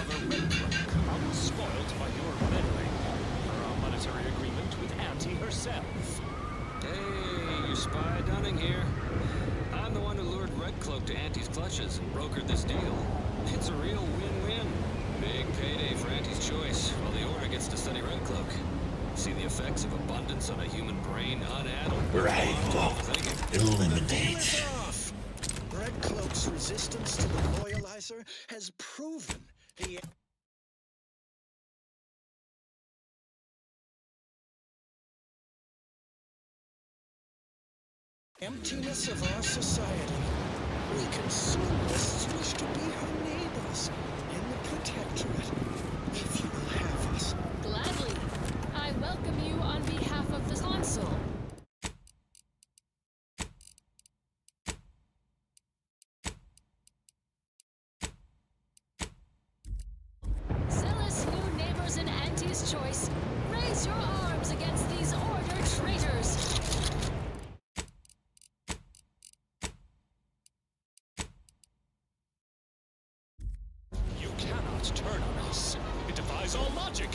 have a red cloak, unspoiled by your meddling. Per our monetary agreement with Auntie herself. Hey, you spy Dunning here. I'm the one who lured Red Cloak to Auntie's clutches and brokered this deal. It's a real win-win. Big payday for Auntie's choice, while the Order gets to study Red Cloak. See the effects of abundance on a human brain unaddled. Right, well, eliminate. Red Cloak's resistance to the loyalizer has proven the emptiness of our society. We consumerists wish to be her neighbors in the Protectorate, if you will have us. Gladly. I welcome you on behalf of the Consul. Zealous new neighbors in Auntie's choice, raise your arms against these Order traitors! You cannot turn on us. It defies all logic.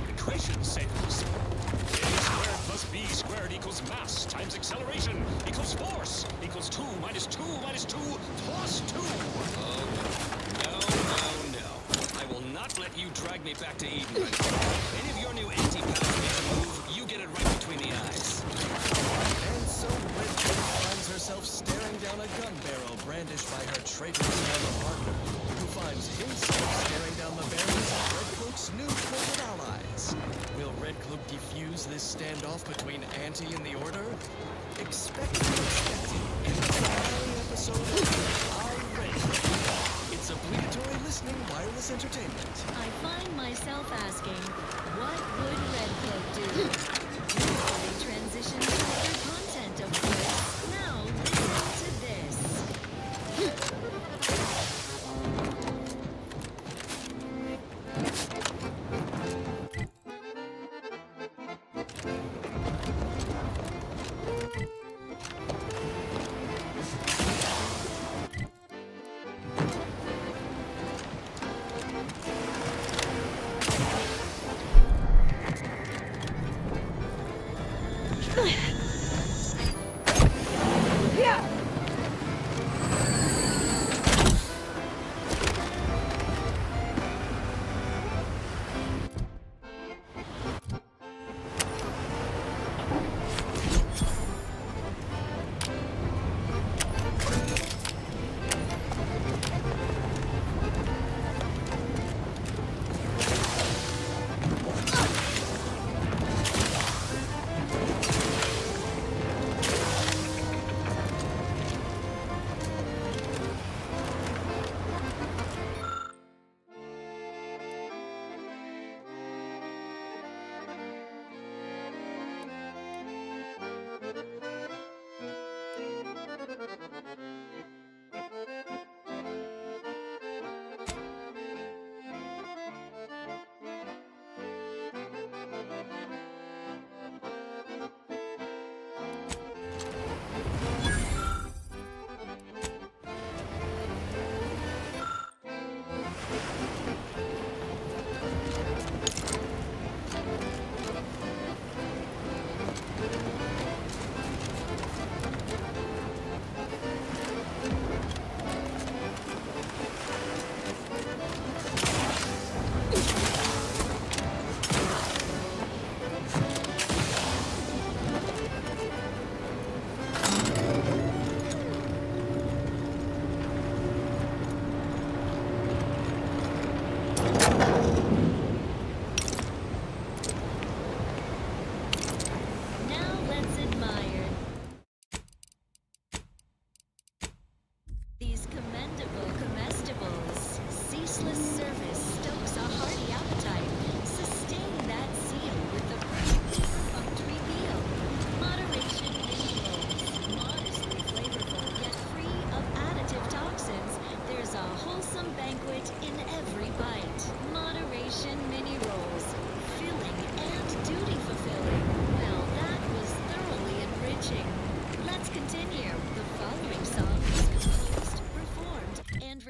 Equation says a squared plus b squared equals mass times acceleration equals force equals 2 minus 2 minus 2 plus 2. Oh, no. I will not let you drag me back to Eden. Any of your new anti-pals make a move, you get it right between the eyes. And so Red Cloak finds herself staring down a gun barrel brandished by her traitorous former partner, who finds himself staring down the barrels of Red Cloak's new corporate allies. Will Red Cloak defuse this standoff between Auntie and the Order? Expect the unexpected in the finale episode of Our Red Cloak. It's obligatory listening wireless entertainment. I find myself asking, what would Red Cloak do? Beautifully transition to other content, of course. Now, listen to this.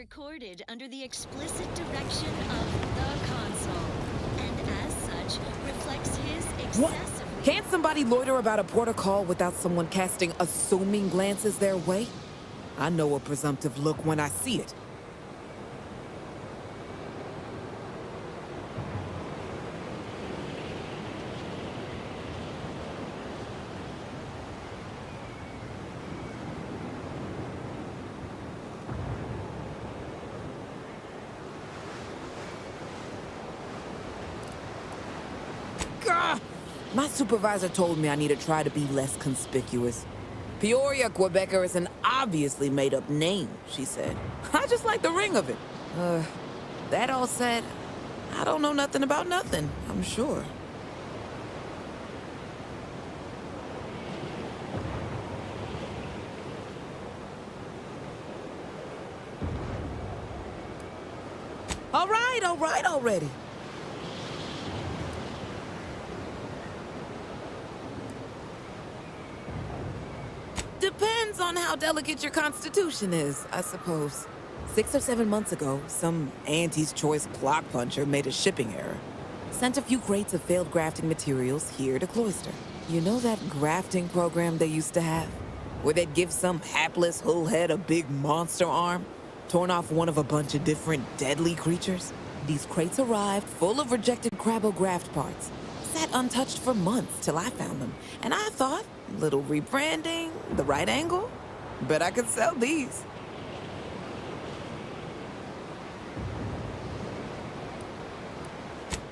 recorded under the explicit direction of the console, and as such, reflects his What? excessively... Can't somebody loiter about a protocol without someone casting assuming glances their way? I know a presumptive look when I see it. Gah! My supervisor told me I need to try to be less conspicuous. Peoria, Quebecer is an obviously made-up name, she said. I just like the ring of it. That all said, I don't know nothing about nothing, I'm sure. All right already. Depends on how delicate your constitution is, I suppose. 6 or 7 months ago, some Auntie's Choice clock puncher made a shipping error. Sent a few crates of failed grafting materials here to Cloister. You know that grafting program they used to have? Where they'd give some hapless hullhead a big monster arm, torn off one of a bunch of different deadly creatures? These crates arrived full of rejected Crabble-Graft parts. Sat untouched for months till I found them, and I thought, little rebranding, the right angle? Bet I could sell these.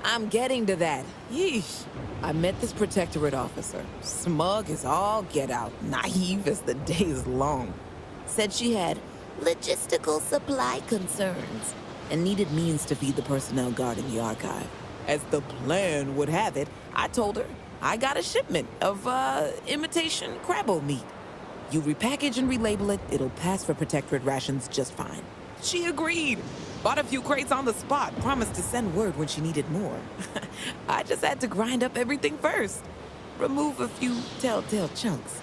I'm getting to that. Yeesh. I met this protectorate officer. Smug as all get out, naive as the day is long. Said she had logistical supply concerns and needed means to feed the personnel guarding the archive. As the plan would have it, I told her I got a shipment of, imitation Crabble meat. You repackage and relabel it, it'll pass for protectorate rations just fine. She agreed. Bought a few crates on the spot, promised to send word when she needed more. I just had to grind up everything first. Remove a few telltale chunks.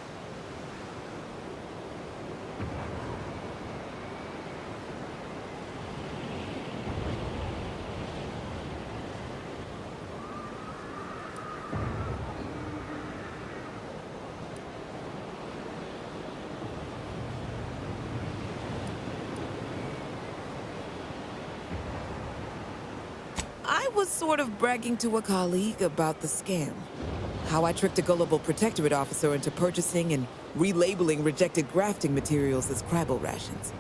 I was sort of bragging to a colleague about the scam. How I tricked a gullible protectorate officer into purchasing and relabeling rejected grafting materials as Crabble rations.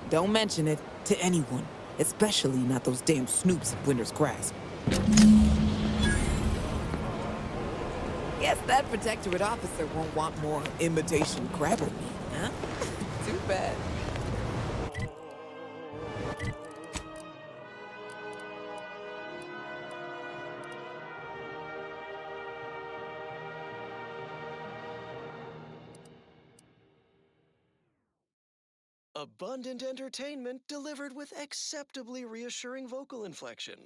Don't mention it to anyone, especially not those damn snoops at Winter's Grasp. Guess that protectorate officer won't want more imitation Crabble meat, huh? Too bad. Abundant entertainment delivered with acceptably reassuring vocal inflection.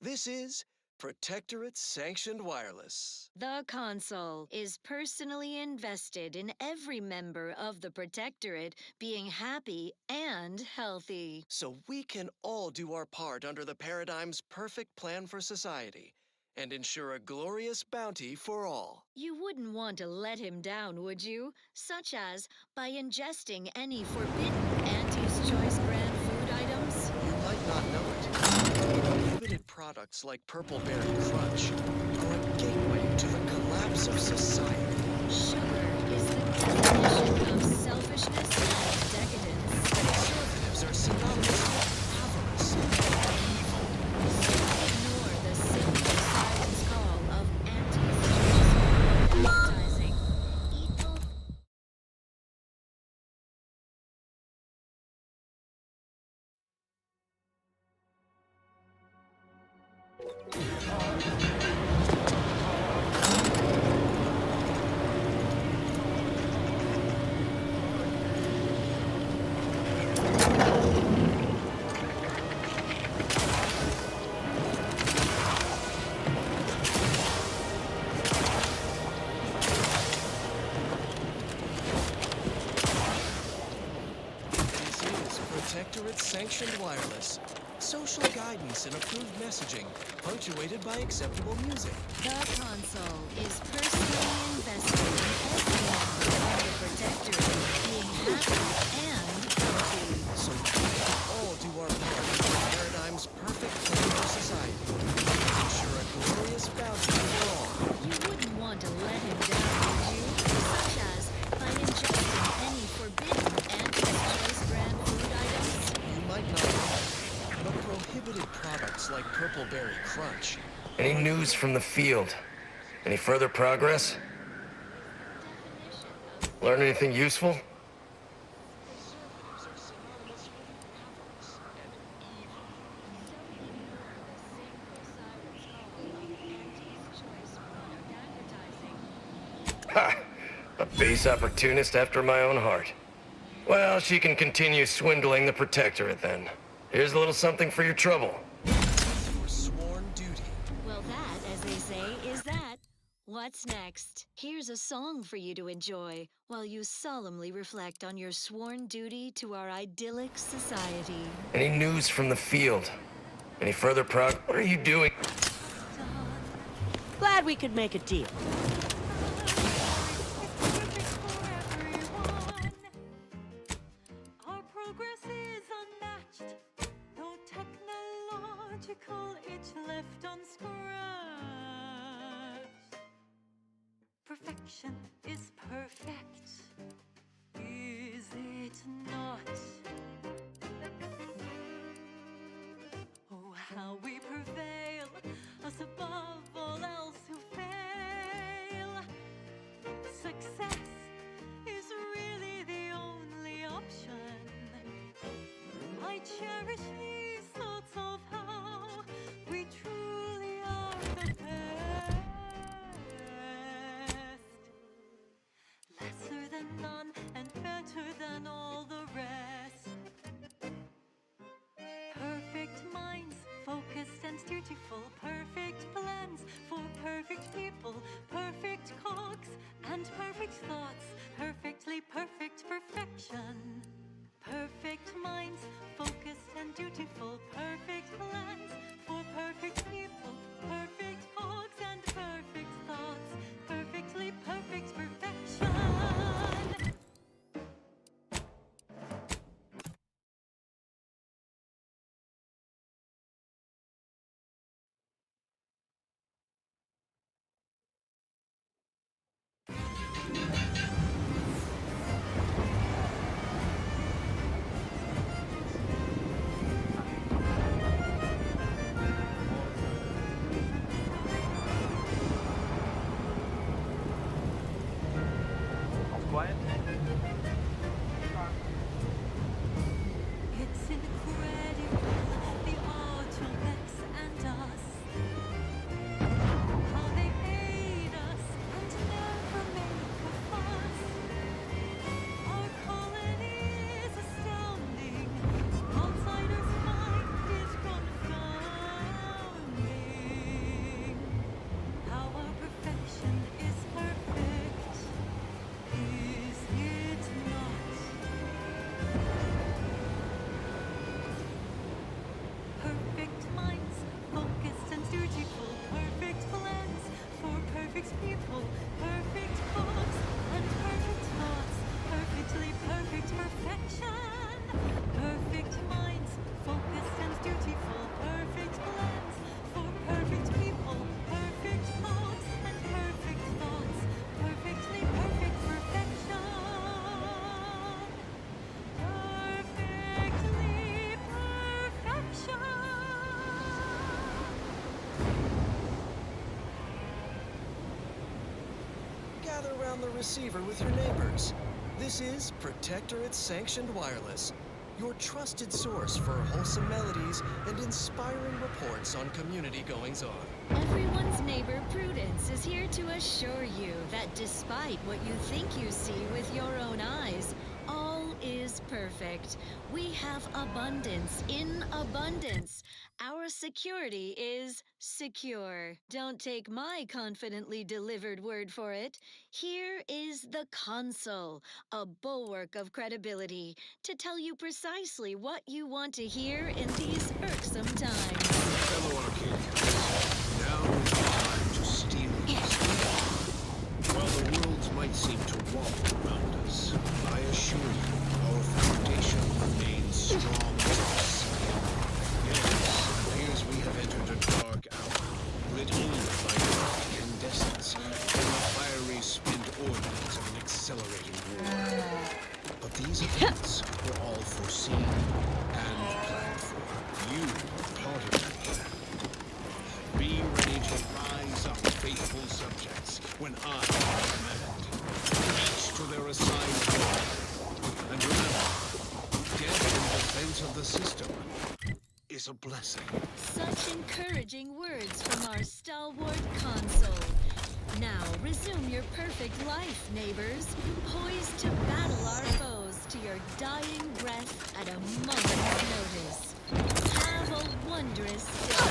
This is Protectorate Sanctioned Wireless. The console is personally invested in every member of the Protectorate being happy and healthy. So we can all do our part under the Paradigm's perfect plan for society and ensure a glorious bounty for all. You wouldn't want to let him down, would you? Such as by ingesting any forbidden Auntie's Choice brand food items? You might not know it. Prohibited products like Purple Berry Crunch are a gateway to the collapse of society. Sugar is the definition of selfishness and decadence. Conservatives are synonymous with avarice and evil. Ignore the simple silence call of Auntie's Choice advertising. Eat the Protectorate-sanctioned wireless. Social guidance and approved messaging, punctuated by acceptable music. The console is personally invested in every member of the Protectorate being happy and healthy. So we can all do our part in Paradigm's perfect plan for society. Ensure a glorious bounty for all. You wouldn't want to let him down, would you? Such as by ingesting any forbidden anti-choice brand food items? You might not know, but prohibited products like Purple Berry Crunch. Any news from the field? Any further progress? Learn anything useful? Ha! A base opportunist after my own heart. Well, she can continue swindling the Protectorate then. Here's a little something for your trouble. Your sworn duty. Well, that, as they say, is that. What's next? Here's a song for you to enjoy while you solemnly reflect on your sworn duty to our idyllic society. Any news from the field? Any further What are you doing? Glad we could make a deal. Our progress is unmatched. No technological itch left unscratched. Perfection is perfect. Is it not? Oh, how we prevail, us above all else who fail. Success is really the only option. I cherish these thoughts of how we truly are the best. Lesser than none and better than all the rest. Perfect minds, focused and dutiful, perfect plans for perfect people, perfect cogs and perfect thoughts, perfectly perfect perfection. Perfect minds, focused and dutiful, perfect plans for perfect people, perfect cogs and perfect thoughts, perfectly perfect perfection. It's incredible, the automax and us. How they aid us and never make a fuss. Our colony is astounding. Outsiders find it confounding. How our perfection is perfect. Is it not? Perfect minds, focused and dutiful, perfect plans for perfect people, perfect cause and perfect thoughts, perfectly perfect perfection. Perfect minds, focused and dutiful, perfect plans for perfect people, perfect cause and perfect thoughts, perfectly perfect perfection. Perfectly perfection. Gather around the receiver with your neighbors. This is Protectorate-sanctioned wireless, your trusted source for wholesome melodies and inspiring reports on community goings-on. Everyone's neighbor Prudence is here to assure you that despite what you think you see with your own eyes, all is perfect. We have abundance in abundance. Our security is secure. Don't take my confidently delivered word for it. Here is the console, a bulwark of credibility, to tell you precisely what you want to hear in these irksome times. Fellow Arcadians, now is the time to steal justice. While the worlds might seem to wobble around us, I assure you, our foundation remains strong as the sea. Yes, it appears we have entered a dark hour, lit only by incandescence and the fiery spent ordnance of an accelerating war. But these events were all foreseen and planned for. You are part of that plan. Be ready to rise up, faithful subjects, when I command. Each to their assigned role. And remember, death in defense of the system is a blessing. Such encouraging words from our stalwart console. Now resume your perfect life, neighbors, poised to battle our foes to your dying breath at a moment's notice. Have a wondrous day.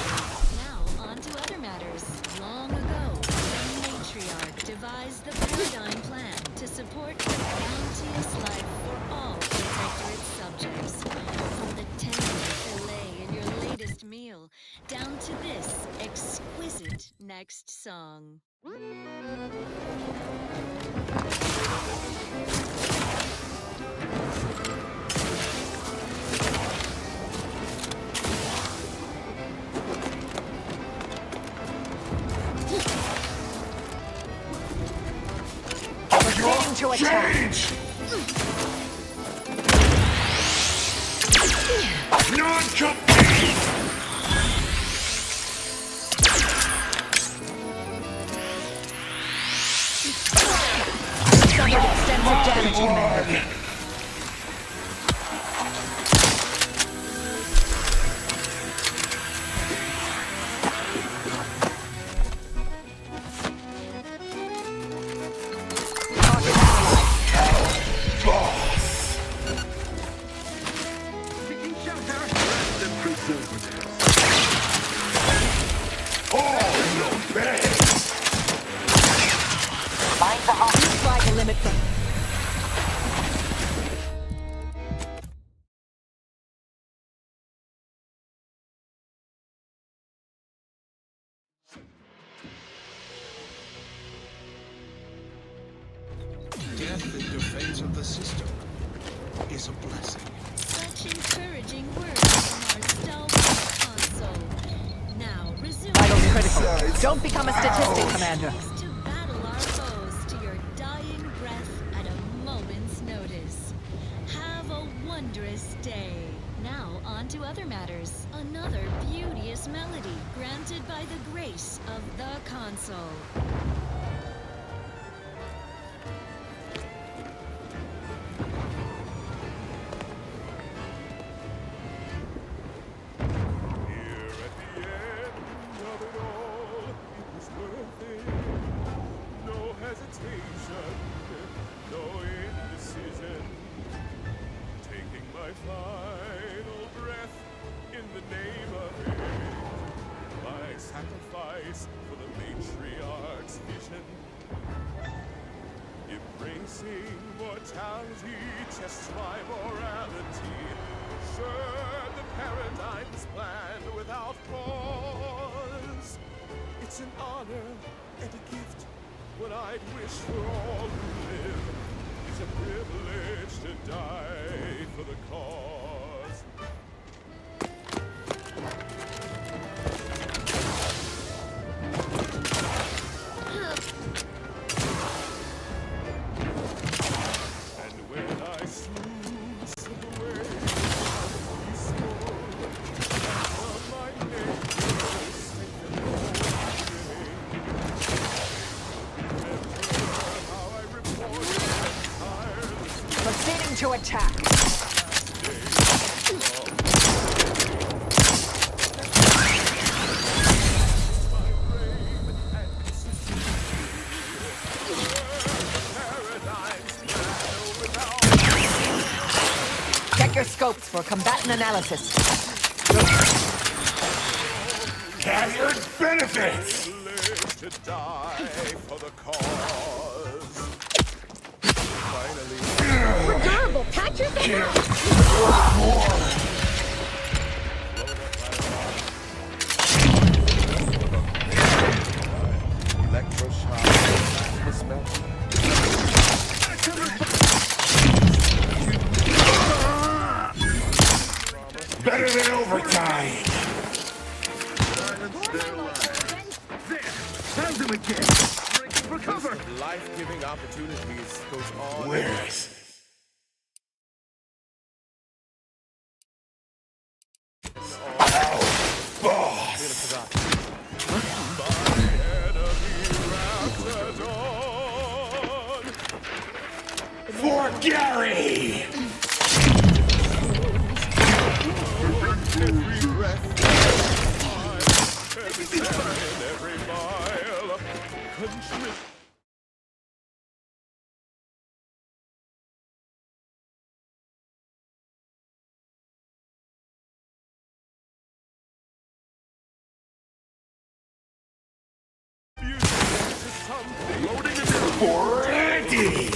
Now on to other matters. Long ago, the matriarch devised the paradigm plan to support the bounteous life for all Protectorate subjects. From the tender filet in your latest meal, down to this exquisite next song. Proceeding to attack. Suffered extensive damage, Commander. Try to limit them. Death in defense of the system is a blessing. Such encouraging words from our stalwart console. Now resume Vitals critical. Don't become a statistic, Commander. poised to battle our foes to your dying breath at a moment's notice. Have a wondrous day. Now on to other matters. Another beauteous melody granted by the grace of the console. Here at the end of it all, it was worth it. No hesitation, no indecision. Taking my final breath in the name of it. My sacrifice for the matriarch's vision. Embracing mortality tests my morality. Sure, the paradigm's planned without pause. It's an honor and a gift when I'd wish for all who live. It's a privilege to die for the cause. And when I swoon, slip away, peaceful, and from my neighbors sing the remember how I reported and tirelessly Proceeding to attack. last day. for combatant analysis. Hazard benefits! Live to die for the cause. Finally, Durable, patch yourself! electroshock, mismatch. Better than overtime! Recover. Life-giving opportunities goes on. Where's... boss! For Gary! Every breath, every second, every mile, contribute. For Andy!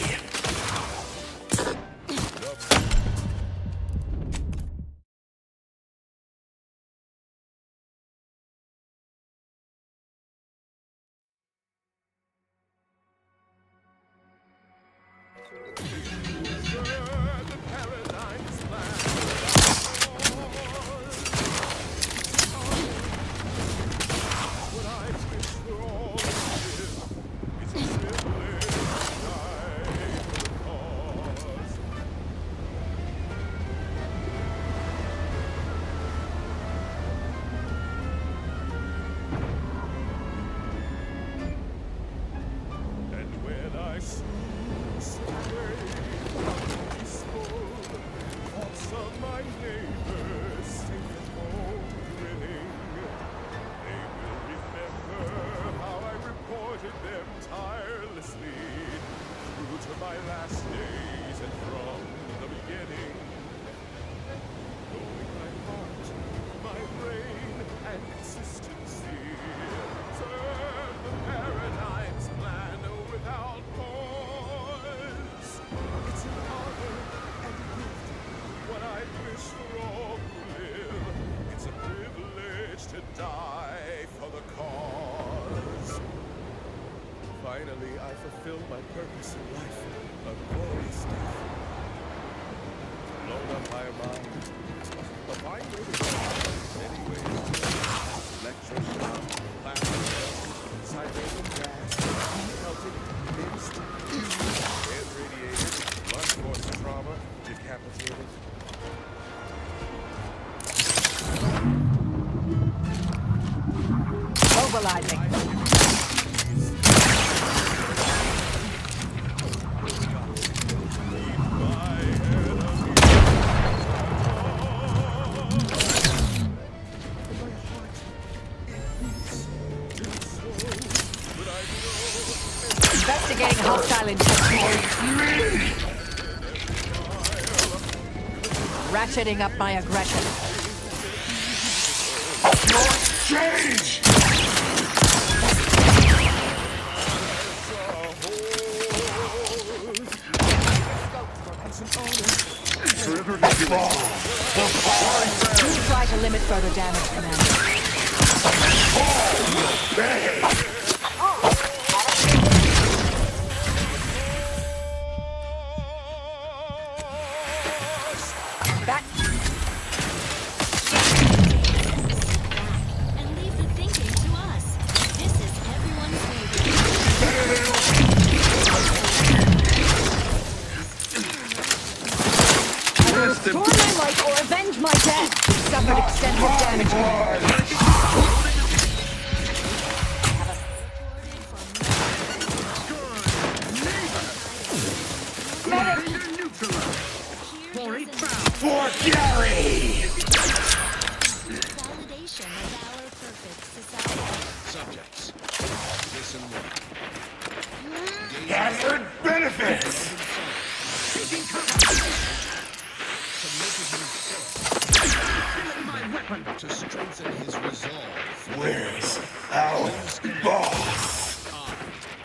My last days and from the beginning, knowing my heart, my brain, and consistency, serve the paradigm's plan without pause. It's an honor and gift, what I wish for all who live. It's a privilege to die for the cause. Finally, I fulfilled my purpose in life, a glorious death. Blown up by a mind, a fine way to go. Anyway, electroshock, plastic melt, siberian gas, melted, mixed, head radiated, blunt force trauma, decapitated. Mobilizing. Investigating hostile intentions. Ratcheting up my aggression. Change! Do try to limit further damage, Commander. Back. And leave the thinking to us. This is everyone's favorite. Either restore my life or avenge my death. You've suffered extensive damage, Commander. For Gary! Validation of our perfect society. Subjects. Listen well. Hazard benefits! To make it himself. weapon. To strengthen his resolve. Where's our boss? I,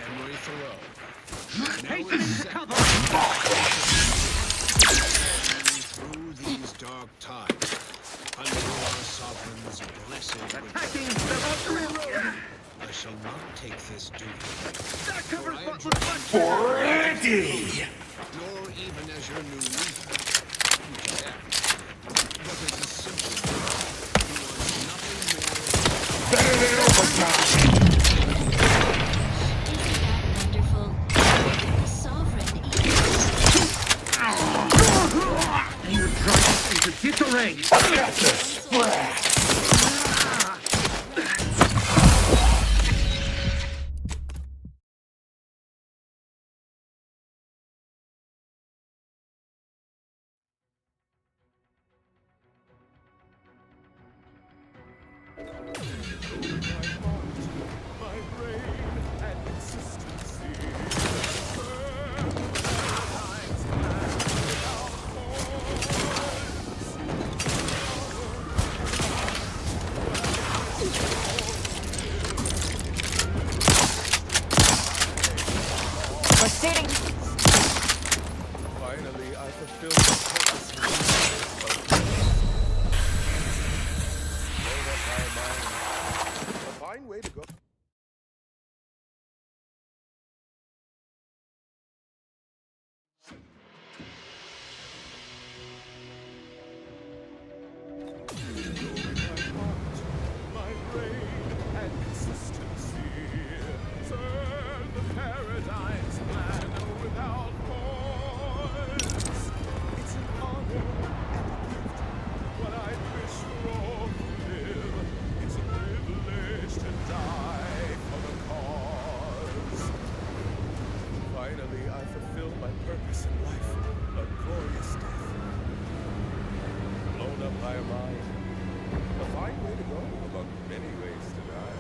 Emery Thoreau. Hastening to cover. Through these dark times, under our sovereign's blessed Attacking return, the artillery. I shall not take this duty. That covers For I what am looks like ready. nor even as your new leader, which I am, but as a simple man who wants nothing more. Better than overtime. Isn't that wonderful? The sovereign even You drive into disarray. Got the splat. My brain and consistency. Proceeding. Finally, I fulfilled the purpose of Blown up my mind. A fine way to go. My brain and consistency. Turn the paradigm's plan without pause. It's an honor and a gift. What I wish for all who live. It's a privilege to die for the cause. Finally, I fulfilled my purpose in life. A glorious death. Blown up by a mine. A fine way to go, among many ways to die.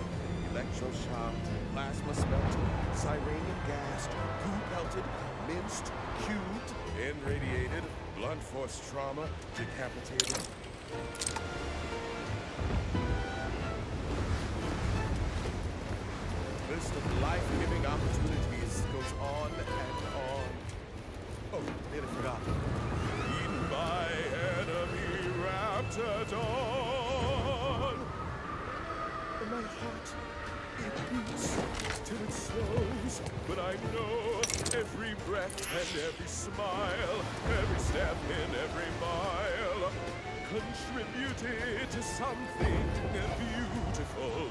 Electroshocked, plasma smelted, sirenium gassed, goo pelted, minced, cubed, irradiated, blunt force trauma, decapitated. List of life-giving opportunities goes on and on. Oh, nearly forgot. Eaten by enemy raptor dawn. And my heart, it beats till it slows. But I know every breath and every smile, every step in every mile, contributed to something beautiful.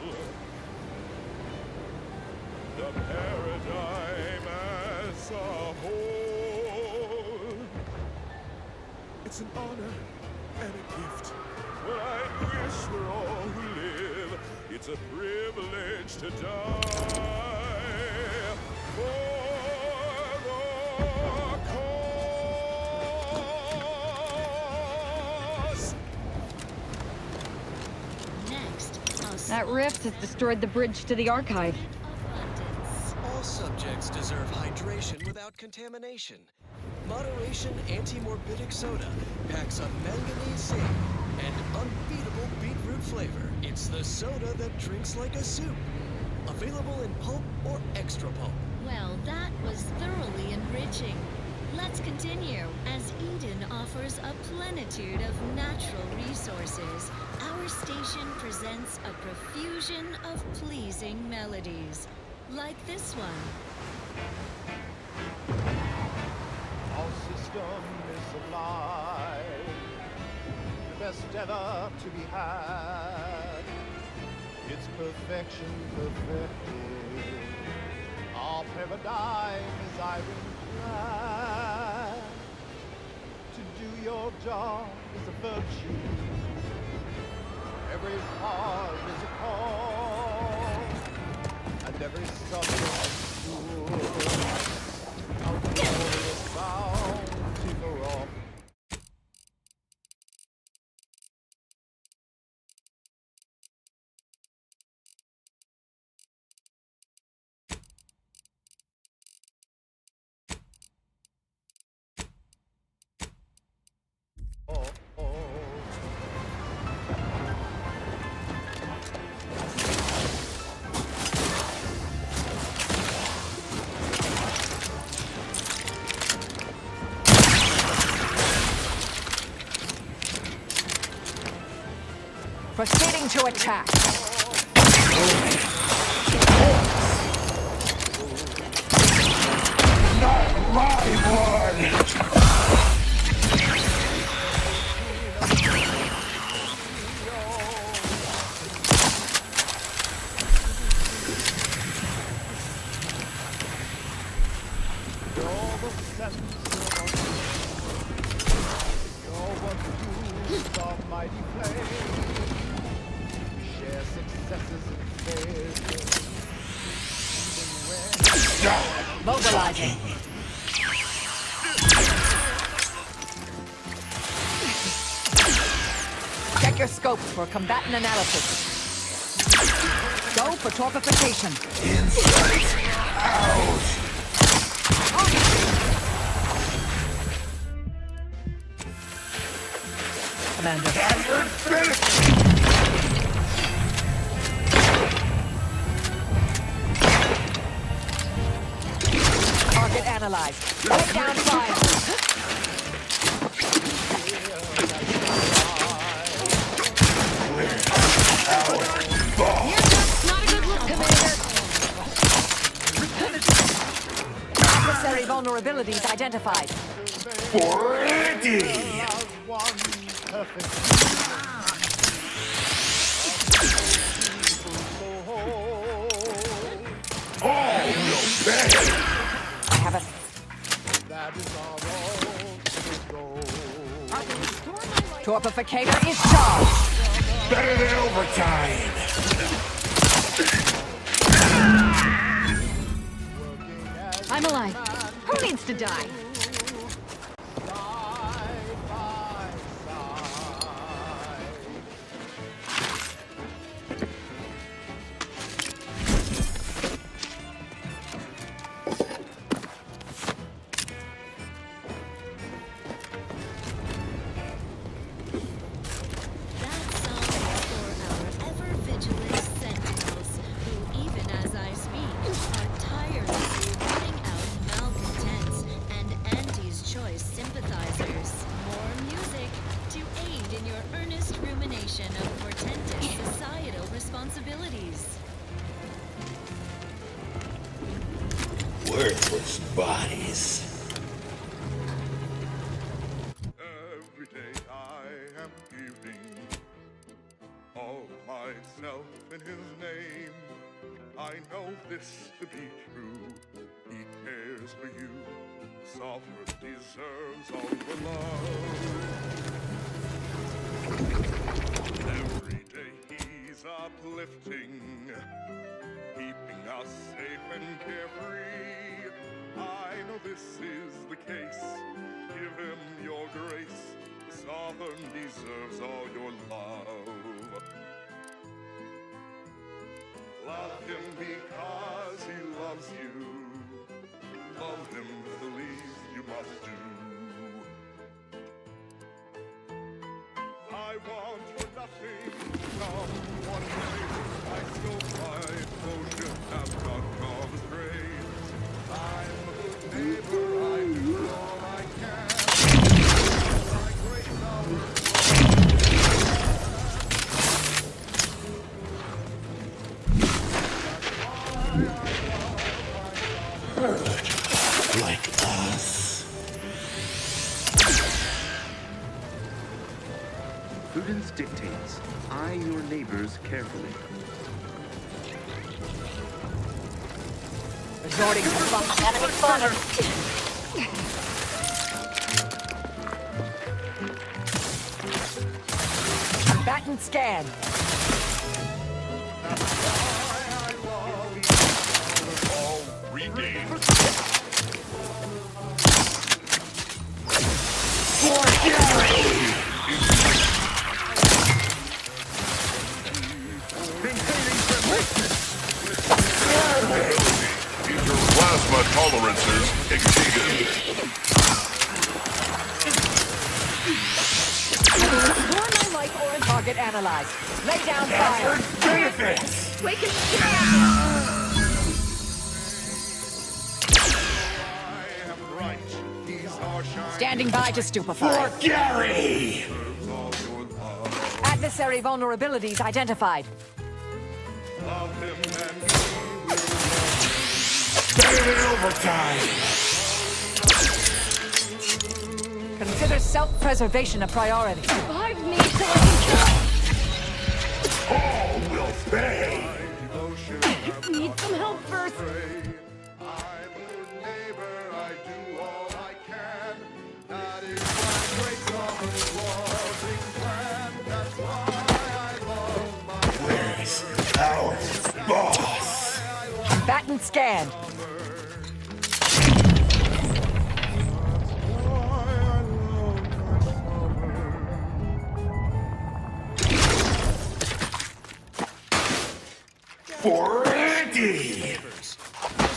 The paradigm as a whole. It's an honor and a gift. What I wish for all who live. It's a privilege to die for the cause. next. That rift has destroyed the bridge to the archive. Abundance. All subjects deserve hydration without contamination. Moderation anti-morbidic soda packs a manganese zinc and unbeatable beetroot flavor. It's the soda that drinks like a soup. Available in pulp or extra pulp. Well, that was thoroughly enriching. Let's continue. As Eden offers a plenitude of natural resources, our station presents a profusion of pleasing melodies. Like this one. Our system is sublime, the best ever to be had. Its perfection perfected. Our paradigm is ironclad. To do your job is a virtue. Every part is a cause, and every subject is pure. Our glorious bounty for all. Proceeding to attack. Not my blood! Mobilizing. Check your scopes for combatant analysis. Go for torpification. Inside out! Commander. Target analyzed. Lay down fire. Not a good look, Commander. Adversary vulnerabilities identified. Ready! Oh, no better! I have a... Torpificator is charged. Better than overtime! I'm alive. Who needs to die? Of portentous societal responsibilities. Worthless bodies. Every day I am giving all myself in his name. I know this to be true. He cares for you. Sovereign deserves all your love. Every day he's uplifting, keeping us safe and carefree. I know this is the case. Give him your grace. The sovereign deserves all your love. Love him because he loves you. Love him the least you must do. I want for nothing. Come one day, my scope, my potion have not gone astray. I'm a good neighbor, I do all I can. My great knowledge. Like us. Prudence dictates, eye your neighbors carefully. Resorting to enemy spotted. Combatant scan. All regained. Plasma tolerances exceeded. Restore my life or target analyzed. Lay down fire. Benefits! We can Standing by to stupefy. For Gary! At Adversary vulnerabilities identified. Better than overtime. Consider self-preservation a priority. Revive me so I can kill. All will pay. Need some help first. Where's our boss? Combatant scanned. For Andy! This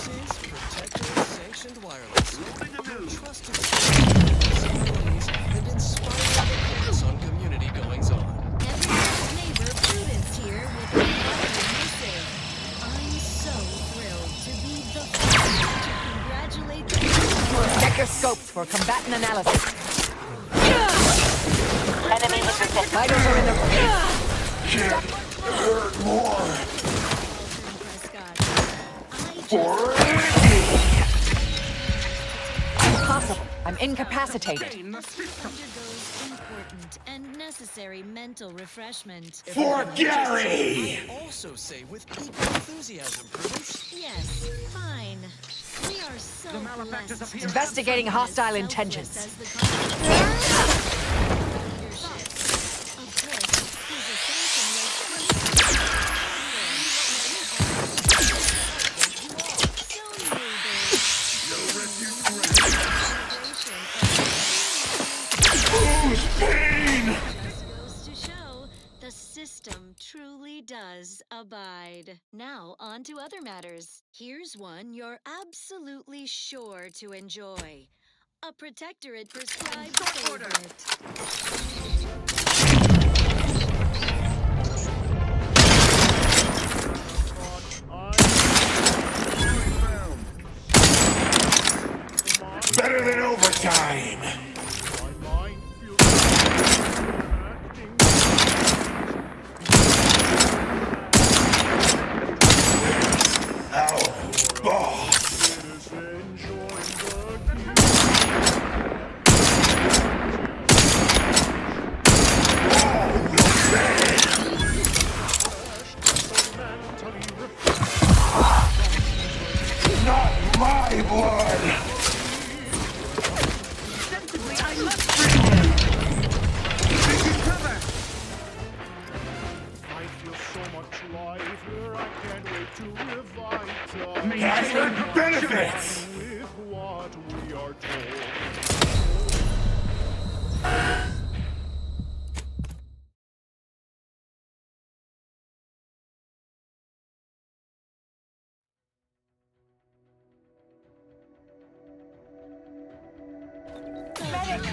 is Protector Sanctioned Wireless. Your trusted capabilities and inspiring focus on community goings-on. Everyone's neighbor Prudence here with the message. I'm so thrilled to be the first to congratulate the Check your scopes for combatant analysis. Enemy resistance. Fighters are in the... Can't hurt more. For Andy! Impossible. I'm incapacitated. undergoes important and necessary mental refreshment. For Gary! I also say with equal enthusiasm, Prudence. Yes, fine. We are so blessed to have Investigating someone hostile as intentions. selfless as the leadership. Of course, his ascension was Who's pain? goes to show the system truly does abide. Now, on to other matters. Here's one you're absolutely sure to enjoy. A Protectorate prescribed favorite. Better than overtime! Our boss! All will pay! Not my blood! Sensibly, I must bring him. Taking cover. I feel so much livelier. I can't wait to revitalize. Hazard benefits! With what we are told.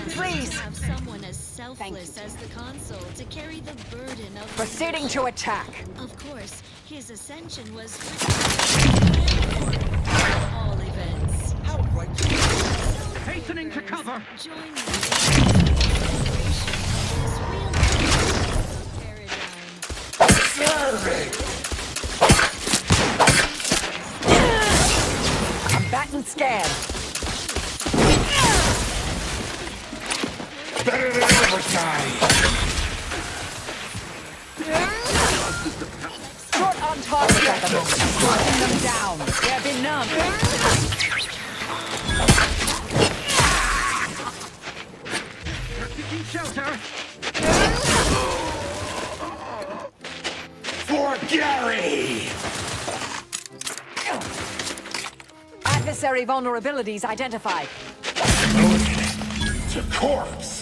Please. Have someone as selfless as the console to carry the burden of Proceeding to attack. Of course, his ascension was all events. How right Hastening to cover. Join me in the celebration of this real paradigm. Serving! Combatant scanned. Better than overtime! Short on target at the moment. Hunting them down. They're benumbed. Seeking shelter. For Gary! Adversary vulnerabilities identified. To corpse!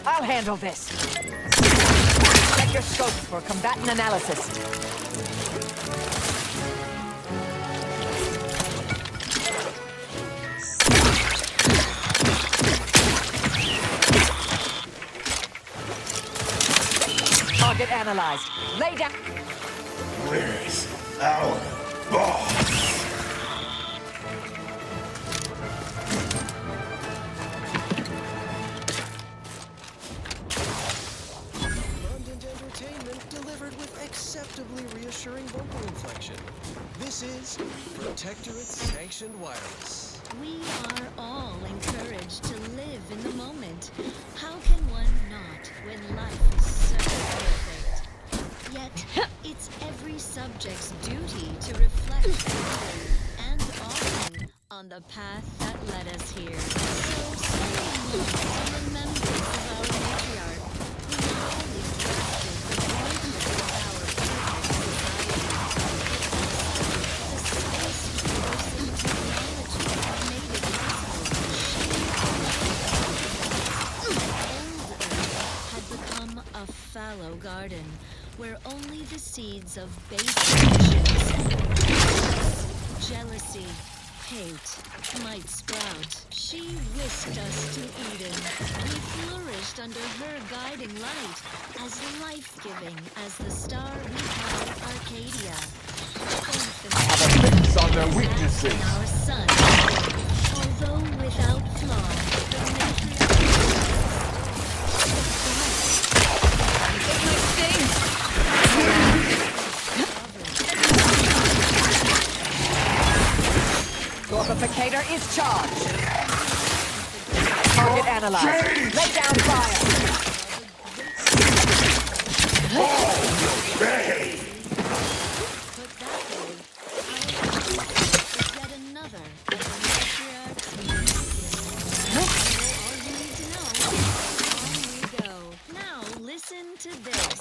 I'll handle this. Check your scopes for combatant analysis. Target analyzed. Lay down. Where's our boss? Abundant entertainment delivered with acceptably reassuring vocal inflection. This is Protectorate Sanctioned Wireless. We are all encouraged to live in the moment. How can one not when life is so perfect? Yet, it's every subject's duty to reflect fully and often on the path that led us here. So stay in remembrance of our matriarch, who not only crafted the wonder of our perfect society, but also the science-enforcing technology that made it possible to shape Old Earth had become a fallow garden, where only the seeds of base emotions, jealousy, hate might sprout. She whisked us to Eden. We flourished under her guiding light, as life-giving as the star we call Arcadia. Have a fix on their weaknesses. In our sun, although without flaw, the matriarch. It might sting. Torpificator is charged. Target analyzed. Lay down fire. Obey! Put that way, our is yet another of the matriarch's all you need to know. On we go. Now listen to this.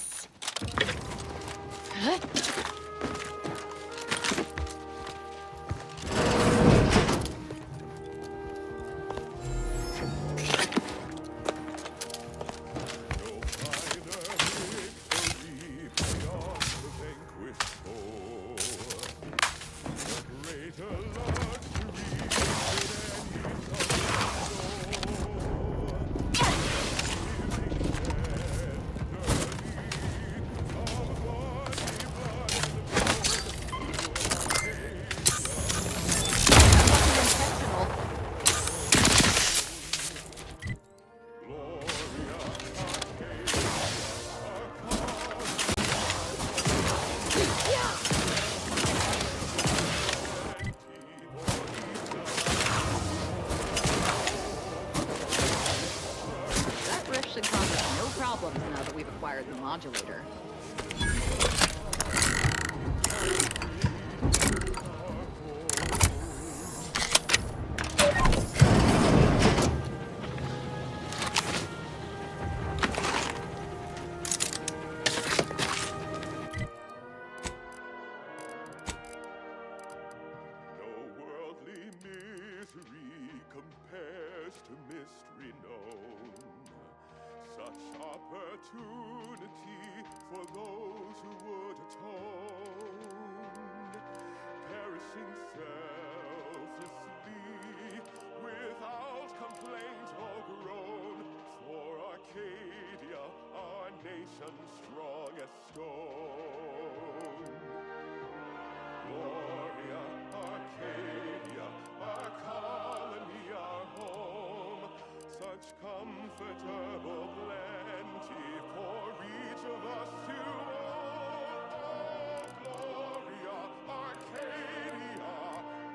Now that we've acquired the modulator. No worldly misery compares to mystery known. Such opportunity for those who would atone, perishing selflessly without complaint or groan, for Arcadia, our nation strong as stone. Gloria, Arcadia, our colony, our home, such comfortable plenty for each of us to own. Oh, Gloria, Arcadia,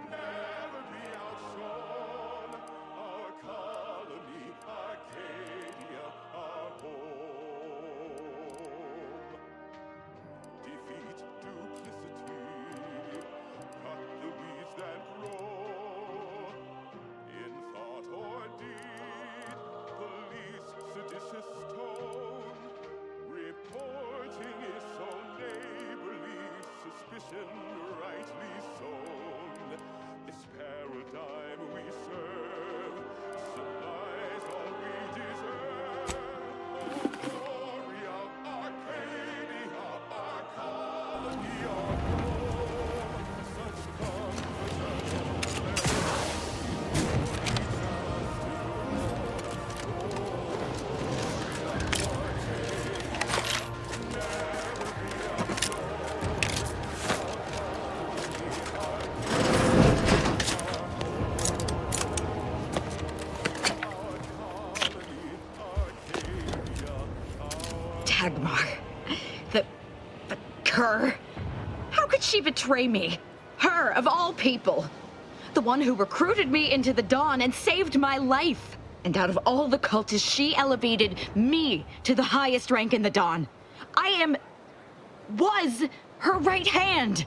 never be outshone. Our colony, Arcadia, our home. Defeat duplicity, cut the weeds that grow. In thought or deed, police seditious tone. Reporting is Dagmar. The cur. How could she betray me? Her, of all people. The one who recruited me into the Dawn and saved my life. And out of all the cultists, she elevated me to the highest rank in the Dawn. Was her right hand.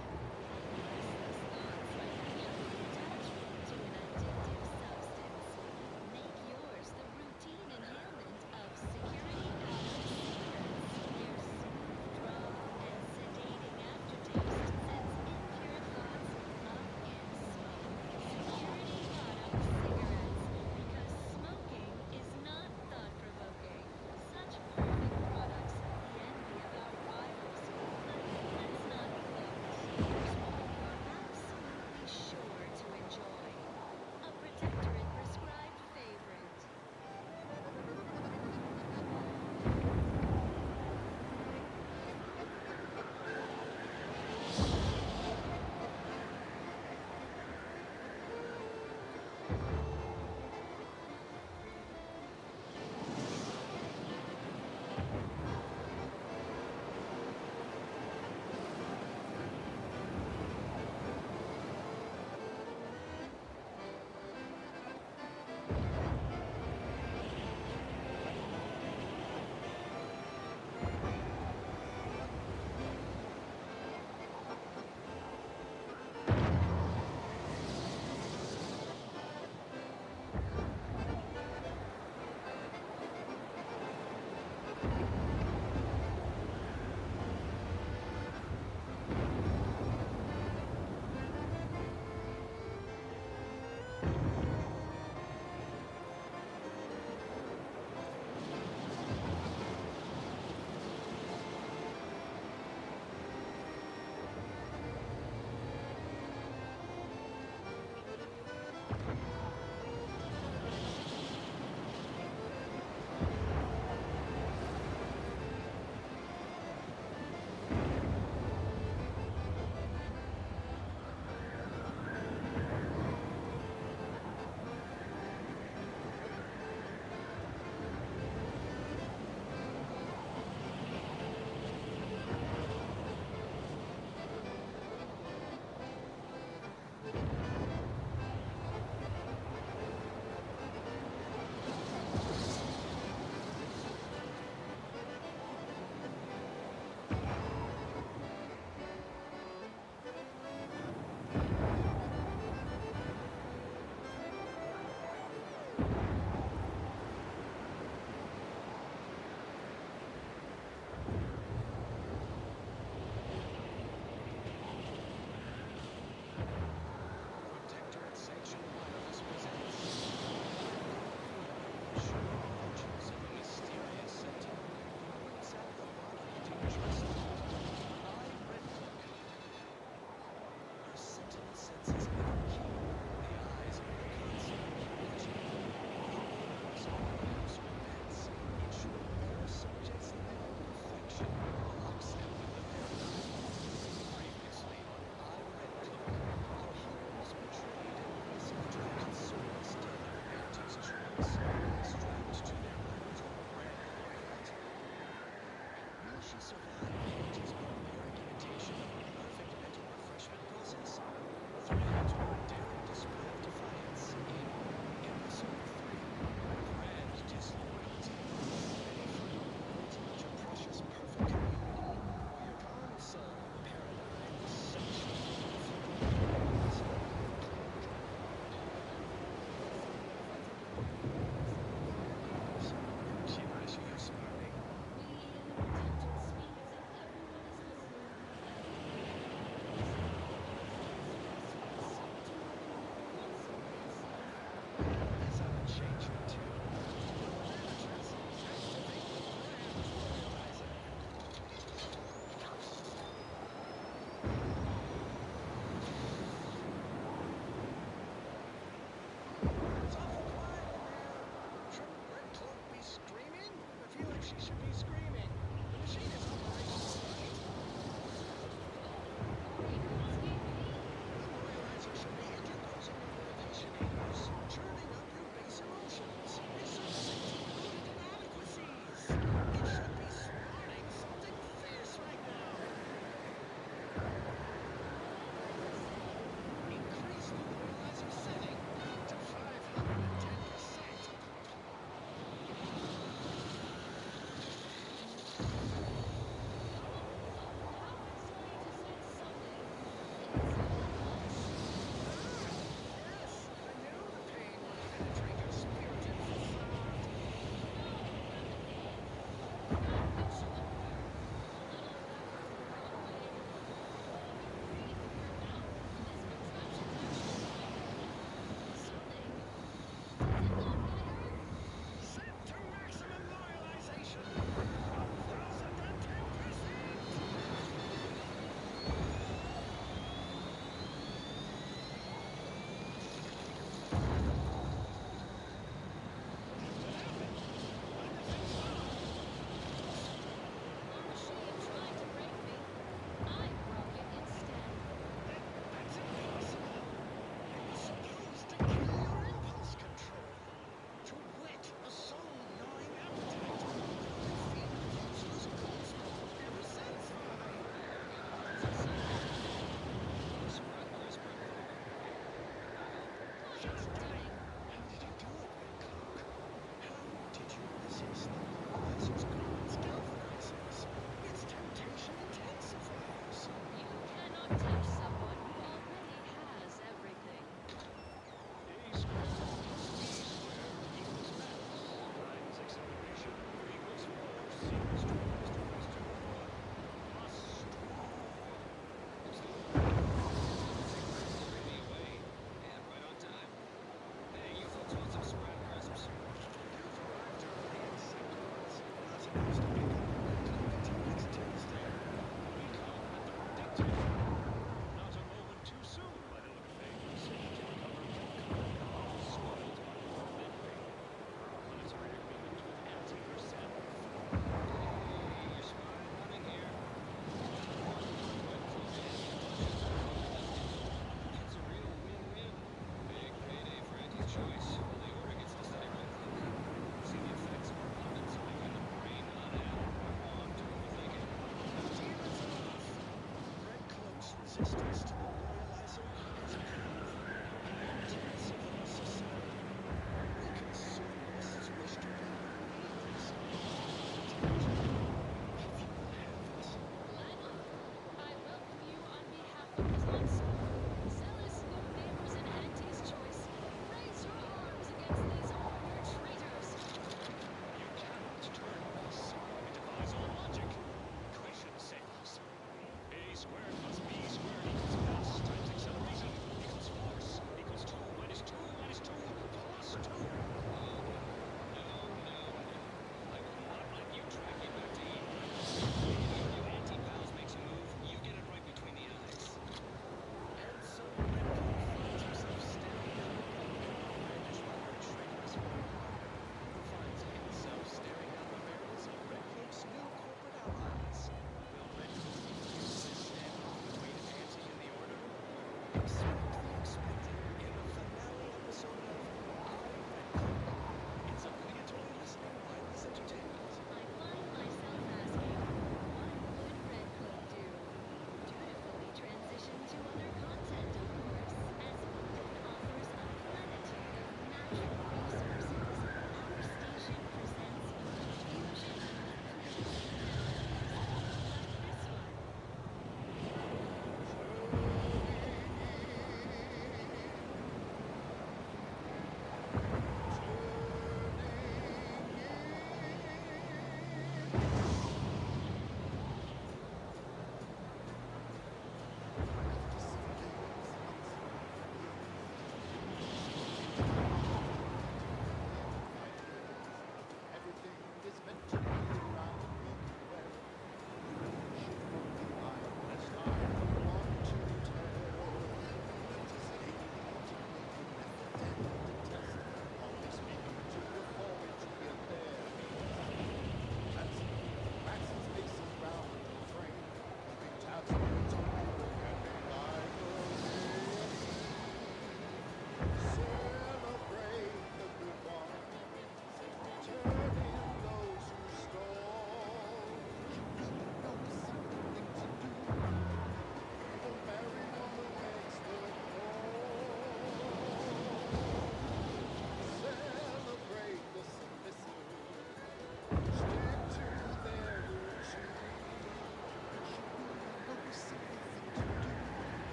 Equals A squared plus B squared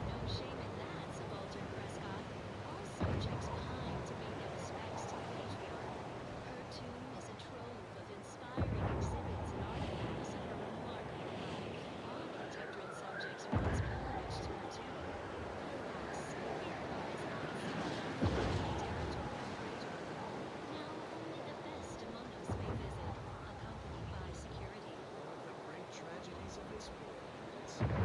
No shame in that, Subaltern Prescott. All subjects pine to pay their respects to the patriarch. Her tomb is a trove of inspiring exhibits and artifacts of her remarkable life. All Protectorate subjects once pilgrimaged to her tomb. Alas, it lies outside our friendly territorial boundary. Now only the best among us may visit, accompanied by security. One of the great tragedies of this world.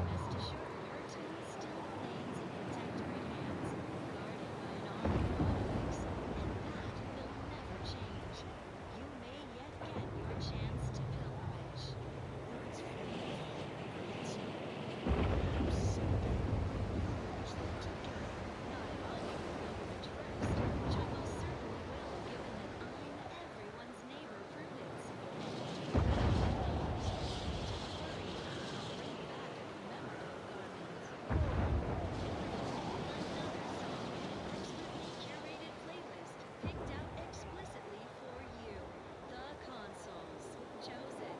Rest assured, her tomb still remains in Protectorate hands, guarded by an army of autolytics, and that will never change. You may yet get your chance to pilgrimage. Words fade, it's perhaps someday we'll reach them together. Not if I make the pilgrimage first, which I most certainly will, given that I'm everyone's neighbor Prudence. To hurry, I'll bring back a commemorative garment. Another song in an expertly curated playlist picked out explicitly for you. The Consoles. Chosen.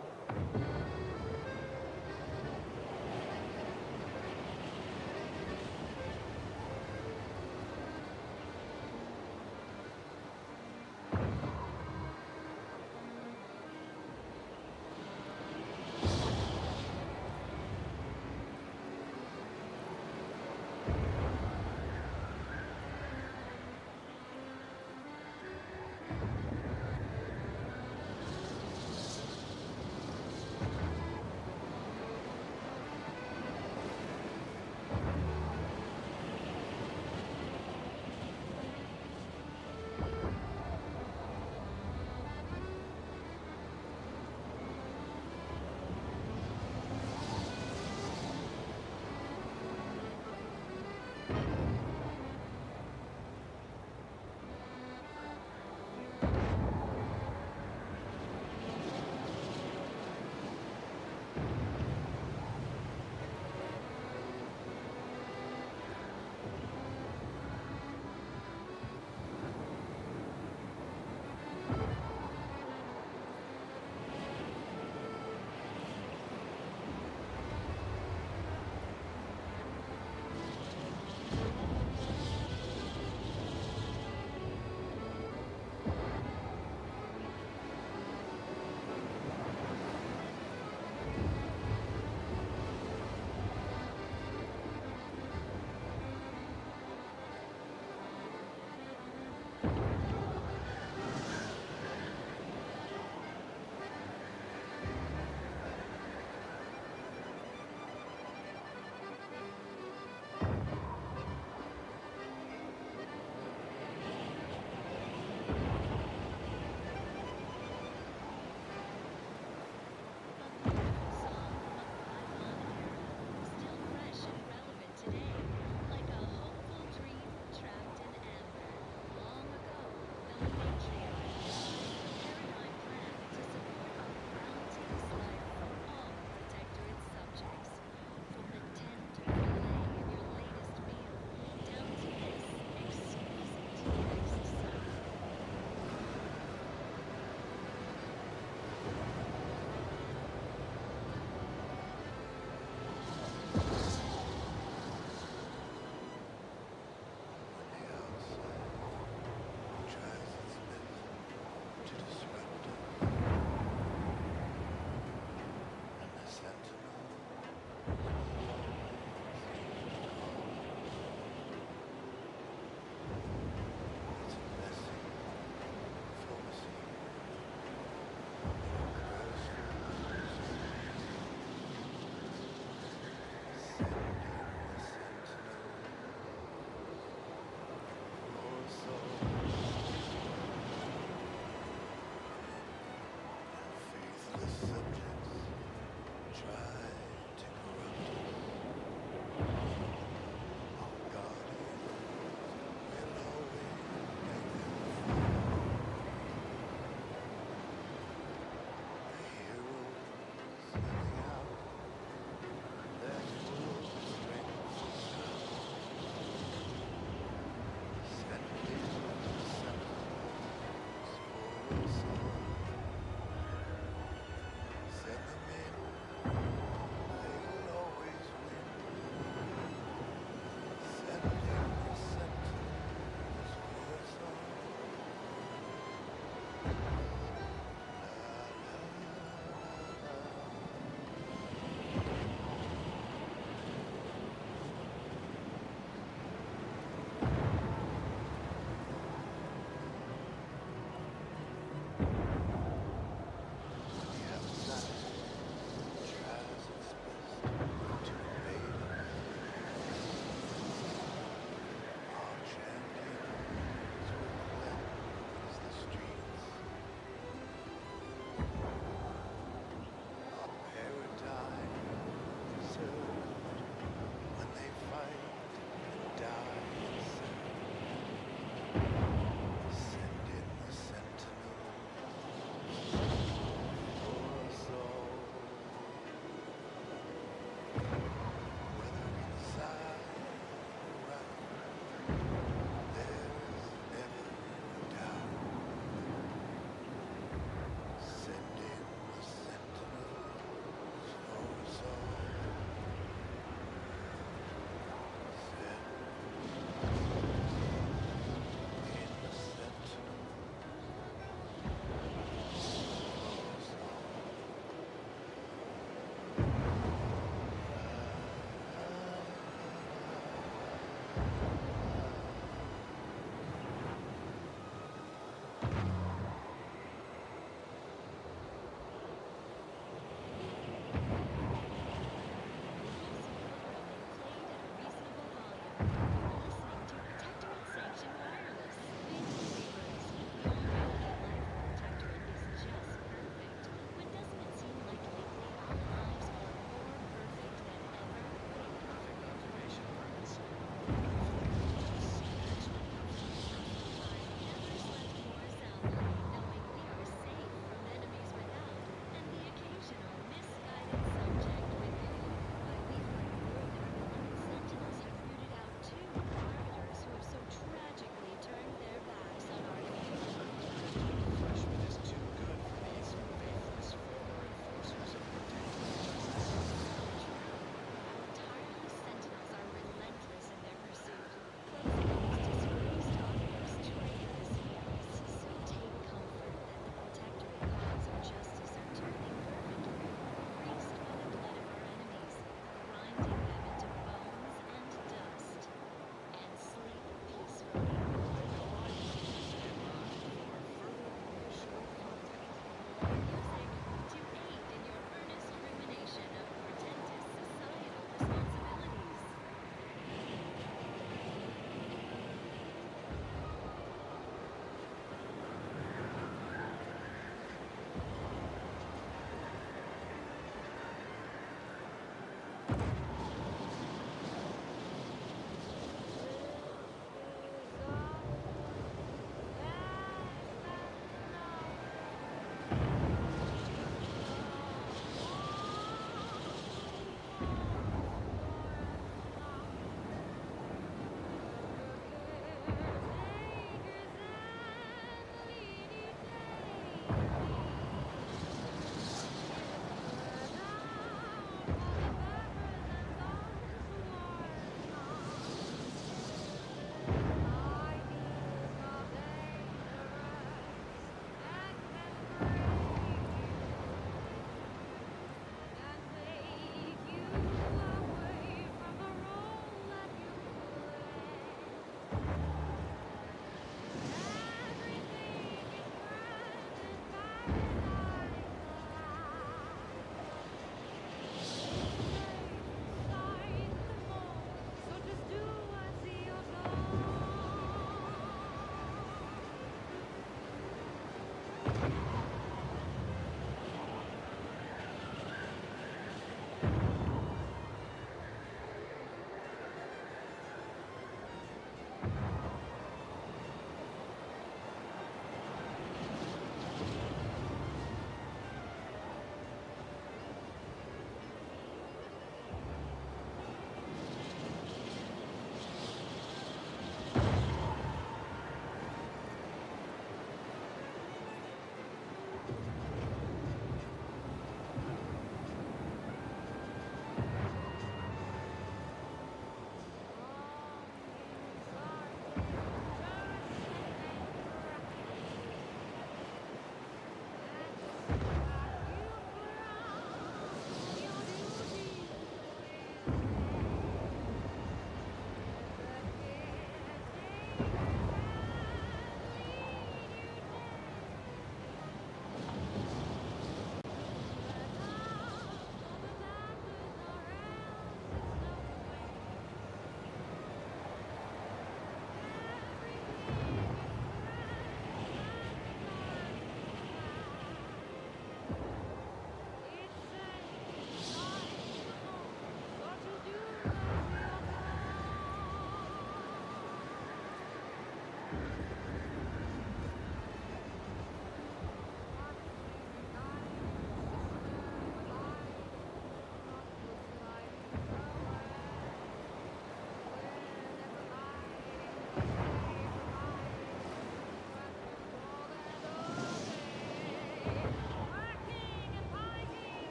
Still fresh and relevant today, like a hopeful dream trapped in amber. Long ago,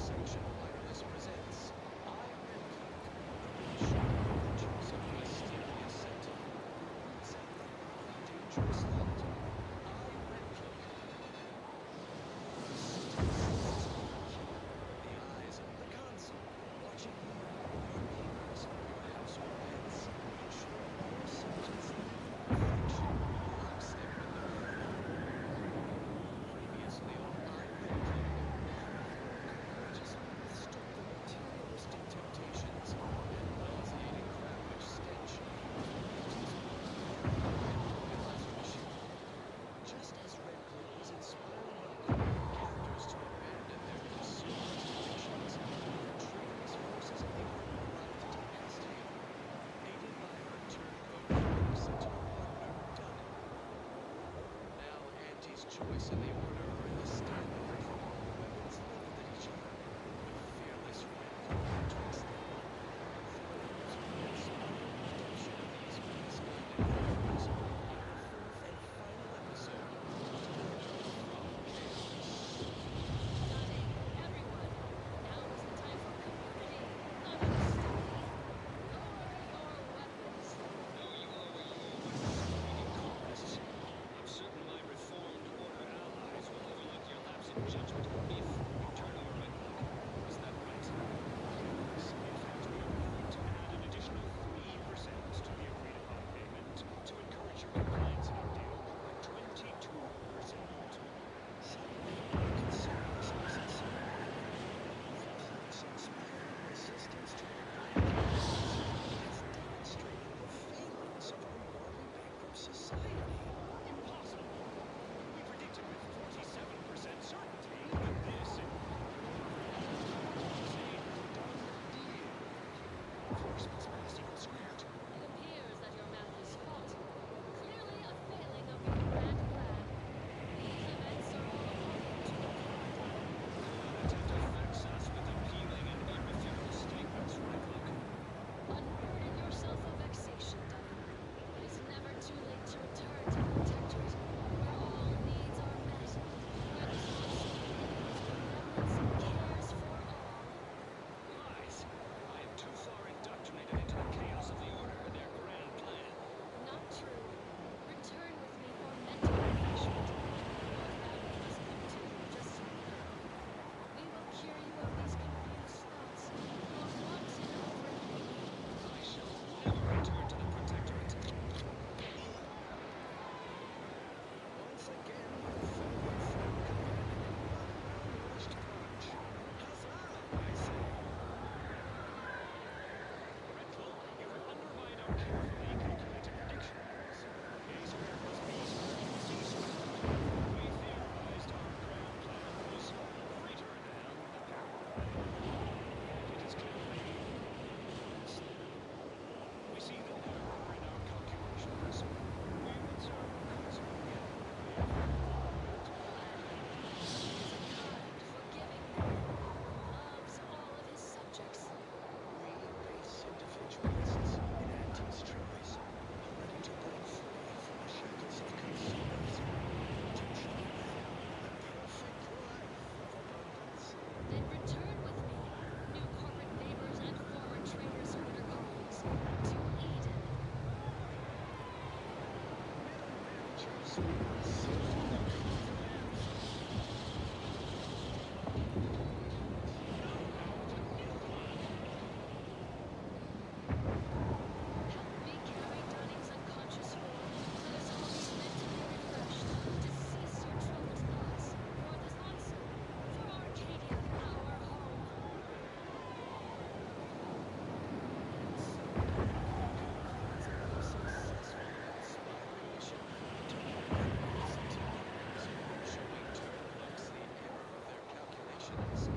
Sanction Wireless presents I, Redcloak, the short adventures of a mysterious sentinel who roots out the dangerous thought. I, Redcloak. The eyes of the console, watching you, your neighbors, your household pets, ensure all subjects live in perfection, lockstep with the world. Previously on I, Redcloak, courageously withstood the materialistic temptations and nauseating crap which stench just as Redcloak was inspiring other characters to abandon their consumerist addictions, the traitorous forces of the Order arrived to Castile, aided by her turncoat center partner, Dunn. Now Auntie's choice and the Order are in the standoff. Weapons leveled at each other, with fearless Redcloak betwixt them. Thrills will inspire the redemption of these misguided characters in the fourth and final episode of From Chaos. Everyone, now is the time for community, not hostility. Lower your weapons. No, you lower your weapons, greedy colonists. I'm certain my reformed order allies will overlook your lapse in judgment if you turn our Red Cloak. Is that right? Yes, in fact, we are willing to add an additional 3% to the agreed upon payment to encourage your compliance in our deal by 22%. Suddenly, I consider this insincere. Redcloak's inspiring resistance to her has demonstrated the failings of our morally bankrupt society. Impossible! We predicted with 47% certainty that this is a done deal. Force plus mass equals squared. It appears that your math is faulty. Clearly a failing of your grand plan. These events are all according to the Attempt to vex us with appealing and irrefutable statements, Red Cloak. Unburden yourself of vexation, Dunham. It is never too late to return to the Protectorate, where all needs are met, where the Consul cares for all. Lies. I am too far indoctrinated into the chaos of the Order and their grand plan. Not true. Return with me for mental refreshment. Your family must come to you just now. We will cure you of these confused thoughts. Your wanton overthinking. I shall never return to the Protectorate. Once again, your forward front command rushed punch. Huzzah, I say. Red Cloak, you have undermined our carefully calculated predictions. A squared plus B squared equals C squared. We theorized our grand plan was greater than the power. It is clearly less than. We see the error in our calculations. We return to reality. Kind, forgiving man who loves all of his subjects. We base individualists in Auntie's choice are ready to break free from the shackles of consumerism to join the perfect life of abundance. Then return with me, new corporate neighbors and former traitorous Order colleagues, to Eden. Managers, receive the confidence. Help me carry Dunning's unconscious form so his soul be mentally refreshed, to cease your troubled thoughts, for the Consul, for Arcadia, our home. Showing Turncoats the error of their calculations.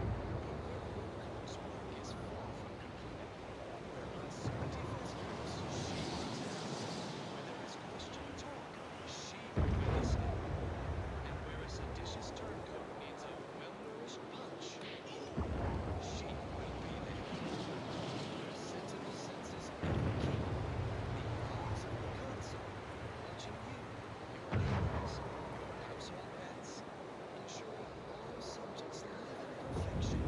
Redcloak's work is far from concluded. Where uncertainty festers, she is out. Where there is question talk, she will be listening. And where a seditious turncoat needs a well-nourished punch, she will be there. Her sensitive senses ever keen. The eyes of the console, watching you, your neighbors, your household pets, ensuring all subjects live in perfection.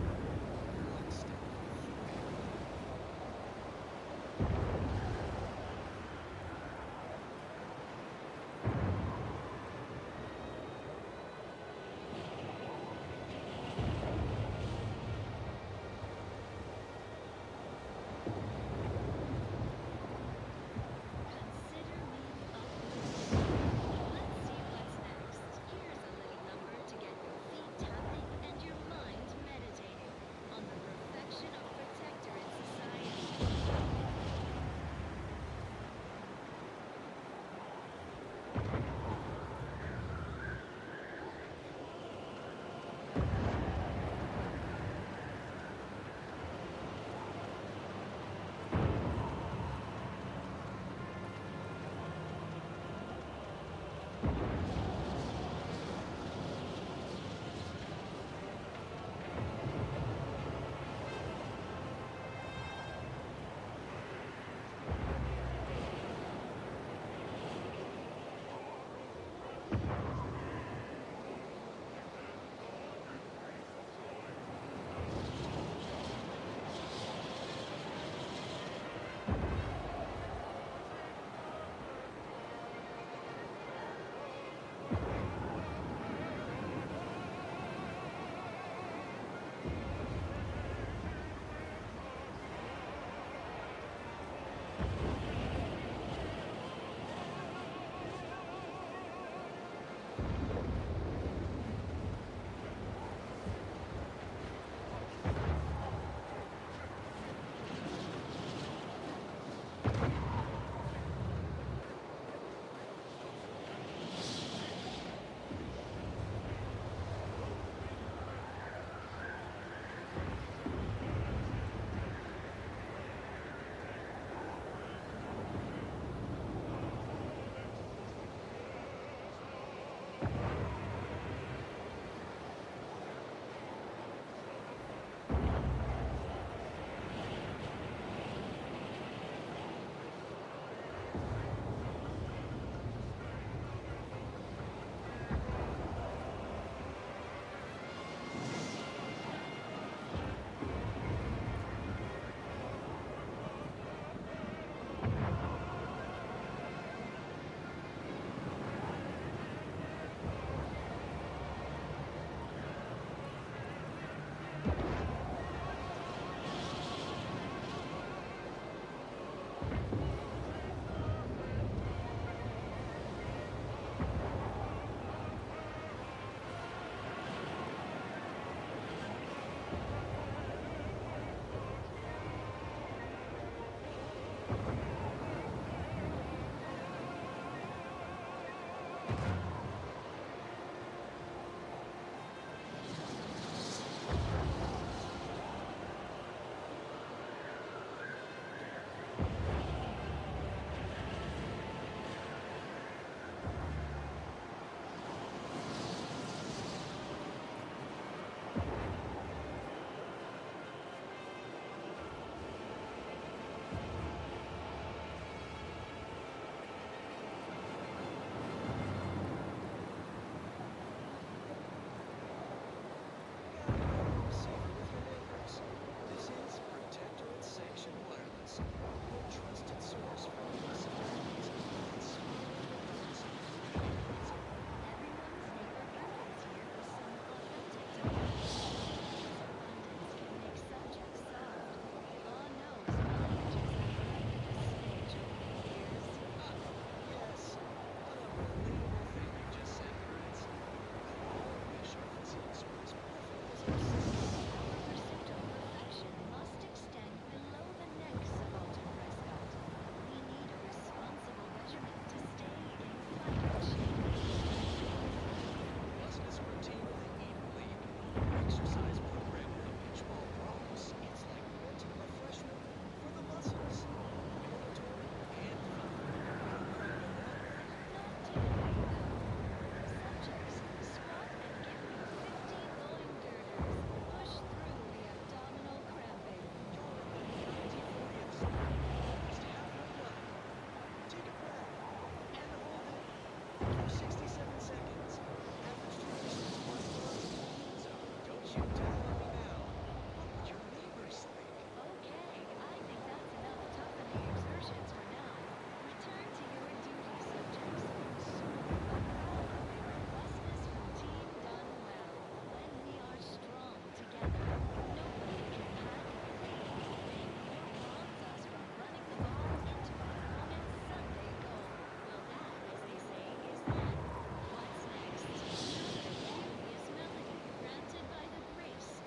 Granted by the grace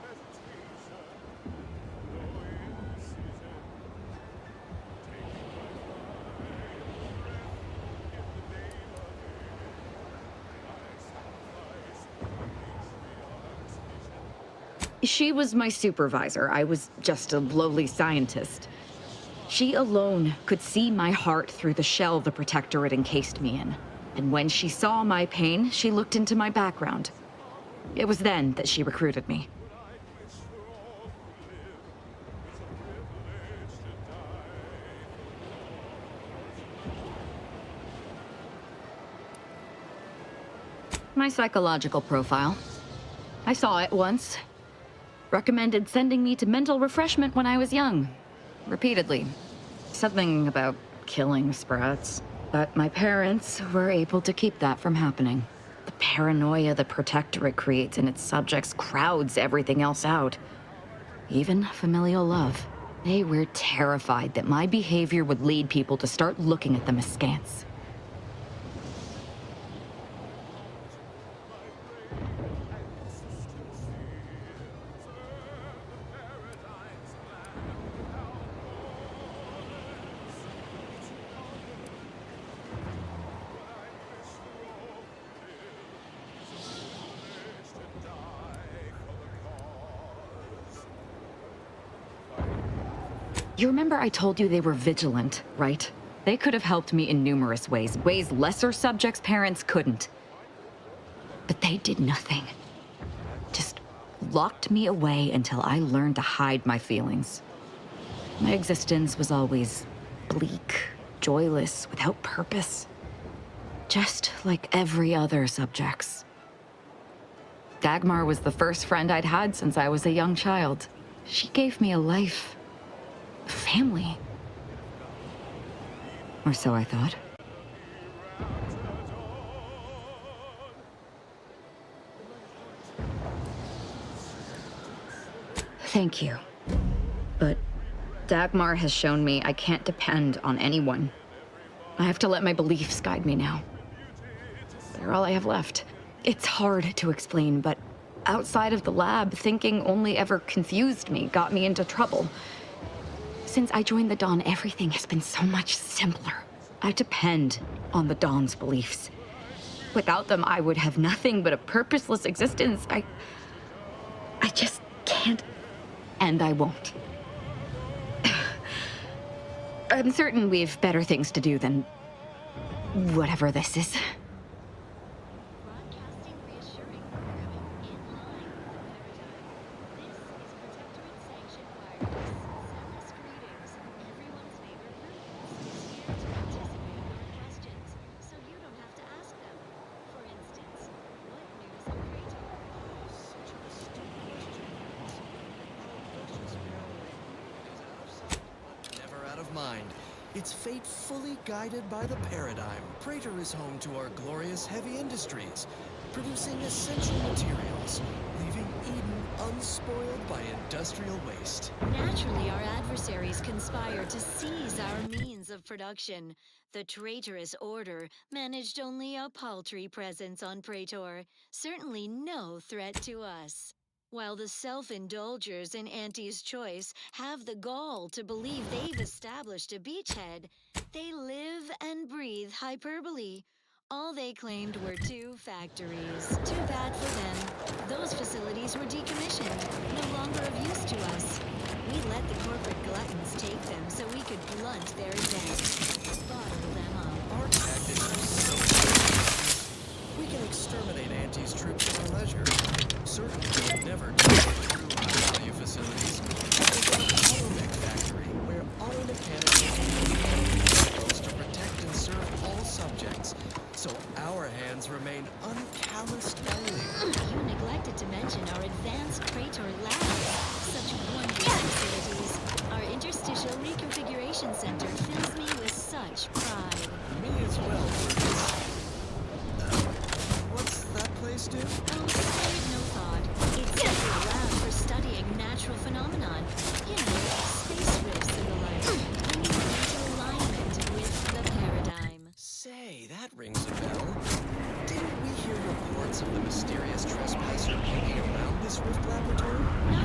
No She was my supervisor. I was just a lowly scientist. She alone could see my heart through the shell the Protectorate encased me in. And when she saw my pain, she looked into my background. It was then that she recruited me. My psychological profile. I saw it once. Recommended sending me to mental refreshment when I was young. Repeatedly. Something about killing sprats. But my parents were able to keep that from happening. The paranoia the Protectorate creates in its subjects crowds everything else out. Even familial love. They were terrified that my behavior would lead people to start looking at them askance. You remember I told you they were vigilant, right? They could have helped me in numerous ways, ways lesser subjects' parents couldn't. But they did nothing. Just locked me away until I learned to hide my feelings. My existence was always bleak, joyless, without purpose. Just like every other subject's. Dagmar was the first friend I'd had since I was a young child. She gave me a life. Family. Or so I thought. Thank you. But Dagmar has shown me I can't depend on anyone. I have to let my beliefs guide me now. They're all I have left. It's hard to explain, but outside of the lab, thinking only ever confused me, got me into trouble. Since I joined the Dawn, everything has been so much simpler. I depend on the Dawn's beliefs. Without them, I would have nothing but a purposeless existence. I just can't, and I won't. I'm certain we've better things to do than whatever this is. Its fate fully guided by the paradigm. Praetor is home to our glorious heavy industries, producing essential materials, leaving Eden unspoiled by industrial waste. Naturally, our adversaries conspire to seize our means of production. The traitorous order managed only a paltry presence on Praetor, certainly no threat to us. While the self-indulgers in Auntie's Choice have the gall to believe they've established a beachhead, they live and breathe hyperbole. All they claimed were 2 factories. Too bad for them. Those facilities were decommissioned, no longer of use to us. We let the corporate gluttons take them so we could blunt their advance. Bottle them up. Our tactics are so effective. We can exterminate Auntie's troops at our leisure. Certainly we'll never destroy true high-value facilities. Like the Holomech factory, where all mechanical engineers to protect and serve all subjects, so our hands remain uncalloused only. You neglected to mention our advanced Praetor labs. Such wondrous facilities. Our interstitial reconfiguration center fills me with such pride. Me as well, Lucas. What's that place do? Oh, spare it no thought. It's a lab for studying natural phenomenon. You know, space rifts and the like. Bringing them into alignment with the paradigm. Say, that rings a bell. Didn't we hear reports of the mysterious trespasser hanging around this rift laboratory? No.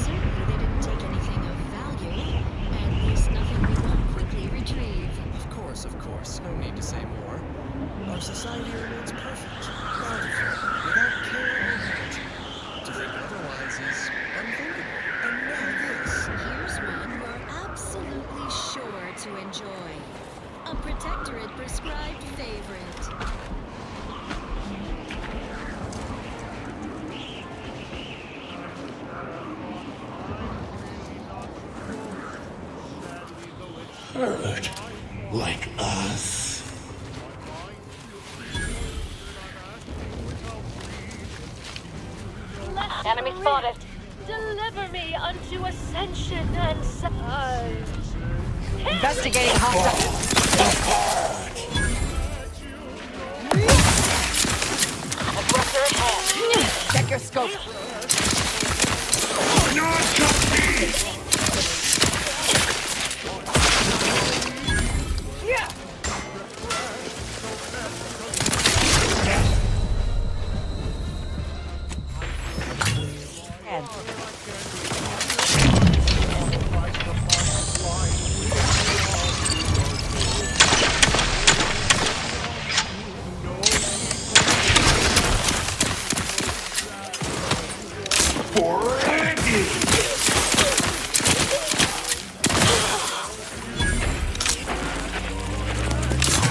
Certainly they didn't take anything of value. At least nothing we won't quickly retrieve. Of course. No need to say more. Our society remains perfect, bountiful, without care or hurt. To think otherwise is prescribed favorite. Hurt like us. Enemy spotted. Deliver me unto ascension and size. Investigating hostile. Aggressor at hand. Check your scope.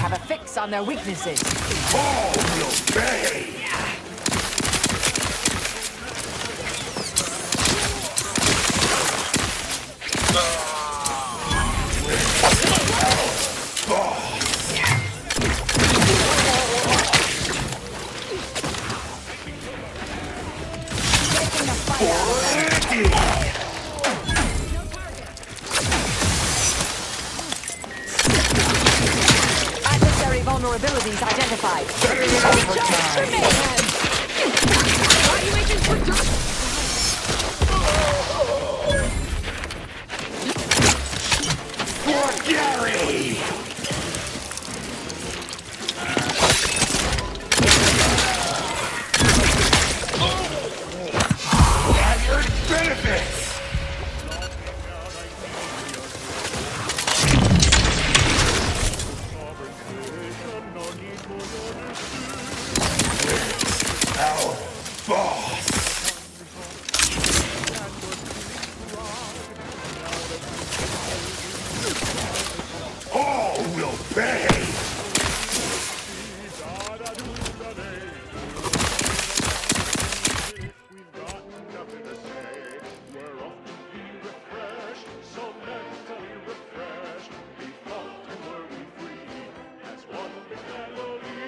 Have a fix on their weaknesses. All will pay. Adversary vulnerabilities identified. Better than overtime. Evaluations for dirt. For Gary. Staggered benefits. Our boss. All will pay. We've got nothing to say. We're off to be refreshed, so mentally refreshed. We fought and were we free as one big melody.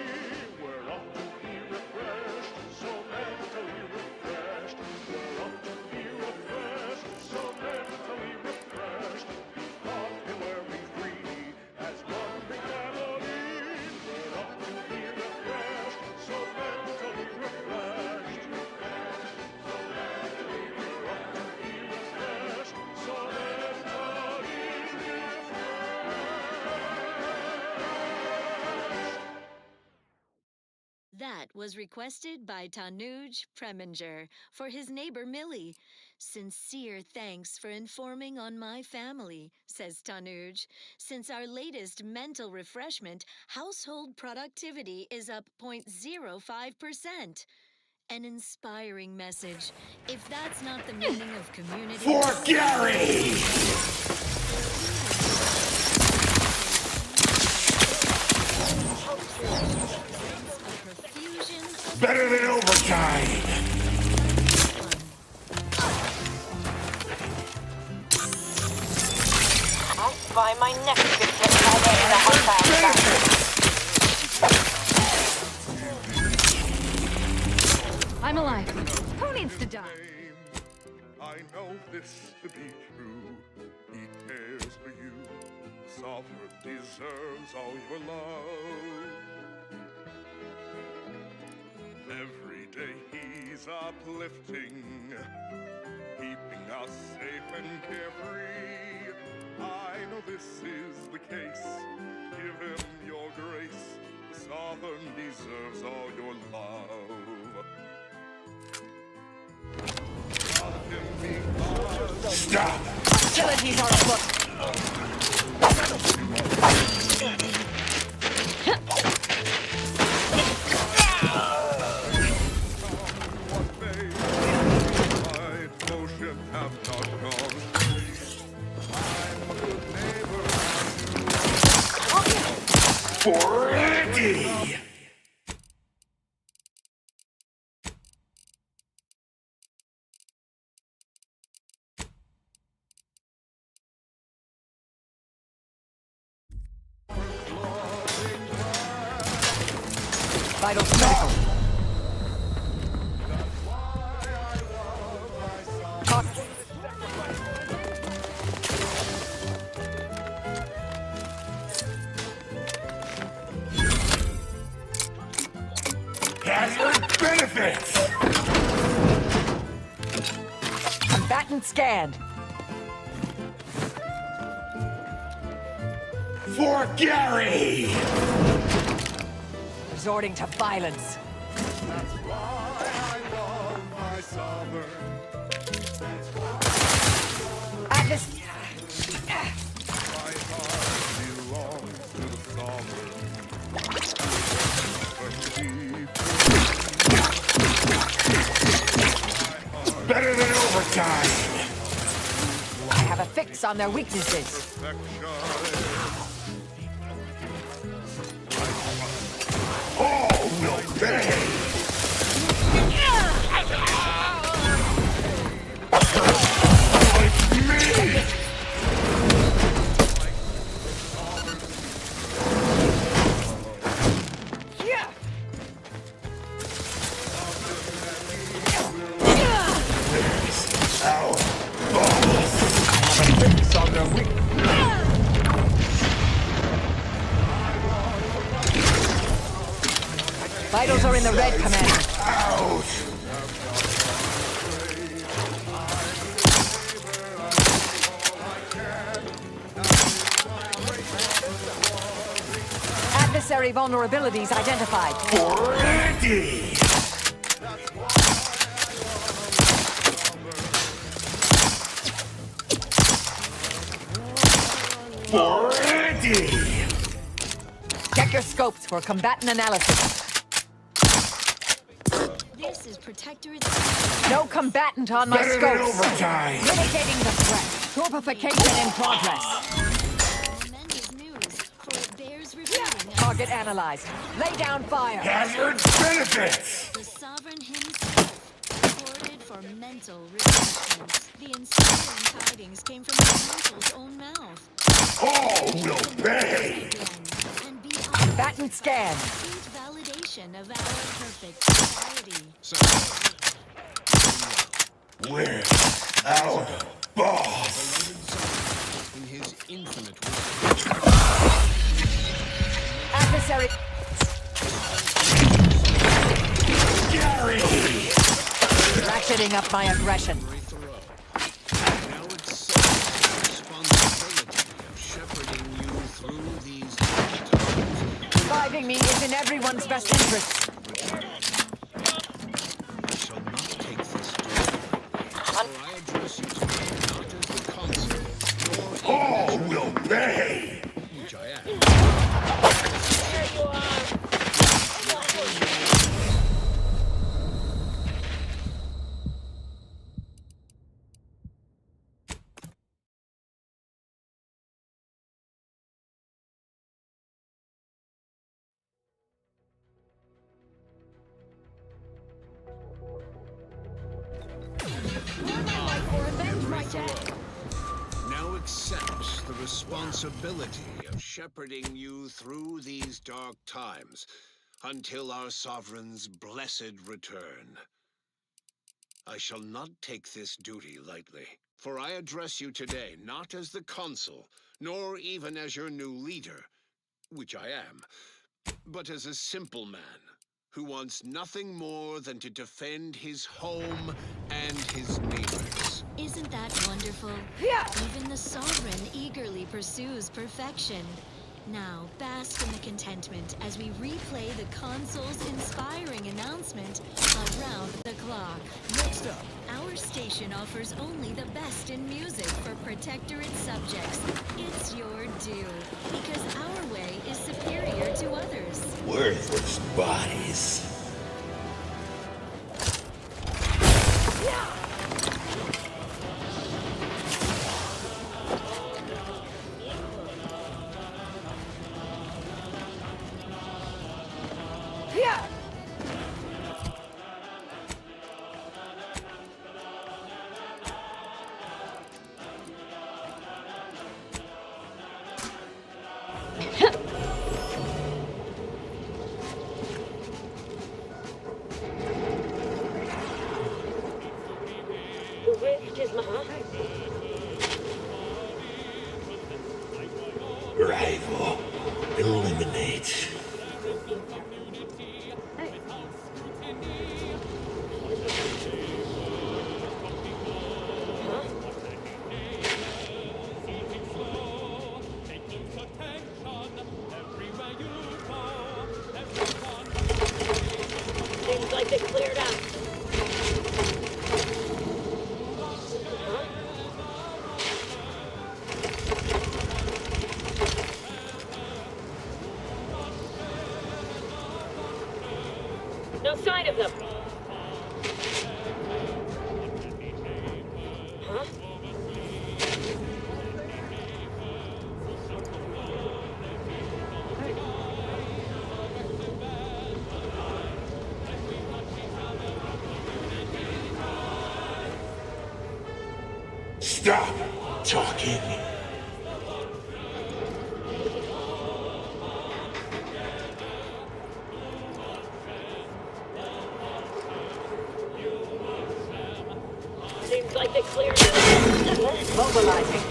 We're off to be refreshed, so mentally refreshed. We're off to be refreshed, so mentally refreshed. We fought and were we free as one big melody. We're off to be refreshed, so mentally refreshed. That was requested by Tanuj Preminger for his neighbor Millie. Sincere thanks for informing on my family, says Tanuj. Since our latest mental refreshment, household productivity is up 0.05%. An inspiring message. If that's not the meaning of community... For Gary! Better than overtime! I'll buy my next biscuit by the end of the hostile. I'm alive. Who needs to die? I know this to be true. He cares for you. The sovereign deserves all your love. Every day he's uplifting, keeping us safe and carefree. I know this is the case. Give him your grace. The sovereign deserves all your love. Love him because Stop! Hostilities are afoot. Ready! Vital critical. Caught. Hazard benefits! Combatant scanned. For Gary! Resorting to violence. That's why I love my sovereign. At this. My heart belongs to the sovereign. Better than overtime! I have a fix on their weaknesses. Oh, no pay! Vitals are in the red, Commander. Adversary vulnerabilities identified. Ready! Ready! Check your scopes for combatant analysis. This is Protectorate. No combatant on my Better than scopes. overtime. Mitigating the threat. Torpification in progress. Tremendous news, for it bears repeating. Target analyzed. Lay down fire. Hazard benefits! The Sovereign himself reported for mental refreshment. The inspiring tidings came from the Council's own mouth. Oh, will pay! And beyond Combatant scan. complete validation of our perfect society. We're our boss! In his infinite Adversary. Gary! Ratcheting up my aggression. now accepts the responsibility of shepherding you through these times. Surviving me is in everyone's best interest. I shall not take this duty, for I address you today not as the consul, nor Oh, will pay! which I am. Now accepts the responsibility of shepherding you through these dark times until our sovereign's blessed return. I shall not take this duty lightly, for I address you today not as the consul, nor even as your new leader, which I am, but as a simple man who wants nothing more than to defend his home and his neighbors. Isn't that wonderful? Even the Sovereign eagerly pursues perfection. Now, bask in the contentment as we replay the Consul's inspiring announcement around the clock. Next up, our station offers only the best in music for Protectorate subjects. It's your due, because our way is superior to others. Worthless bodies. The rift is mine. Rival. Eliminate. Seems like they cleared out. No sign of them. Huh? Stop talking. Seems like they cleared out. Mobilizing.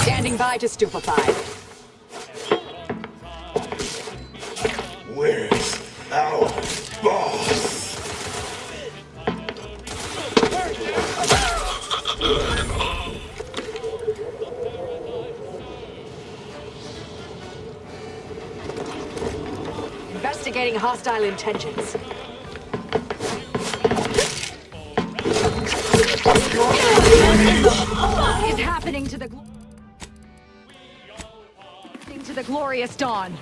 Standing by to stupefy. Where's our boss? Investigating hostile intentions. What is happening to the glorious dawn?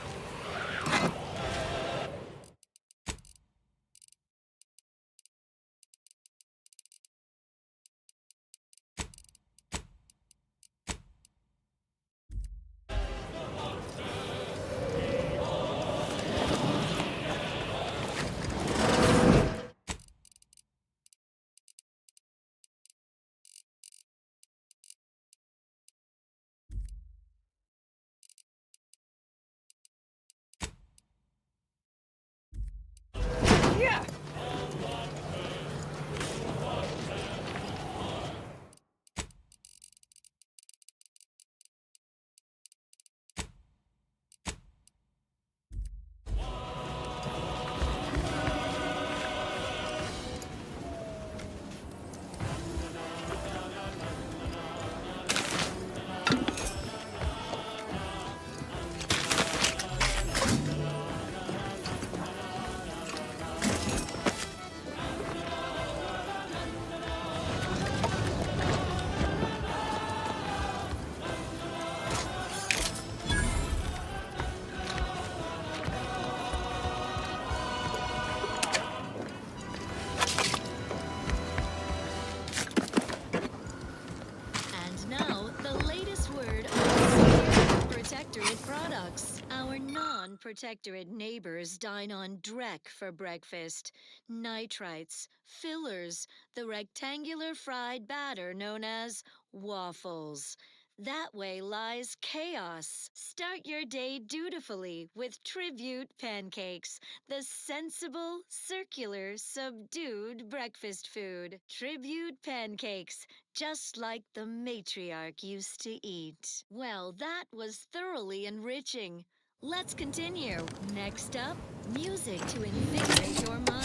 Protectorate neighbors dine on dreck for breakfast. Nitrites, fillers, the rectangular fried batter known as waffles. That way lies chaos. Start your day dutifully with Tribute Pancakes, the sensible, circular, subdued breakfast food. Tribute Pancakes, just like the matriarch used to eat. Well, that was thoroughly enriching. Let's continue. Next up, music to invigorate your mind.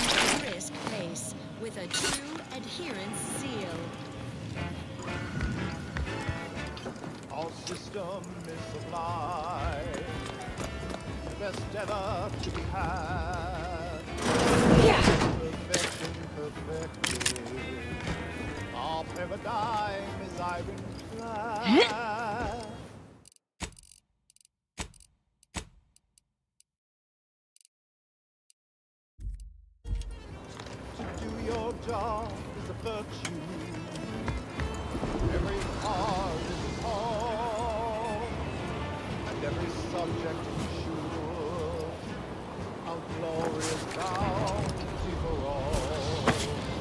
A brisk pace with a true adherence seal. Our system is sublime, the best ever to be had. Perfection perfected. Our paradigm is ironclad. Your job is a virtue. Every cause is called, and every subject ensures a glorious bounty for all.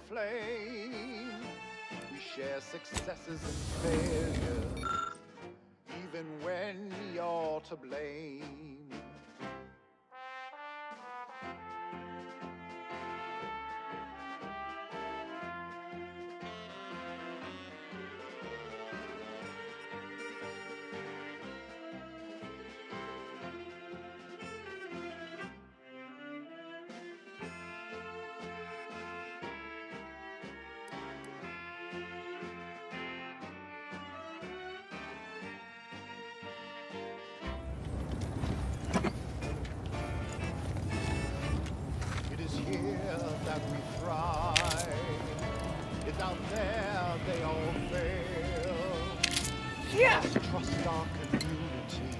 flame. We share successes and failures, even when you're to blame. It is here that we thrive. It's out there they all fail. Yeah. Let's trust our community.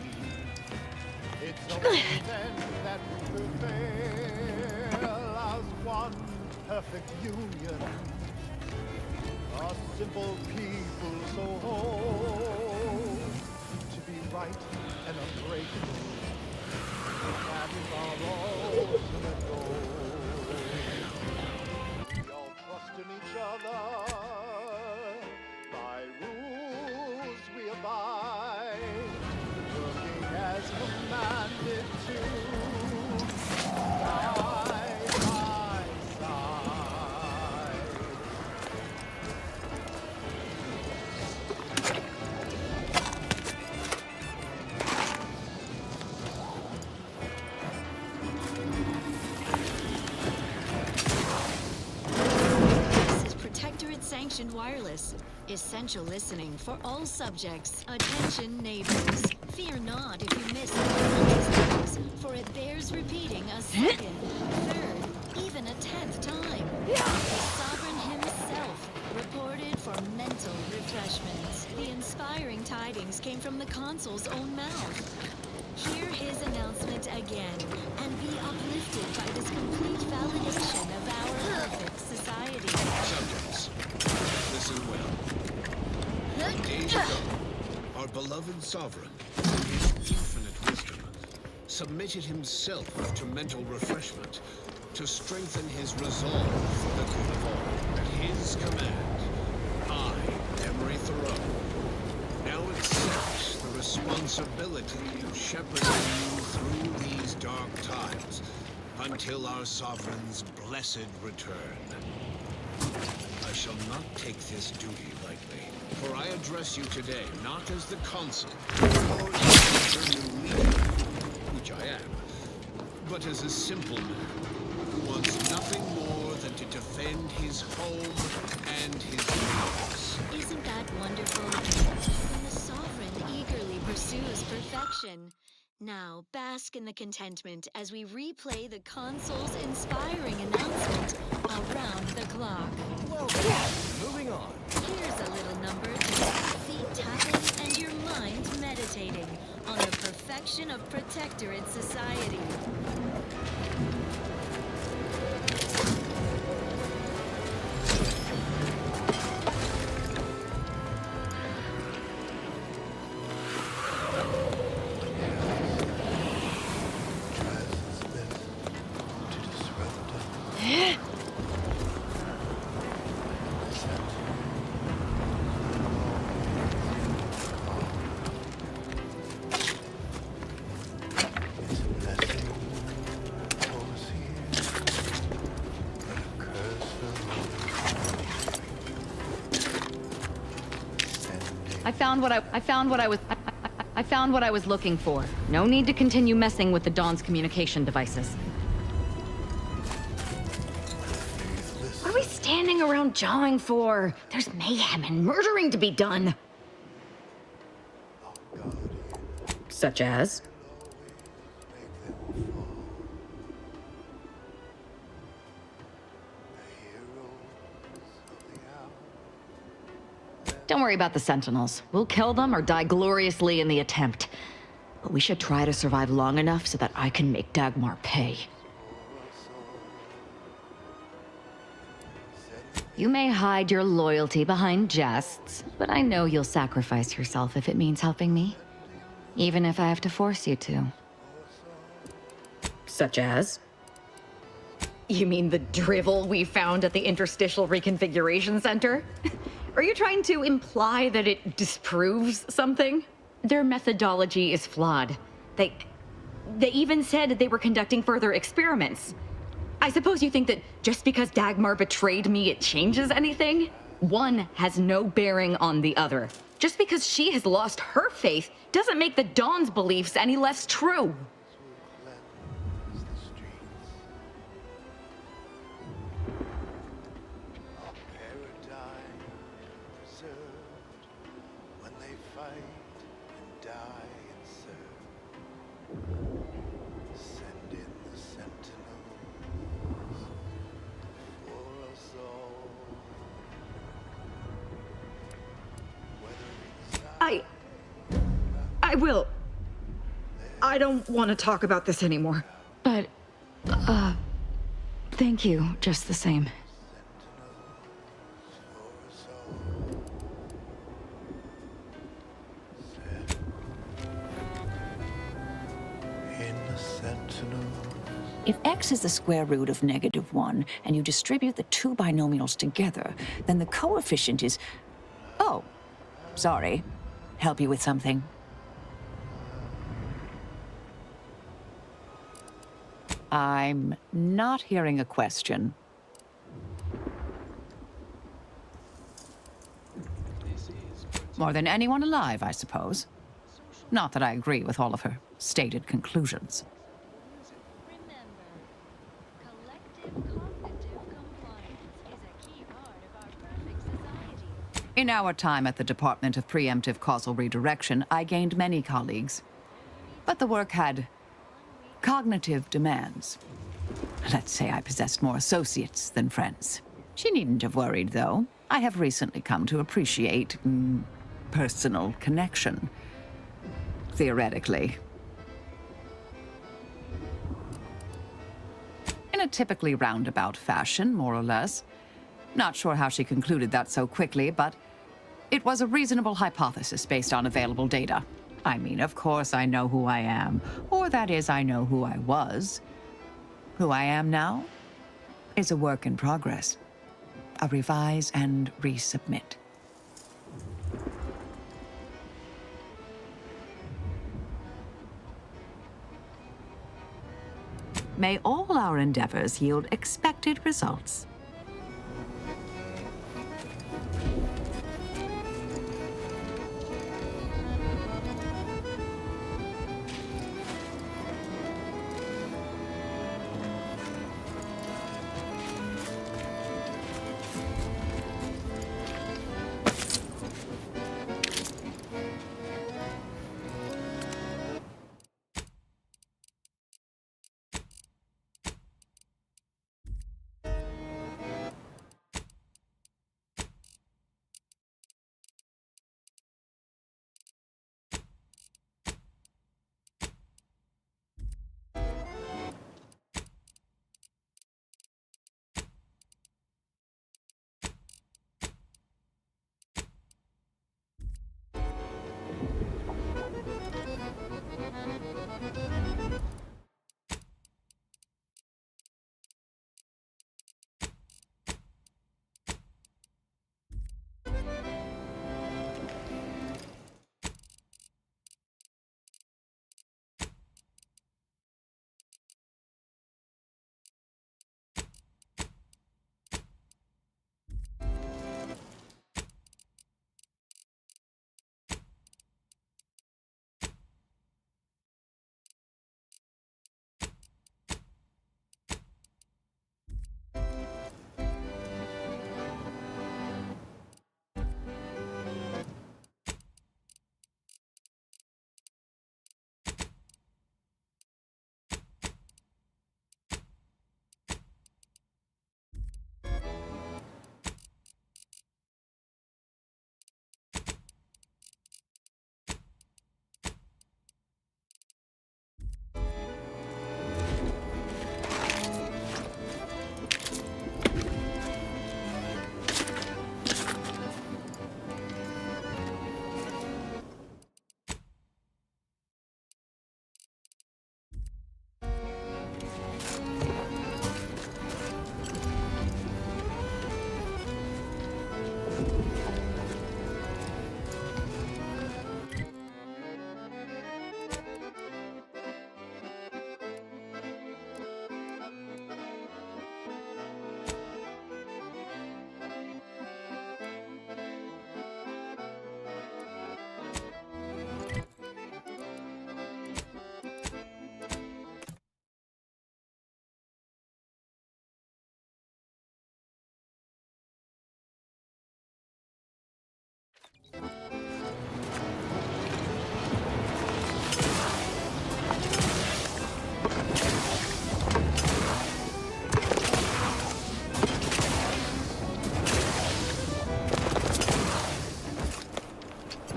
It's only then that we prevail as one perfect union. A simple people so whole to be right and unbreakable. That is our ultimate goal. We all trust in each other. By rules we abide. Working as commanded to. Side by side. This is Protectorate-sanctioned wireless. Essential listening for all subjects. Attention, neighbors. Fear not if you miss things, for it bears repeating a second, third, even a 10th time. The Sovereign himself reported for mental refreshment. The inspiring tidings came from the consul's own mouth. Hear his announcement again and be uplifted by this complete validation of our perfect society. Subjects, listen well. Days ago, our beloved sovereign, in his infinite wisdom, submitted himself to mental refreshment to strengthen his resolve for the good of all. At his command, I, Emery Thoreau, now accept the responsibility of shepherding you through these dark times until our sovereign's blessed return. I shall not take this duty lightly, for I address you today not as the consul or as your new leader, which I am, but as a simple man who wants nothing more than to defend his home and his neighbors. Isn't that wonderful? When the Sovereign eagerly pursues perfection. Now, bask in the contentment as we replay the consul's inspiring announcement around the clock. Well, moving on. Here's a little number to get your feet tapping and your mind meditating on the perfection of Protectorate society. I found what I was looking for. No need to continue messing with the Dawn's communication devices. What are we standing around jawing for? There's mayhem and murdering to be done. Such as? Don't worry about the Sentinels. We'll kill them or die gloriously in the attempt. But we should try to survive long enough so that I can make Dagmar pay. You may hide your loyalty behind jests, but I know you'll sacrifice yourself if it means helping me. Even if I have to force you to. Such as? You mean the drivel we found at the Interstitial Reconfiguration Center? Are you trying to imply that it disproves something? Their methodology is flawed. They even said they were conducting further experiments. I suppose you think that just because Dagmar betrayed me, it changes anything? One has no bearing on the other. Just because she has lost her faith doesn't make the Dawn's beliefs any less true. I will. I don't want to talk about this anymore. But, thank you just the same. If x is the square root of -1, and you distribute the two binomials together, then the coefficient is... Oh, sorry. Help you with something? I'm not hearing a question. More than anyone alive, I suppose. Not that I agree with all of her stated conclusions. In our time at the Department of Preemptive Causal Redirection, I gained many colleagues. But the work had cognitive demands. Let's say I possessed more associates than friends. She needn't have worried, though. I have recently come to appreciate personal connection. Theoretically. In a typically roundabout fashion, more or less. Not sure how she concluded that so quickly, but it was a reasonable hypothesis based on available data. I mean, of course I know who I am. Or that is, I know who I was. Who I am now is a work in progress. A revise and resubmit. May all our endeavors yield expected results.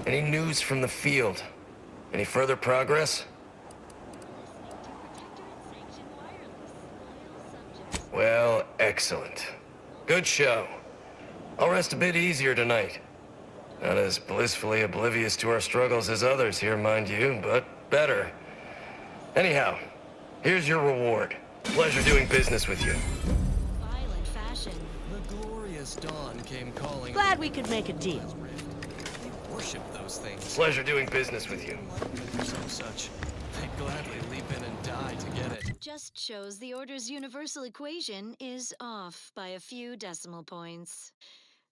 Any news from the field? Any further progress? Well, excellent. Good show. I'll rest a bit easier tonight. Not as blissfully oblivious to our struggles as others here, mind you, but better. Anyhow, here's your reward. Pleasure doing business with you. Violent fashion. The glorious dawn came calling. Glad we could make a deal. They worship those things. Pleasure doing business with you. Some such. They'd gladly leap in and die to get it. Just shows the Order's universal equation is off by a few decimal points.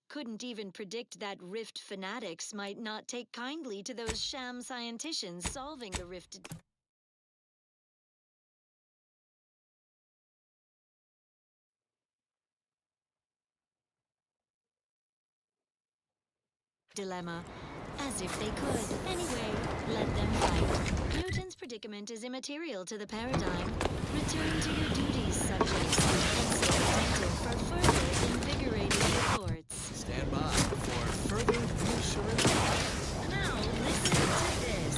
Couldn't even predict that Rift fanatics might not take kindly to those sham scienticians solving the Rift dilemma. As if they could. Anyway, let them fight. Newton's predicament is immaterial to the paradigm. Return to your duties, subjects, and stay attentive for further invigorating reports. Stand by for further reassurance. Now, listen to this.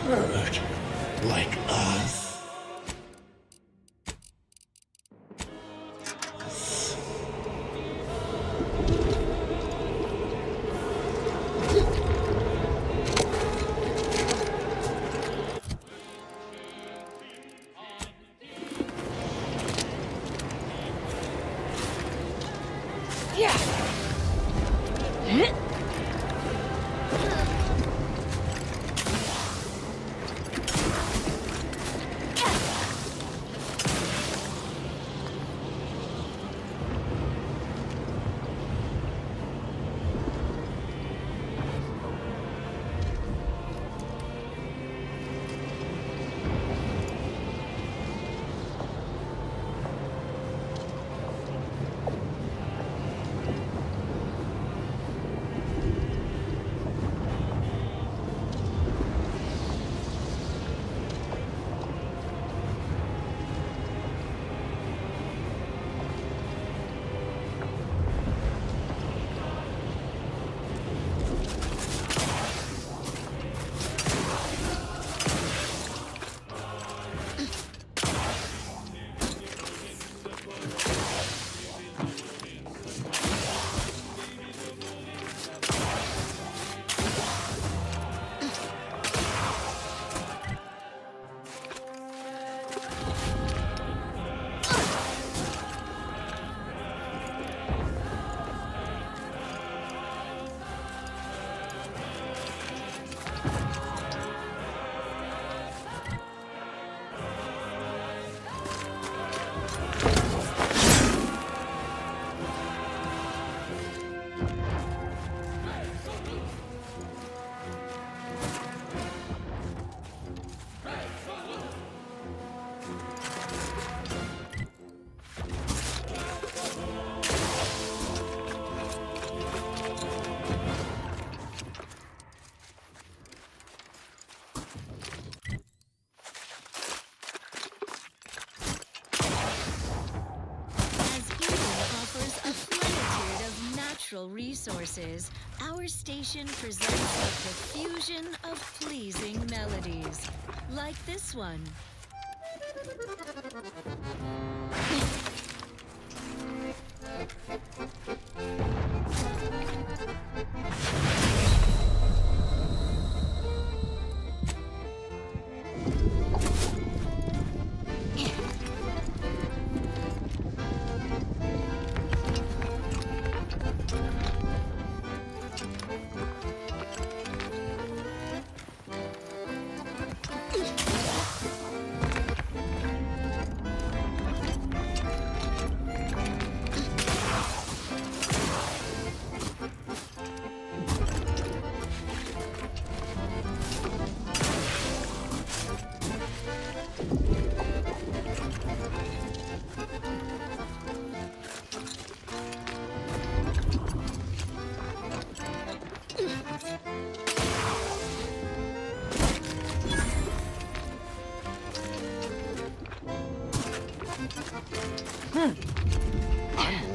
Hurt like us. Resources, our station presents a profusion of pleasing melodies, like this one.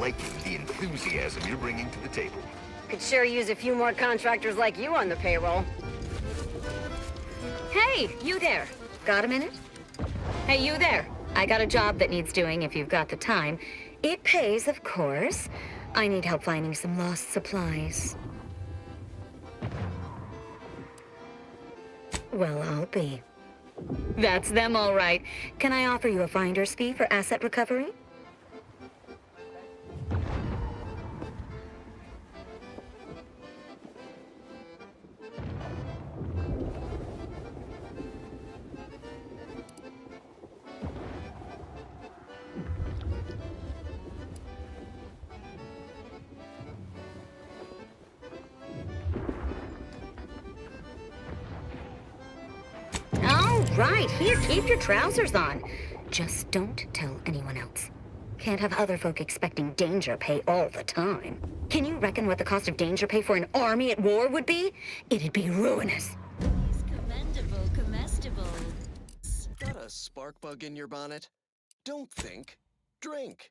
liking the enthusiasm you're bringing to the table. Could sure use a few more contractors like you on the payroll. Hey, you there. Got a minute? Hey, you there. I got a job that needs doing if you've got the time. It pays, of course. I need help finding some lost supplies. Well, I'll be. That's them, all right. Can I offer you a finder's fee for asset recovery? Right, here, keep your trousers on. Just don't tell anyone else. Can't have other folk expecting danger pay all the time. Can you reckon what the cost of danger pay for an army at war would be? It'd be ruinous. These commendable comestibles. Got a spark bug in your bonnet? Don't think. Drink.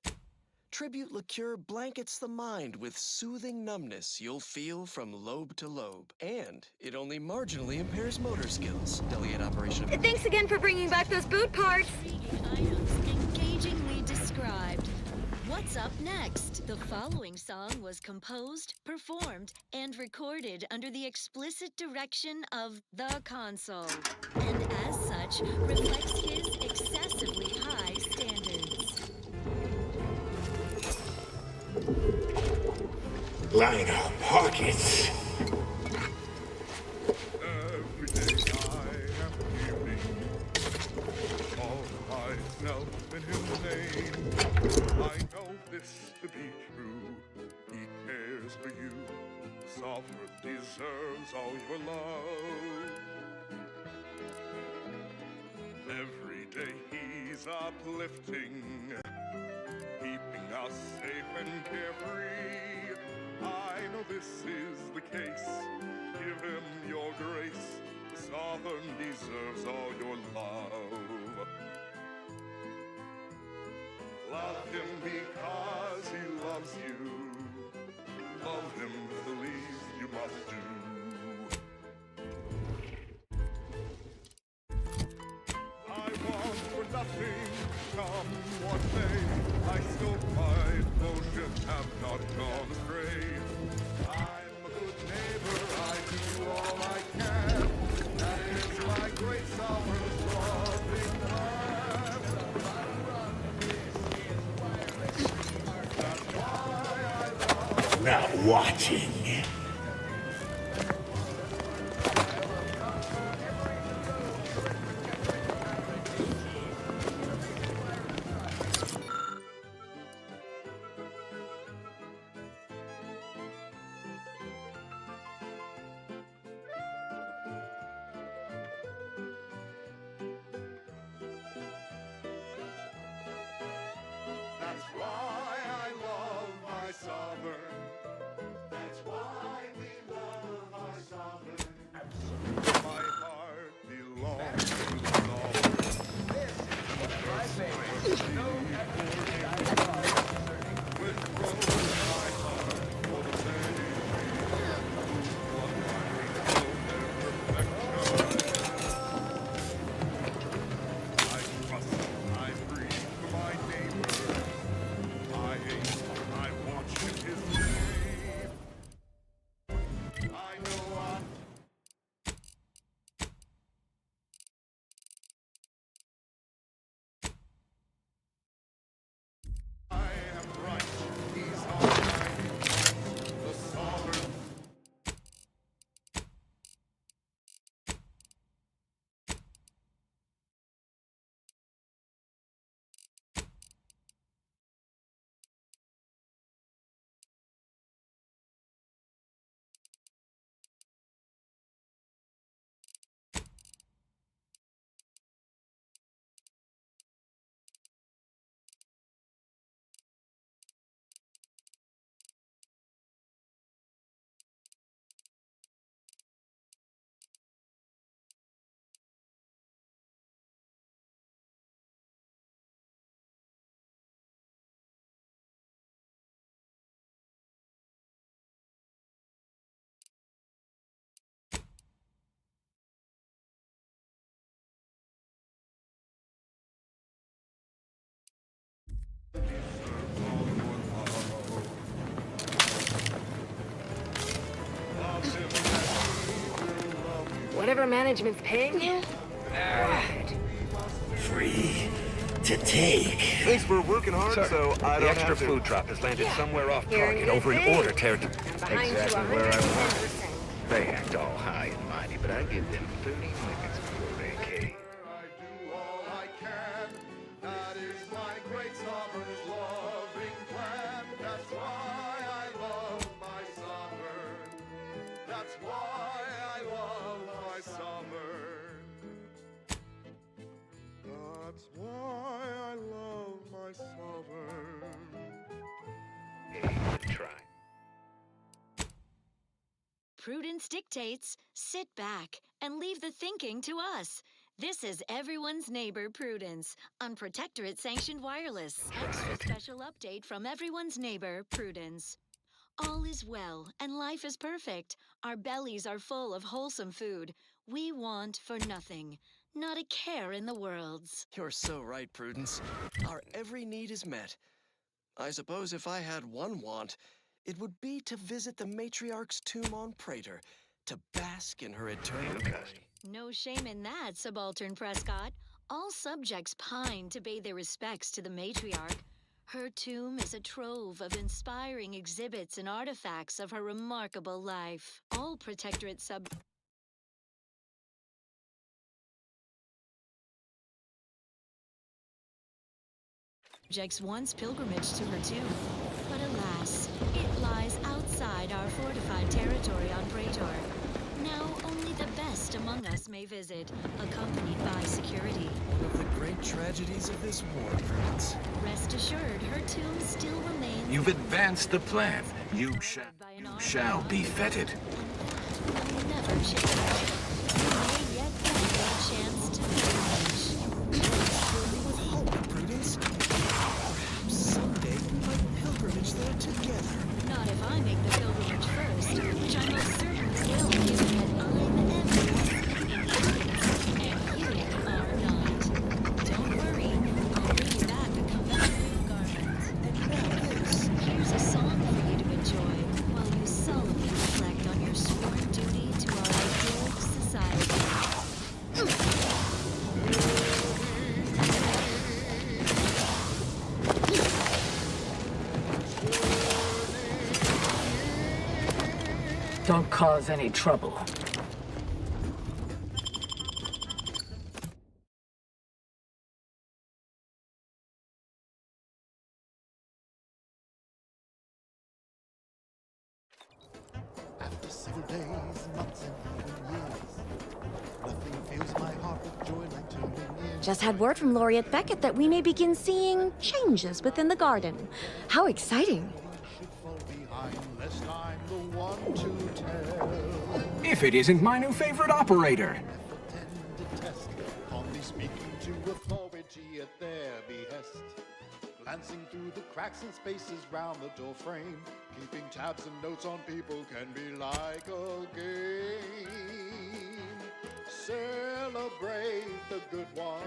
Tribute liqueur blankets the mind with soothing numbness you'll feel from lobe to lobe. And it only marginally impairs motor skills. Delegate operation. Thanks again for bringing back those boot parts. Intriguing items engagingly described. What's up next? The following song was composed, performed, and recorded under the explicit direction of the console, and as such reflects his excessively high standards. Line our pockets. Every day I am healing all myself in his name. I know this to be true. He cares for you. Sovereign deserves all your love. Every day he's uplifting, keeping us safe and carefree. I know this is the case. Give him your grace. The Sovereign deserves all your love. Love him because he loves you. Love him the least you must do. I want for nothing, come what may. I scope my devotion, have not gone astray. I'm a good neighbor, I do all I can. That is my great sovereign's loving plan. That's why I love. Not watching. That's why I love my sovereign. That's why we love our sovereign. My heart belongs to the sovereign. With rose in my heart for the baby. One might know their perfection. I trust, I breathe for my neighbor. I hate, I watch in his name. I know I am right. He's whatever management's paying you? Free to take. Thanks for working hard, Sir, so I the don't extra have to. food drop has landed somewhere off You're in target good over an thing. order territory. I'm behind you Exactly where I want. 110%. They act all high and mighty, but I give them 30 minutes before they cave. That is my great sovereign's loving plan. That's why I love my sovereign. That's why I love my sovereign. That's why I love my sovereign. Hey, try. Prudence dictates, sit back and leave the thinking to us. This is everyone's neighbor Prudence on Protectorate Sanctioned Wireless. Extra special update from everyone's neighbor Prudence. All is well and life is perfect. Our bellies are full of wholesome food. We want for nothing, not a care in the worlds. You're so right, Prudence. Our every need is met. I suppose if I had one want, it would be to visit the matriarch's tomb on Praetor, to bask in her eternal glory. No shame in that, Subaltern Prescott. All subjects pine to pay their respects to the matriarch. Her tomb is a trove of inspiring exhibits and artifacts of her remarkable life. All Protectorate subjects once pilgrimaged to her tomb. But alas, it lies outside our fortified territory on Praetor. Now only the best among us may visit, accompanied by security. One of the great tragedies of this war, Prudence. Rest assured, her tomb still remains. You've advanced the plan. You shall be feted. Will never change. You may yet get your chance to pilgrimage. Fill me with hope, Prudence. Perhaps someday we might pilgrimage there together. Not if I make the pilgrimage first, which I most certainly will, given that I'm everyone's inheritance, and you are not. Don't worry, I'll bring you back a commemorative garment. And now this. Here's a song for you to enjoy while you solemnly reflect on your sworn duty to our idyllic society. Don't cause any trouble. After several days, months, and even years, nothing fills my heart with joy like turning years. Just had word from Laureate Beckett that we may begin seeing changes within the garden. How exciting! Lest I'm the one to tell. If it isn't my new favorite operator. Calmly speaking to authority at their behest. Glancing through the cracks and spaces round the door frame. Keeping tabs and notes on people can be like a game. Celebrate the good ones.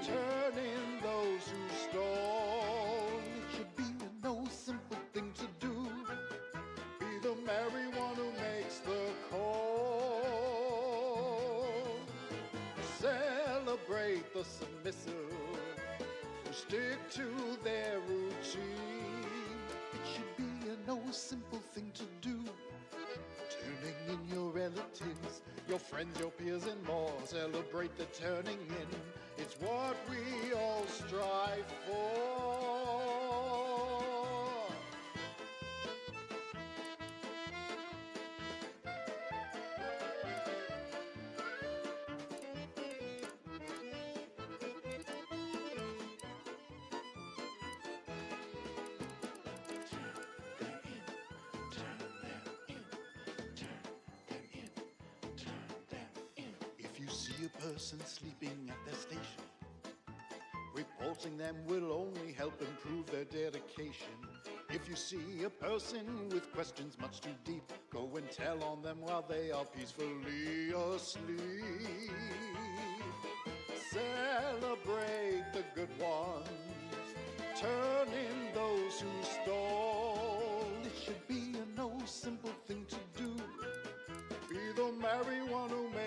Turn in those who stole. It should be a no simple thing to do. Be the merry one who makes the call. Celebrate the submissive who stick to their routine. It should be a no simple thing to do. Turning in your relatives, your friends, your peers, and more. Celebrate the turning in. It's what we all strive for. If you see a person sleeping at their station, reporting them will only help improve their dedication. If you see a person with questions much too deep, go and tell on them while they are peacefully asleep. Celebrate the good ones, turn in those who stole. It should be a no simple thing to do. Be the merry one who makes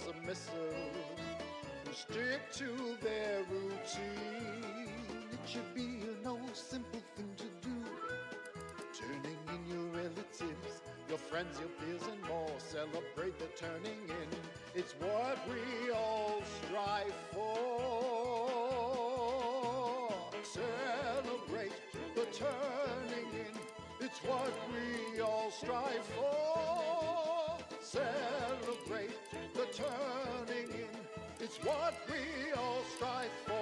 submissive, who stick to their routine. It should be no simple thing to do, turning in your relatives, your friends, your peers, and more. Celebrate the turning in. It's what we all strive for. Celebrate the turning in. It's what we all strive for. Celebrate the turning in. It's what we all strive for.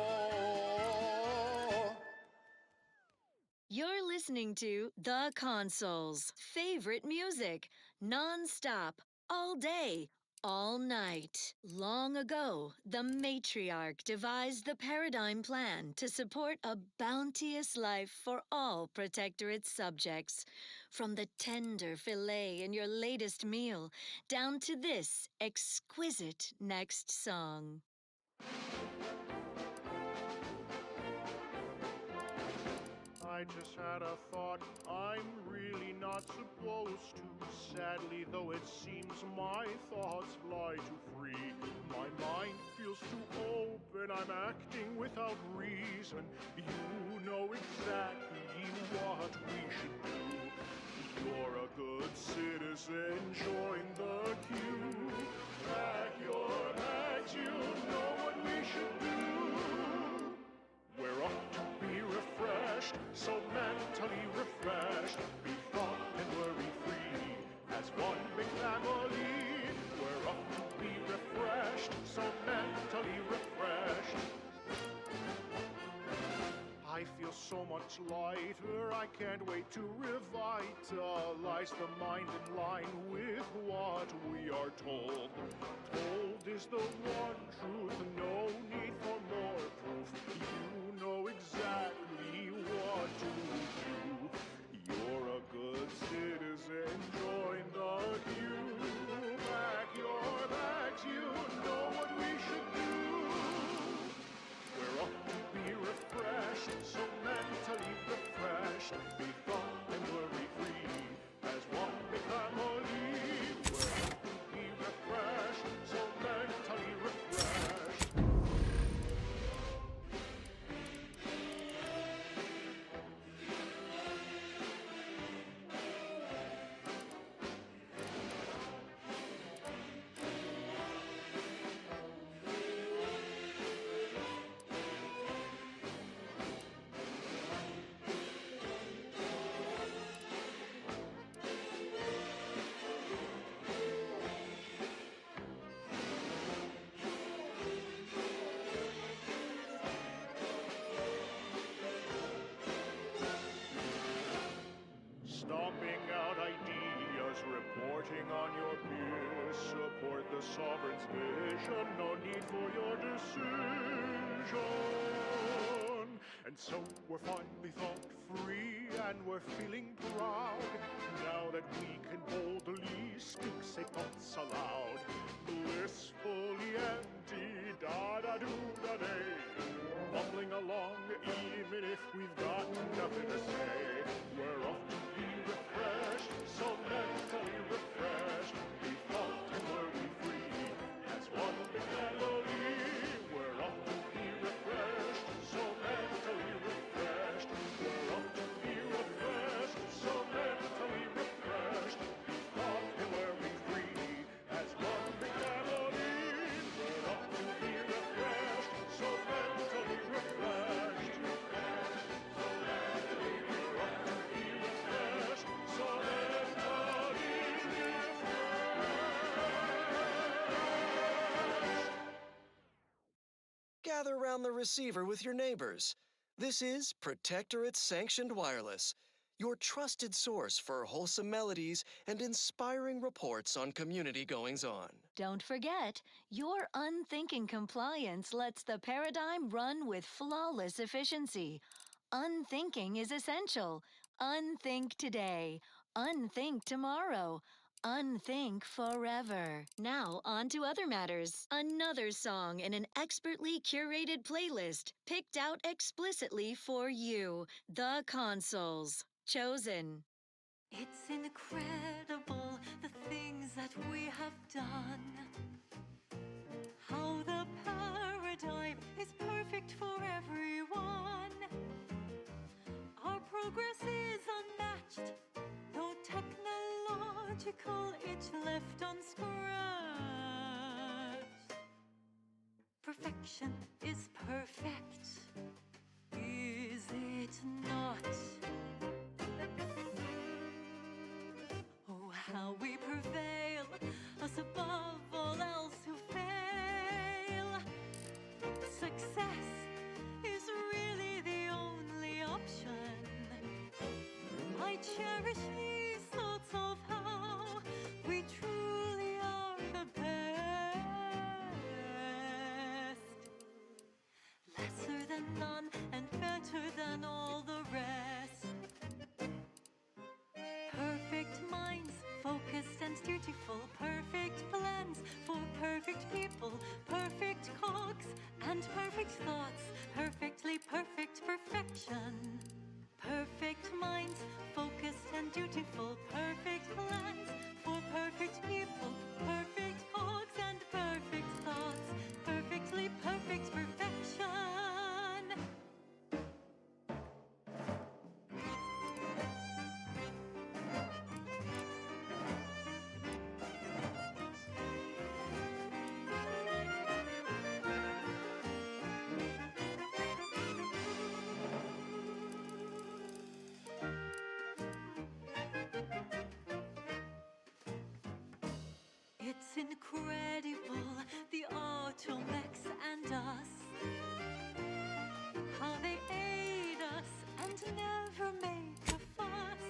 You're listening to The Console's favorite music, non-stop, all day, all night. Long ago, the matriarch devised the paradigm plan to support a bounteous life for all Protectorate subjects. From the tender filet in your latest meal, down to this exquisite next song. I just had a thought, I'm really not supposed to. Sadly, though it seems my thoughts fly too free. My mind feels too open, I'm acting without reason. You know exactly what we should do. You're a good citizen, join the queue. Pack your bags, you know what we should do. We're up to be refreshed, so mentally refreshed. Be thought and worry-free as one big family. We're up to be refreshed, so mentally refreshed. I feel so much lighter, I can't wait to revitalize the mind in line with what we are told. Told is the one truth, no need for more proof. You know exactly what to do. You're a good citizen, join the queue. Pack your bags, you know what we should do. We're up to be refreshed, so mentally refreshed. Be thought and worry-free as one big family. We're up to be refreshed, so mentally refreshed. Stomping out ideas, reporting on your peers. Support the sovereign's vision, no need for your decision. And so we're finally thought free, and we're feeling proud. Now that we can boldly speak, say thoughts aloud. Blissfully empty, da-da-do-da-day. Bumbling along, even if we've got nothing to say. We're off to be refreshed, so mentally refreshed. Be thought and worry-free as one big family. We're off to be refreshed, so mentally refreshed. We're off to be refreshed, so mentally refreshed. Be thought and worry-free as one big family. We're off to be refreshed, so mentally refreshed. Gather round the receiver with your neighbors. This is Protectorate Sanctioned Wireless, your trusted source for wholesome melodies and inspiring reports on community goings-on. Don't forget, your unthinking compliance lets the paradigm run with flawless efficiency. Unthinking is essential. Unthink today. Unthink tomorrow. Unthink forever. Now, on to other matters. Another song in an expertly curated playlist, picked out explicitly for you. The Consoles. Chosen. It's incredible the things that we have done. Oh, the paradigm is perfect for everyone. Our progress is unmatched. No technological itch left unscratched. Perfection is perfect, is it not? Oh, how we prevail, us above all else who fail. Success is really the only option. I cherish these thoughts of how we truly are the best. Lesser than none and better than all the rest. Perfect minds, focused and dutiful, perfect plans for perfect people, perfect cogs and perfect thoughts, perfectly perfect perfection. Perfect minds, focused and dutiful, perfect plans for perfect people, perfect cogs and perfect thoughts, perfectly perfect perfection. It's incredible, the automechs and us. How they aid us and never make a fuss.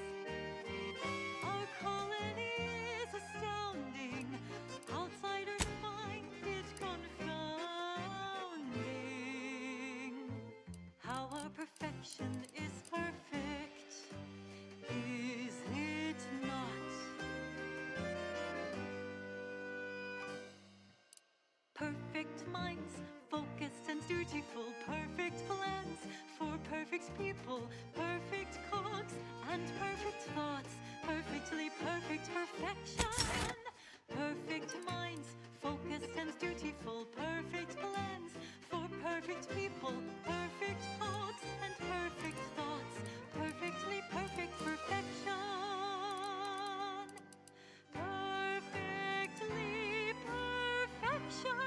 Our colony is astounding. Outsiders find it confounding. How our perfection is perfect, is it not? Perfect minds, focused and dutiful, perfect plans for perfect people, perfect cogs and perfect thoughts, perfectly perfect perfection. Perfect minds, focused and dutiful, perfect plans for perfect people, perfect cogs and perfect thoughts, perfectly perfect perfection. Perfectly perfection.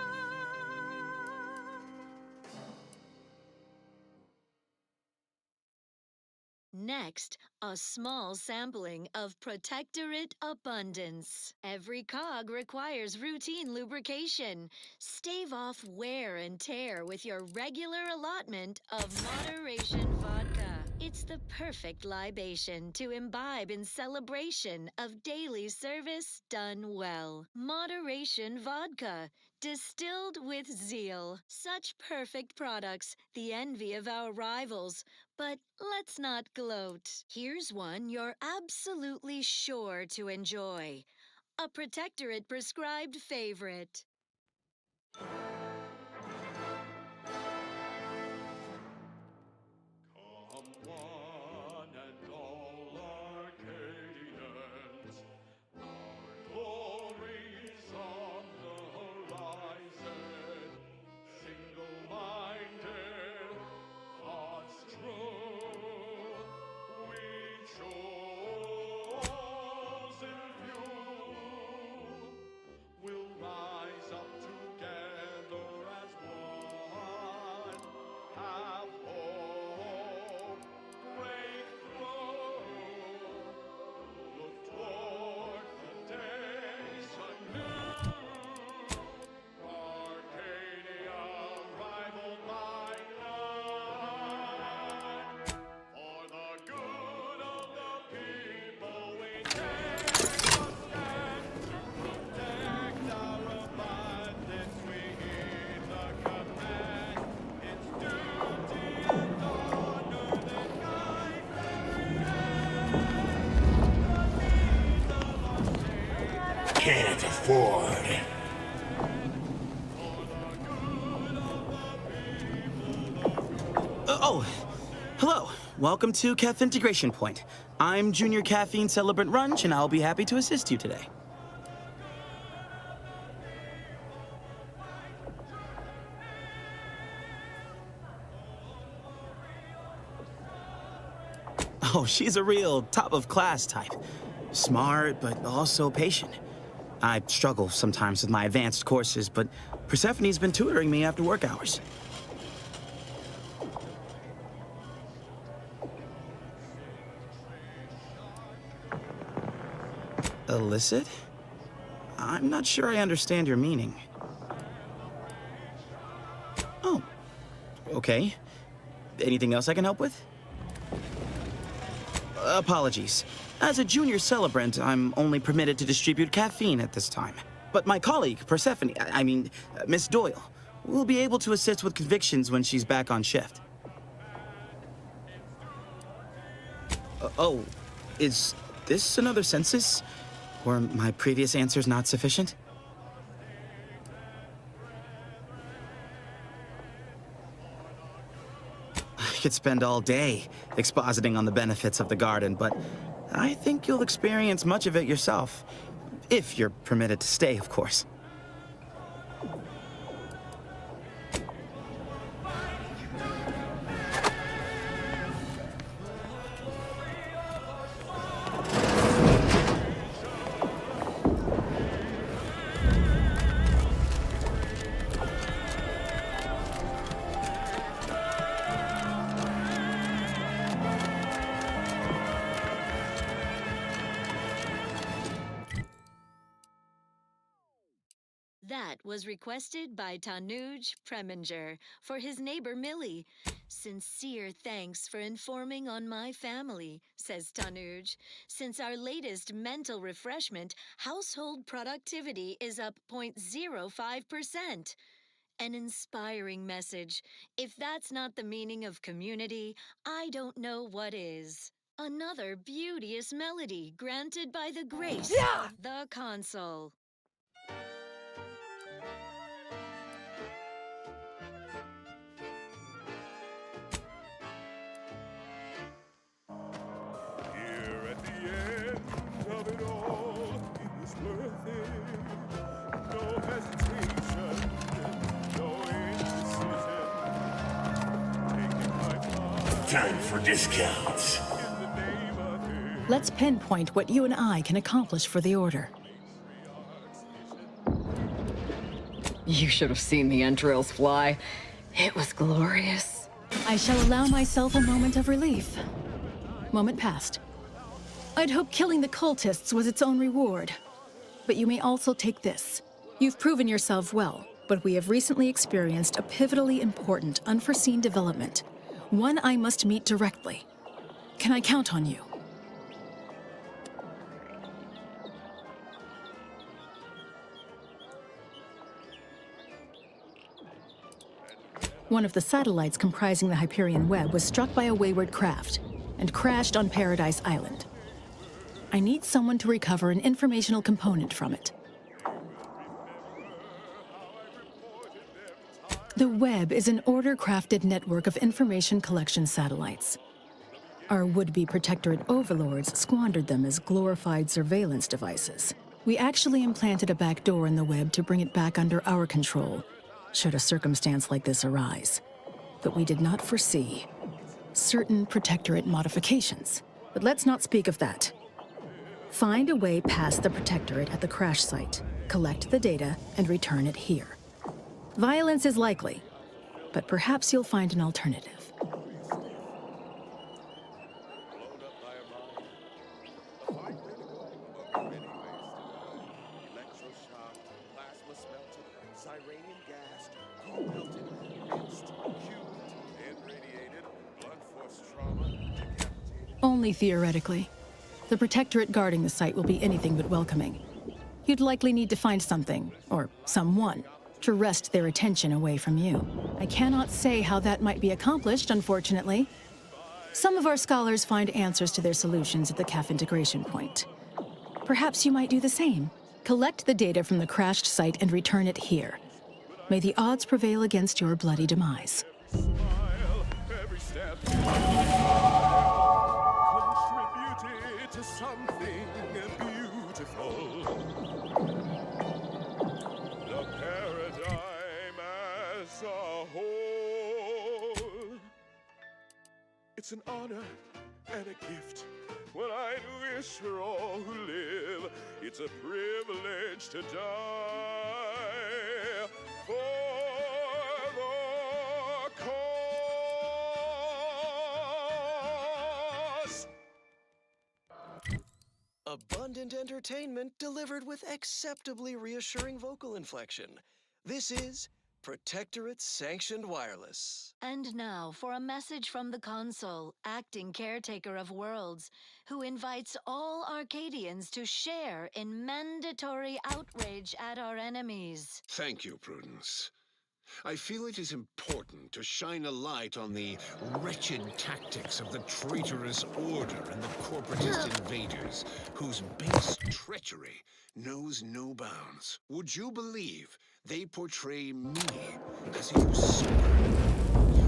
Next, a small sampling of Protectorate Abundance. Every cog requires routine lubrication. Stave off wear and tear with your regular allotment of Moderation Vodka. It's the perfect libation to imbibe in celebration of daily service done well. Moderation Vodka, distilled with zeal. Such perfect products, the envy of our rivals. But let's not gloat. Here's one you're absolutely sure to enjoy. A Protectorate prescribed favorite. Come one and all Arcadians, our glory's on the horizon. Single-minded, thoughts true, we chosen few will rise up together as one. Have hope, break through, look toward the days anew. Arcadia rivaled by none. For the good of the people, we take a stand to protect our abundance. We heed the command. It's duty and honor that guides every hand. The needs of our state Can't afford. Oh, hello. Welcome to Caff Integration Point. I'm Junior Caffeine Celebrant Runch, and I'll be happy to assist you today. Oh, she's a real top-of-class type. Smart, but also patient. I struggle sometimes with my advanced courses, but Persephone's been tutoring me after work hours. Illicit? I'm not sure I understand your meaning. Oh, okay. Anything else I can help with? Apologies. As a junior celebrant, I'm only permitted to distribute caffeine at this time. But my colleague, Miss Doyle, will be able to assist with convictions when she's back on shift. Oh, is this another census? Were my previous answers not sufficient? I could spend all day expositing on the benefits of the garden, but I think you'll experience much of it yourself. If you're permitted to stay, of course. That was requested by Tanuj Preminger for his neighbor Millie. Sincere thanks for informing on my family, says Tanuj. Since our latest mental refreshment, household productivity is up 0.05%. An inspiring message. If that's not the meaning of community, I don't know what is. Another beauteous melody granted by the grace of the console. Here at the end of it all, it was worth it. No hesitation, no indecision. Taking my part. Time for discounts. Let's pinpoint what you and I can accomplish for the Order. You should have seen the entrails fly. It was glorious. I shall allow myself a moment of relief. Moment passed. I'd hoped killing the cultists was its own reward. But you may also take this. You've proven yourself well, but we have recently experienced a pivotally important, unforeseen development. One I must meet directly. Can I count on you? One of the satellites comprising the Hyperion web was struck by a wayward craft and crashed on Paradise Island. I need someone to recover an informational component from it. The web is an order-crafted network of information collection satellites. Our would-be Protectorate overlords squandered them as glorified surveillance devices. We actually implanted a back door in the web to bring it back under our control, should a circumstance like this arise. But we did not foresee certain Protectorate modifications. But let's not speak of that. Find a way past the Protectorate at the crash site, collect the data, and return it here. Violence is likely, but perhaps you'll find an alternative. Only theoretically. The Protectorate guarding the site will be anything but welcoming. You'd likely need to find something, or someone, to wrest their attention away from you. I cannot say how that might be accomplished, unfortunately. Some of our scholars find answers to their solutions at the CAF integration point. Perhaps you might do the same. Collect the data from the crashed site and return it here. May the odds prevail against your bloody demise. Every step contributed to something beautiful. The paradigm as a whole. It's an honor and a gift. When I'd wish for all who live, it's a privilege to die for the cause. Abundant entertainment delivered with acceptably reassuring vocal inflection. This is Protectorate Sanctioned Wireless. And now for a message from the console, acting caretaker of worlds, who invites all Arcadians to share in mandatory outrage at our enemies. Thank you, Prudence. I feel it is important to shine a light on the wretched tactics of the traitorous order and the corporatist invaders, whose base treachery knows no bounds. Would you believe they portray me as a usurper?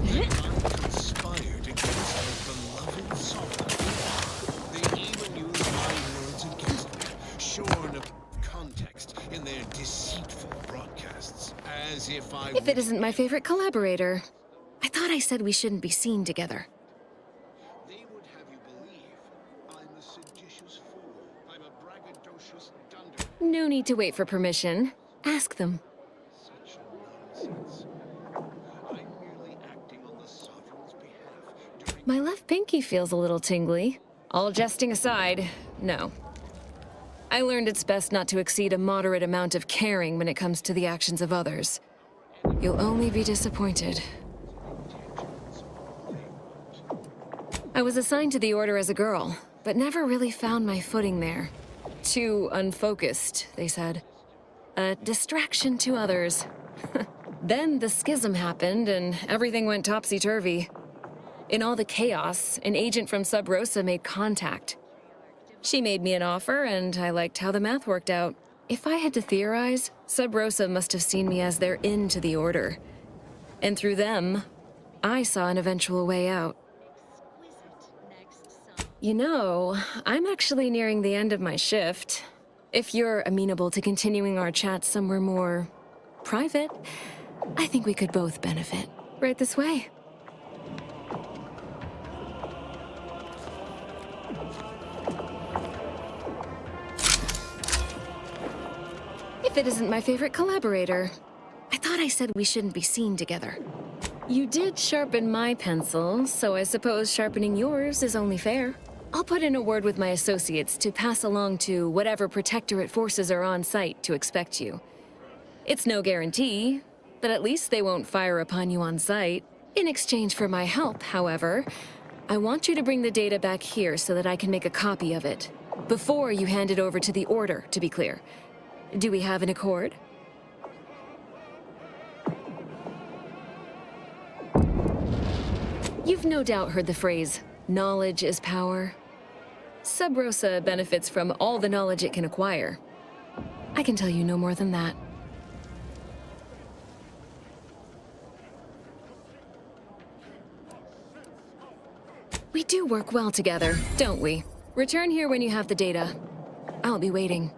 That I conspired against their beloved sovereign. They even use my words against me, shorn of context in their deceitful broadcasts, as if I If it isn't my favorite collaborator. I thought I said we shouldn't be seen together. They would have you believe I'm a seditious fool. I'm a braggadocious dunder. No need to wait for permission. Ask them. Such nonsense. I'm merely acting on the sovereign's behalf during... My left pinky feels a little tingly. All jesting aside, no. I learned it's best not to exceed a moderate amount of caring when it comes to the actions of others. You'll only be disappointed. I was assigned to the Order as a girl, but never really found my footing there. Too unfocused, they said. A distraction to others. Then the schism happened and everything went topsy-turvy. In all the chaos, an agent from Sub Rosa made contact. She made me an offer, and I liked how the math worked out. If I had to theorize, Sub Rosa must have seen me as their in to the Order. And through them, I saw an eventual way out. You know, I'm actually nearing the end of my shift. If you're amenable to continuing our chat somewhere more private, I think we could both benefit. Right this way. If it isn't my favorite collaborator. I thought I said we shouldn't be seen together. You did sharpen my pencil, so I suppose sharpening yours is only fair. I'll put in a word with my associates to pass along to whatever Protectorate forces are on site to expect you. It's no guarantee, but at least they won't fire upon you on site. In exchange for my help, however, I want you to bring the data back here so that I can make a copy of it. Before you hand it over to the Order, to be clear. Do we have an accord? You've no doubt heard the phrase, knowledge is power. Sub Rosa benefits from all the knowledge it can acquire. I can tell you no more than that. We do work well together, don't we? Return here when you have the data. I'll be waiting.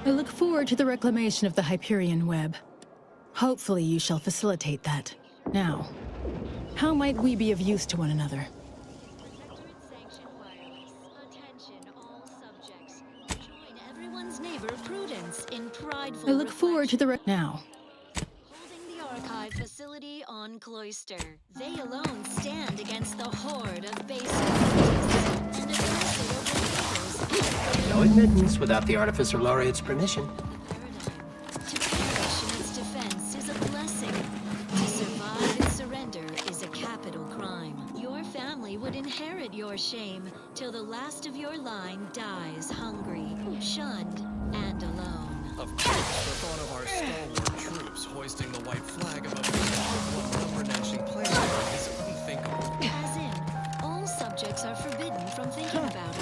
I look forward to the reclamation of the Hyperion web. Hopefully you shall facilitate that. Now, how might we be of use to one another? Everyone's neighbor Prudence in prideful I look forward to the now. holding the archive facility on Cloister. They alone stand against the horde of base scientists and aggressive overlords. No admittance without the Artificer Laureate's permission. To perish in its defense is a blessing. To survive and surrender is a capital crime. Your family would inherit your shame till the last of your line dies hungry, shunned, and alone. Of course, the thought of our stalwart troops hoisting the white flag above the one number-gnashing planet is unthinkable. As in, all subjects are forbidden from thinking about it.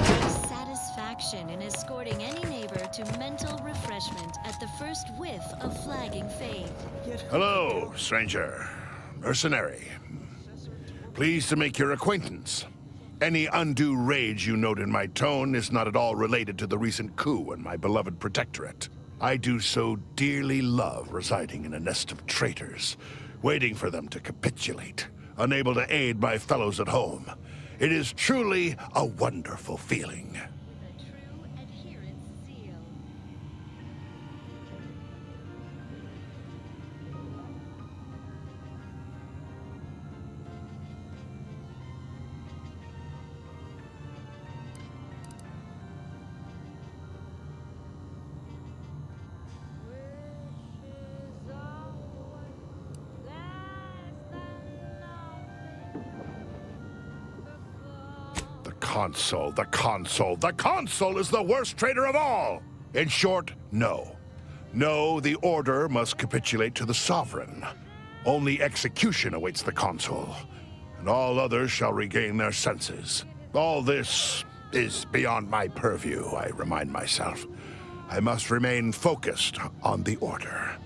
There is satisfaction in escorting any neighbor to mental refreshment at the first whiff of flagging fade. Hello, stranger. Mercenary. Pleased to make your acquaintance. Any undue rage you note in my tone is not at all related to the recent coup in my beloved protectorate. I do so dearly love residing in a nest of traitors, waiting for them to capitulate, unable to aid my fellows at home. It is truly a wonderful feeling. The consul is the worst traitor of all! In short, no. No, the Order must capitulate to the Sovereign. Only execution awaits the consul, and all others shall regain their senses. All this is beyond my purview, I remind myself. I must remain focused on the Order.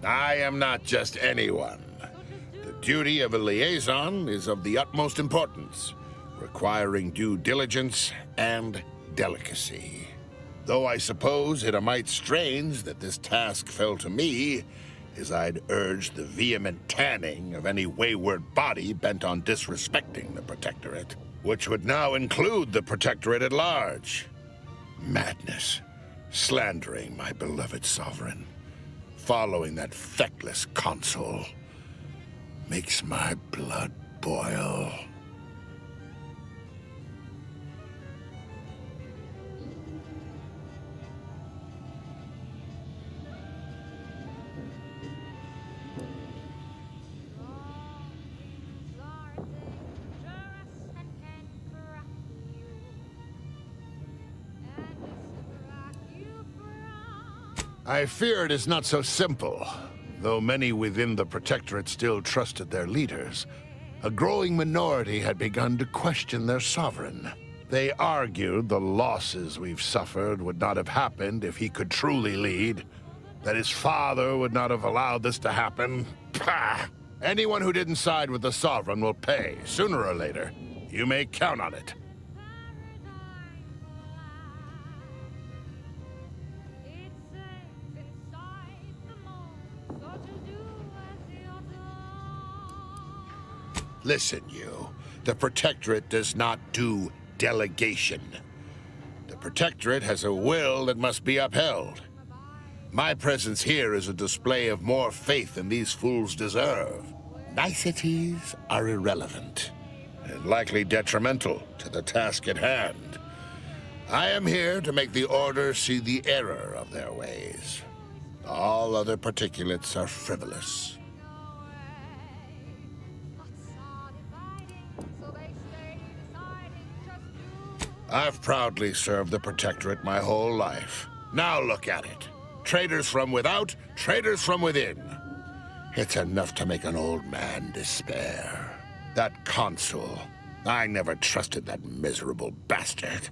I am not just anyone. The duty of a liaison is of the utmost importance, requiring due diligence and delicacy. Though I suppose it a mite strange that this task fell to me, as I'd urge the vehement tanning of any wayward body bent on disrespecting the Protectorate, which would now include the Protectorate at large. Madness, slandering my beloved sovereign, following that feckless consul, makes my blood boil. I fear it is not so simple. Though many within the Protectorate still trusted their leaders, a growing minority had begun to question their sovereign. They argued the losses we've suffered would not have happened if he could truly lead, that his father would not have allowed this to happen. Pah! Anyone who didn't side with the sovereign will pay, sooner or later. You may count on it. Listen, you. The Protectorate does not do delegation. The Protectorate has a will that must be upheld. My presence here is a display of more faith than these fools deserve. Niceties are irrelevant, and likely detrimental to the task at hand. I am here to make the Order see the error of their ways. All other particulates are frivolous. I've proudly served the Protectorate my whole life. Now look at it. Traitors from without, traitors from within. It's enough to make an old man despair. That consul, I never trusted that miserable bastard.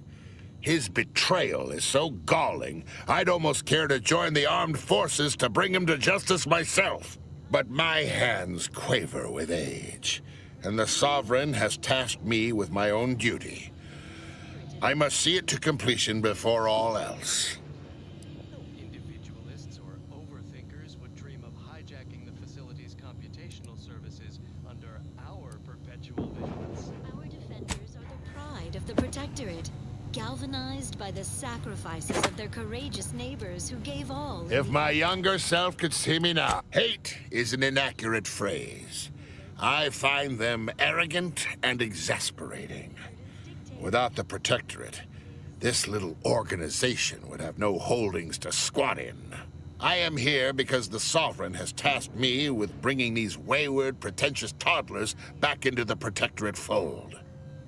His betrayal is so galling, I'd almost care to join the armed forces to bring him to justice myself. But my hands quaver with age, and the Sovereign has tasked me with my own duty. I must see it to completion before all else. Individualists or overthinkers would dream of hijacking the facility's computational services under our perpetual vigilance. Our defenders are the pride of the Protectorate, galvanized by the sacrifices of their courageous neighbors who gave all. If my younger self could see me now. Hate is an inaccurate phrase. I find them arrogant and exasperating. Without the Protectorate, this little organization would have no holdings to squat in. I am here because the Sovereign has tasked me with bringing these wayward, pretentious toddlers back into the Protectorate fold.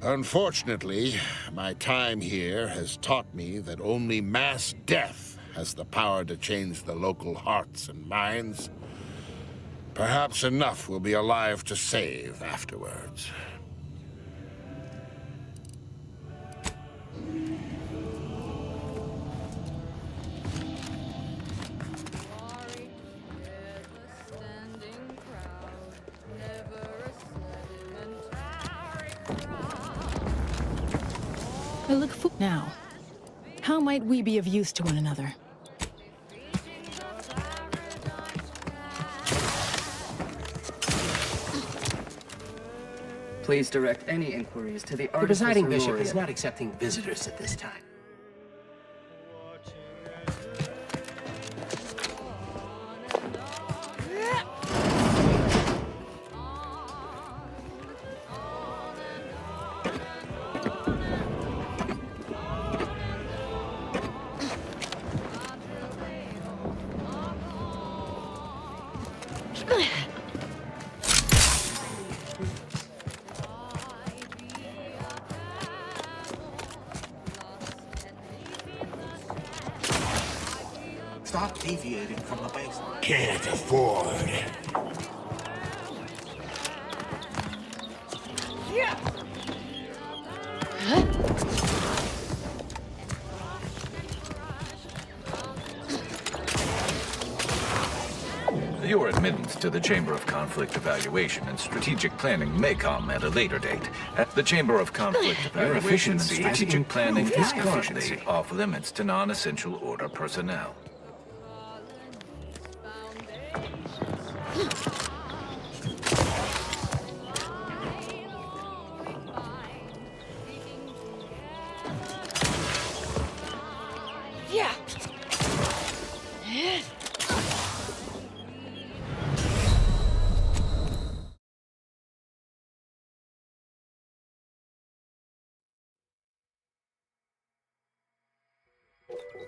Unfortunately, my time here has taught me that only mass death has the power to change the local hearts and minds. Perhaps enough will be alive to save afterwards. I look for now. How might we be of use to one another? Please direct any inquiries to the presiding bishop is not accepting visitors at this time. Stop deviating from the baseline. Can't afford. Your admittance to the Chamber of Conflict Evaluation and Strategic Planning may come at a later date. At the Chamber of Conflict Evaluation and Strategic Planning is currently off limits to non-essential order personnel.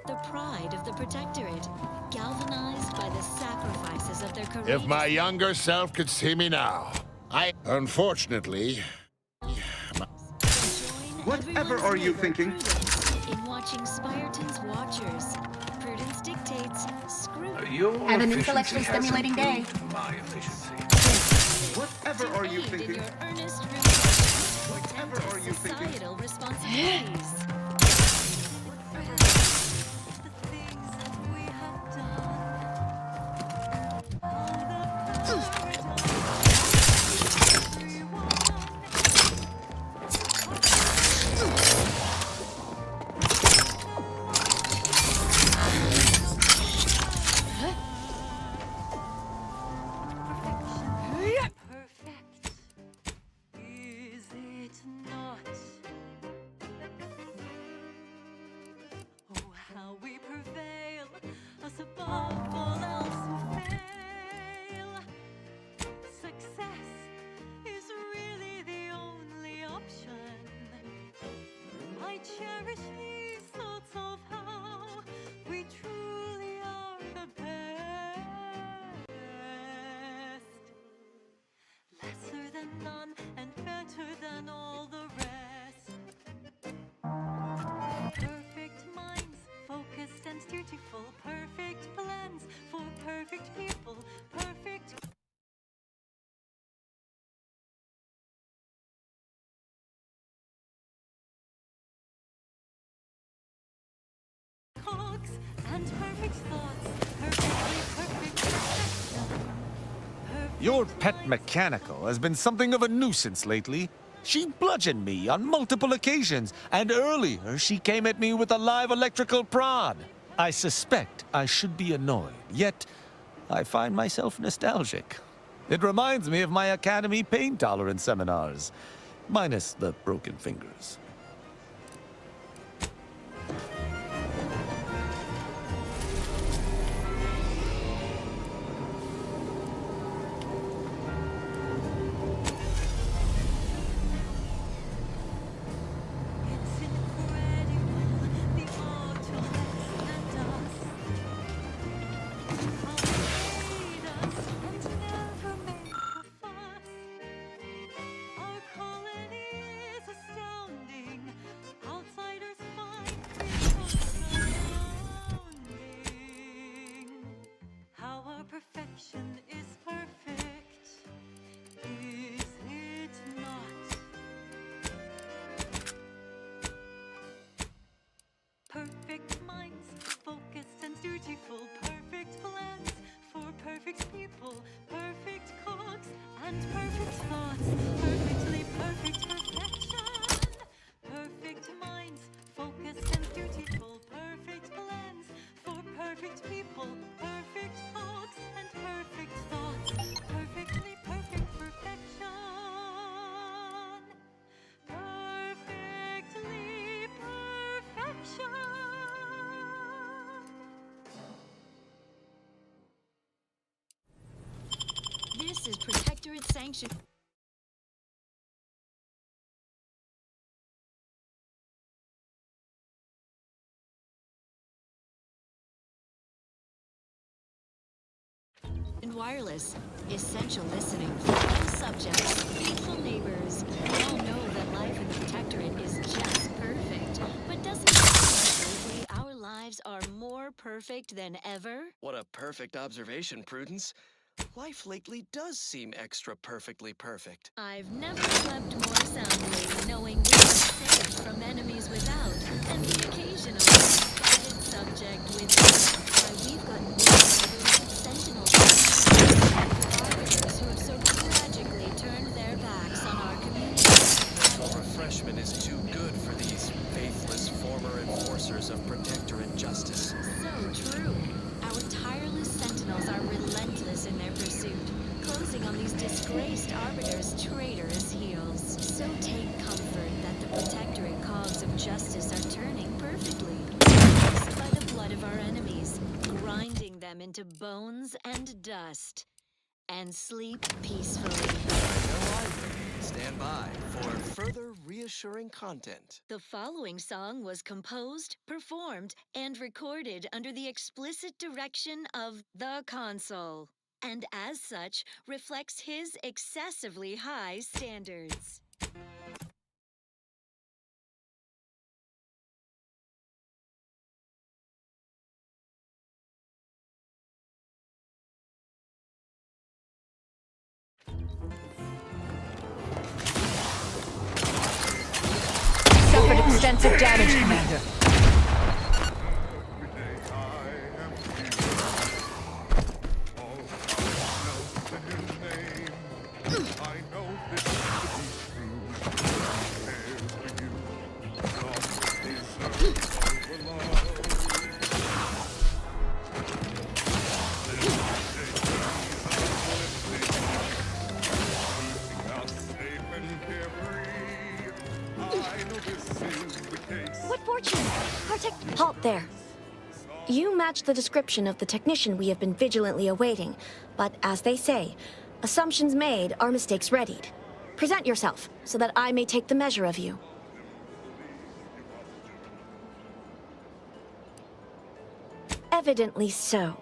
The pride of the Protectorate, galvanized by the sacrifices of their courageous... If my younger self could see me now. Unfortunately... Whatever are you thinking? In watching Spyreton's Watchers, prudence dictates scrutiny. Your Have an efficiency intellectually has stimulating day. improved my efficiency. Whatever are you thinking? Your earnest reflection, Whatever are you thinking? societal responsibilities. Cherish these thoughts of how we truly are the best. Lesser than none and better than all the rest. Perfect minds, focused and dutiful. Perfect plans for perfect people. cogs and perfect thoughts. Perfectly perfect perfection. Your pet mechanical has been something of a nuisance lately. She bludgeoned me on multiple occasions, and earlier she came at me with a live electrical prod. I suspect I should be annoyed, yet I find myself nostalgic. It reminds me of my Academy pain tolerance seminars, minus the broken fingers. Perfection is perfect, is it not? Perfect minds, focused and dutiful, perfect plans for perfect people, perfect cogs and perfect thoughts, perfectly perfect perfection. Perfect minds, focused and dutiful, perfect plans for perfect people, perfect cogs and perfect thoughts, perfectly perfect perfection. Perfectly perfection. This is Protectorate Sanction. And wireless. Essential listening for all subjects, faithful neighbors. We all know that life in the Protectorate is just perfect. But doesn't it seem lately our lives are more perfect than ever? What a perfect observation, Prudence. Life lately does seem extra perfectly perfect. I've never slept more soundly, knowing we are safe from enemies without, and the occasional misguided subject within. Why, we've got new sentinels, arbiters who have so tragically turned their backs on our community. Well, refreshment is too good for these faithless former enforcers of Protectorate justice. So true. Our tireless sentinels are relentless in their pursuit, closing on these disgraced arbiters' traitorous heels. So take comfort that the Protectorate cogs of justice are turning perfectly, fixed by the blood of our enemies, grinding them into bones and dust. And sleep peacefully. Stand by for further reassuring content. The following song was composed, performed, and recorded under the explicit direction of the console, and as such reflects his excessively high standards. Suffered extensive damage, Commander. What fortune? Halt there. You match the description of the technician we have been vigilantly awaiting, but as they say, assumptions made are mistakes readied. Present yourself, so that I may take the measure of you. Evidently so.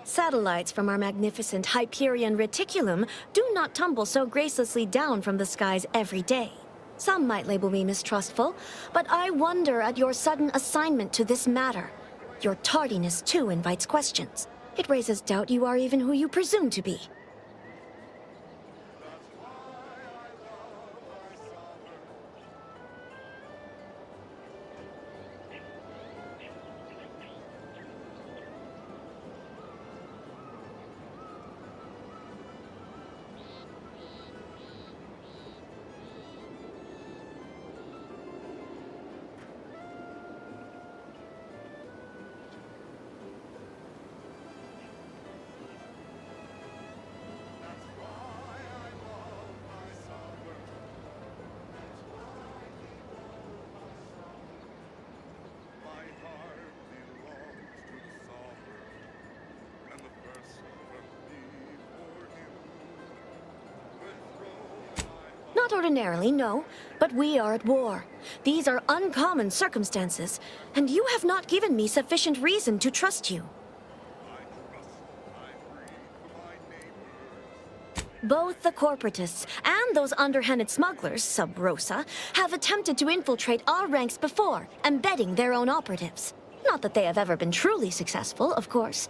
Satellites from our magnificent Hyperion reticulum do not tumble so gracelessly down from the skies every day. Some might label me mistrustful, but I wonder at your sudden assignment to this matter. Your tardiness, too, invites questions. It raises doubt you are even who you presume to be. ordinarily, no, but we are at war. These are uncommon circumstances, and you have not given me sufficient reason to trust you. Both the corporatists and those underhanded smugglers, sub rosa, have attempted to infiltrate our ranks before, embedding their own operatives. Not that they have ever been truly successful, of course.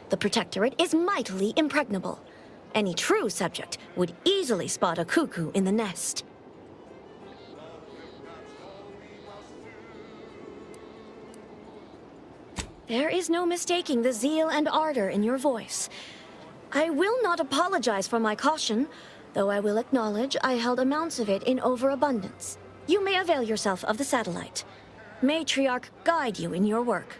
The Protectorate is mightily impregnable. Any true subject would easily spot a cuckoo in the nest. There is no mistaking the zeal and ardor in your voice. I will not apologize for my caution, though I will acknowledge I held amounts of it in overabundance. You may avail yourself of the satellite. Matriarch guide you in your work.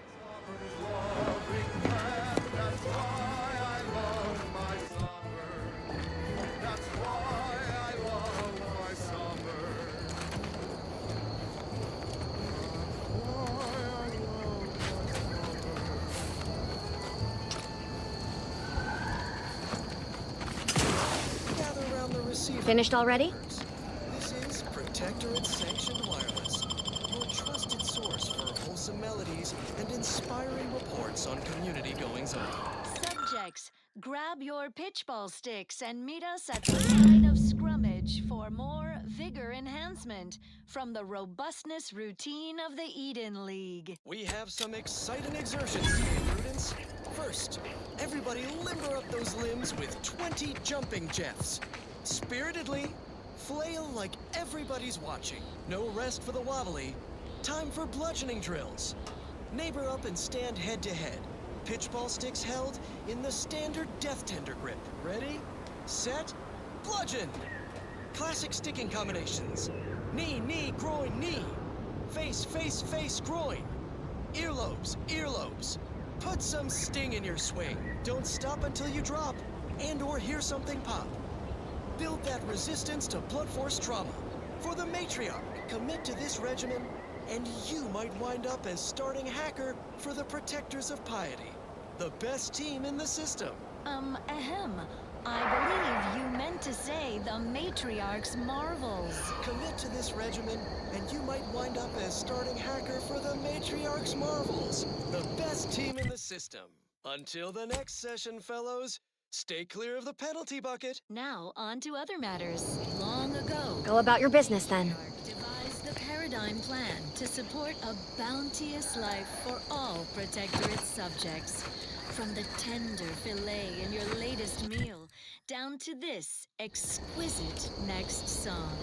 Finished already? This is Protectorate Sanctioned Wireless, your trusted source for wholesome melodies and inspiring reports on community goings-on. Subjects, grab your pitchball sticks and meet us at the site of scrummage for more vigor enhancement from the robustness routine of the Eden League. We have some exciting exertions today, Prudence. First, everybody limber up those limbs with 20 jumping jeffs. Spiritedly, flail like everybody's watching. No rest for the wobbly. Time for bludgeoning drills. Neighbor up and stand head-to-head. Pitchball sticks held in the standard death tender grip. Ready, set, bludgeon! Classic sticking combinations. Knee, knee, groin, knee. Face, face, face, groin. Earlobes, earlobes. Put some sting in your swing. Don't stop until you drop and or hear something pop. Build that resistance to blunt force trauma. For the Matriarch, commit to this regimen, and you might wind up as starting hacker for the Protectors of Piety. The best team in the system. Ahem. I believe you meant to say the Matriarch's Marvels. Commit to this regimen, and you might wind up as starting hacker for the Matriarch's Marvels. The best team in the system. Until the next session, fellows. Stay clear of the penalty bucket. Now, on to other matters. Long ago, Go about your business, then. devised the paradigm plan to support a bounteous life for all Protectorate subjects. From the tender fillet in your latest meal, down to this exquisite next song.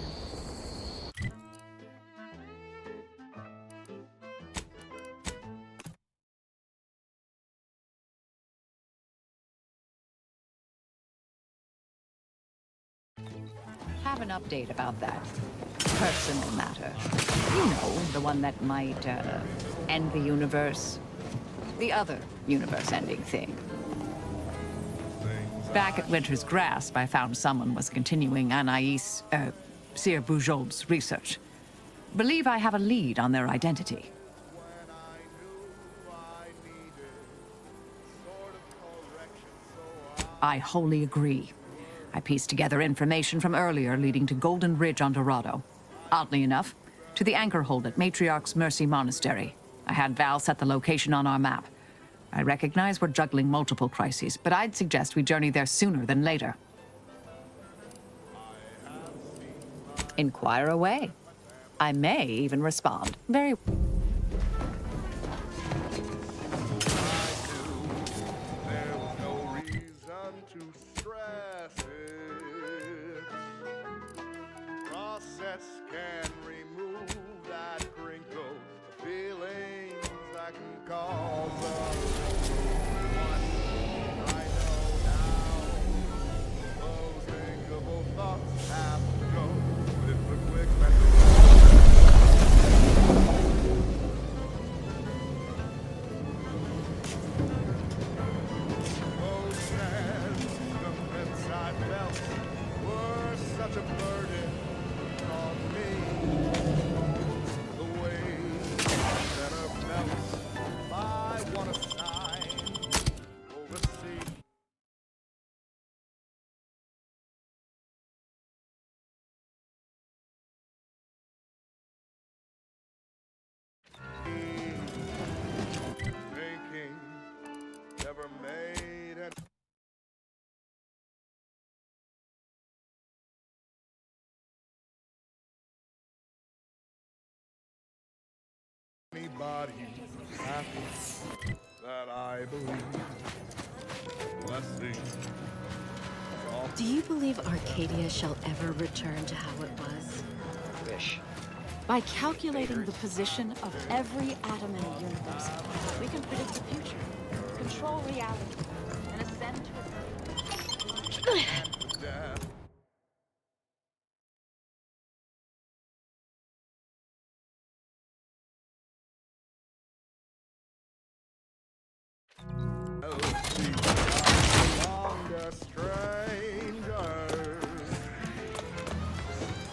Have an update about that personal matter. You know, the one that might end the universe. The other universe-ending thing. Back at Winter's Grasp, I found someone was continuing Anais, Sir Bujold's research. Believe I have a lead on their identity. I wholly agree. I pieced together information from earlier leading to Golden Ridge on Dorado. Oddly enough, to the anchor hold at Matriarch's Mercy Monastery. I had Val set the location on our map. I recognize we're juggling multiple crises, but I'd suggest we journey there sooner than later. Inquire away. I may even respond. Very... Can remove that crinkle, the feelings that can cause one I know now. Those thinkable thoughts have to go with the quick Those sentiments I felt were such a burden on me. Anybody happy that I believe. Blessing. Do you believe Arcadia shall ever return to how it was? Wish. By calculating the position of every atom in the universe, we can predict the future, control reality, and ascend to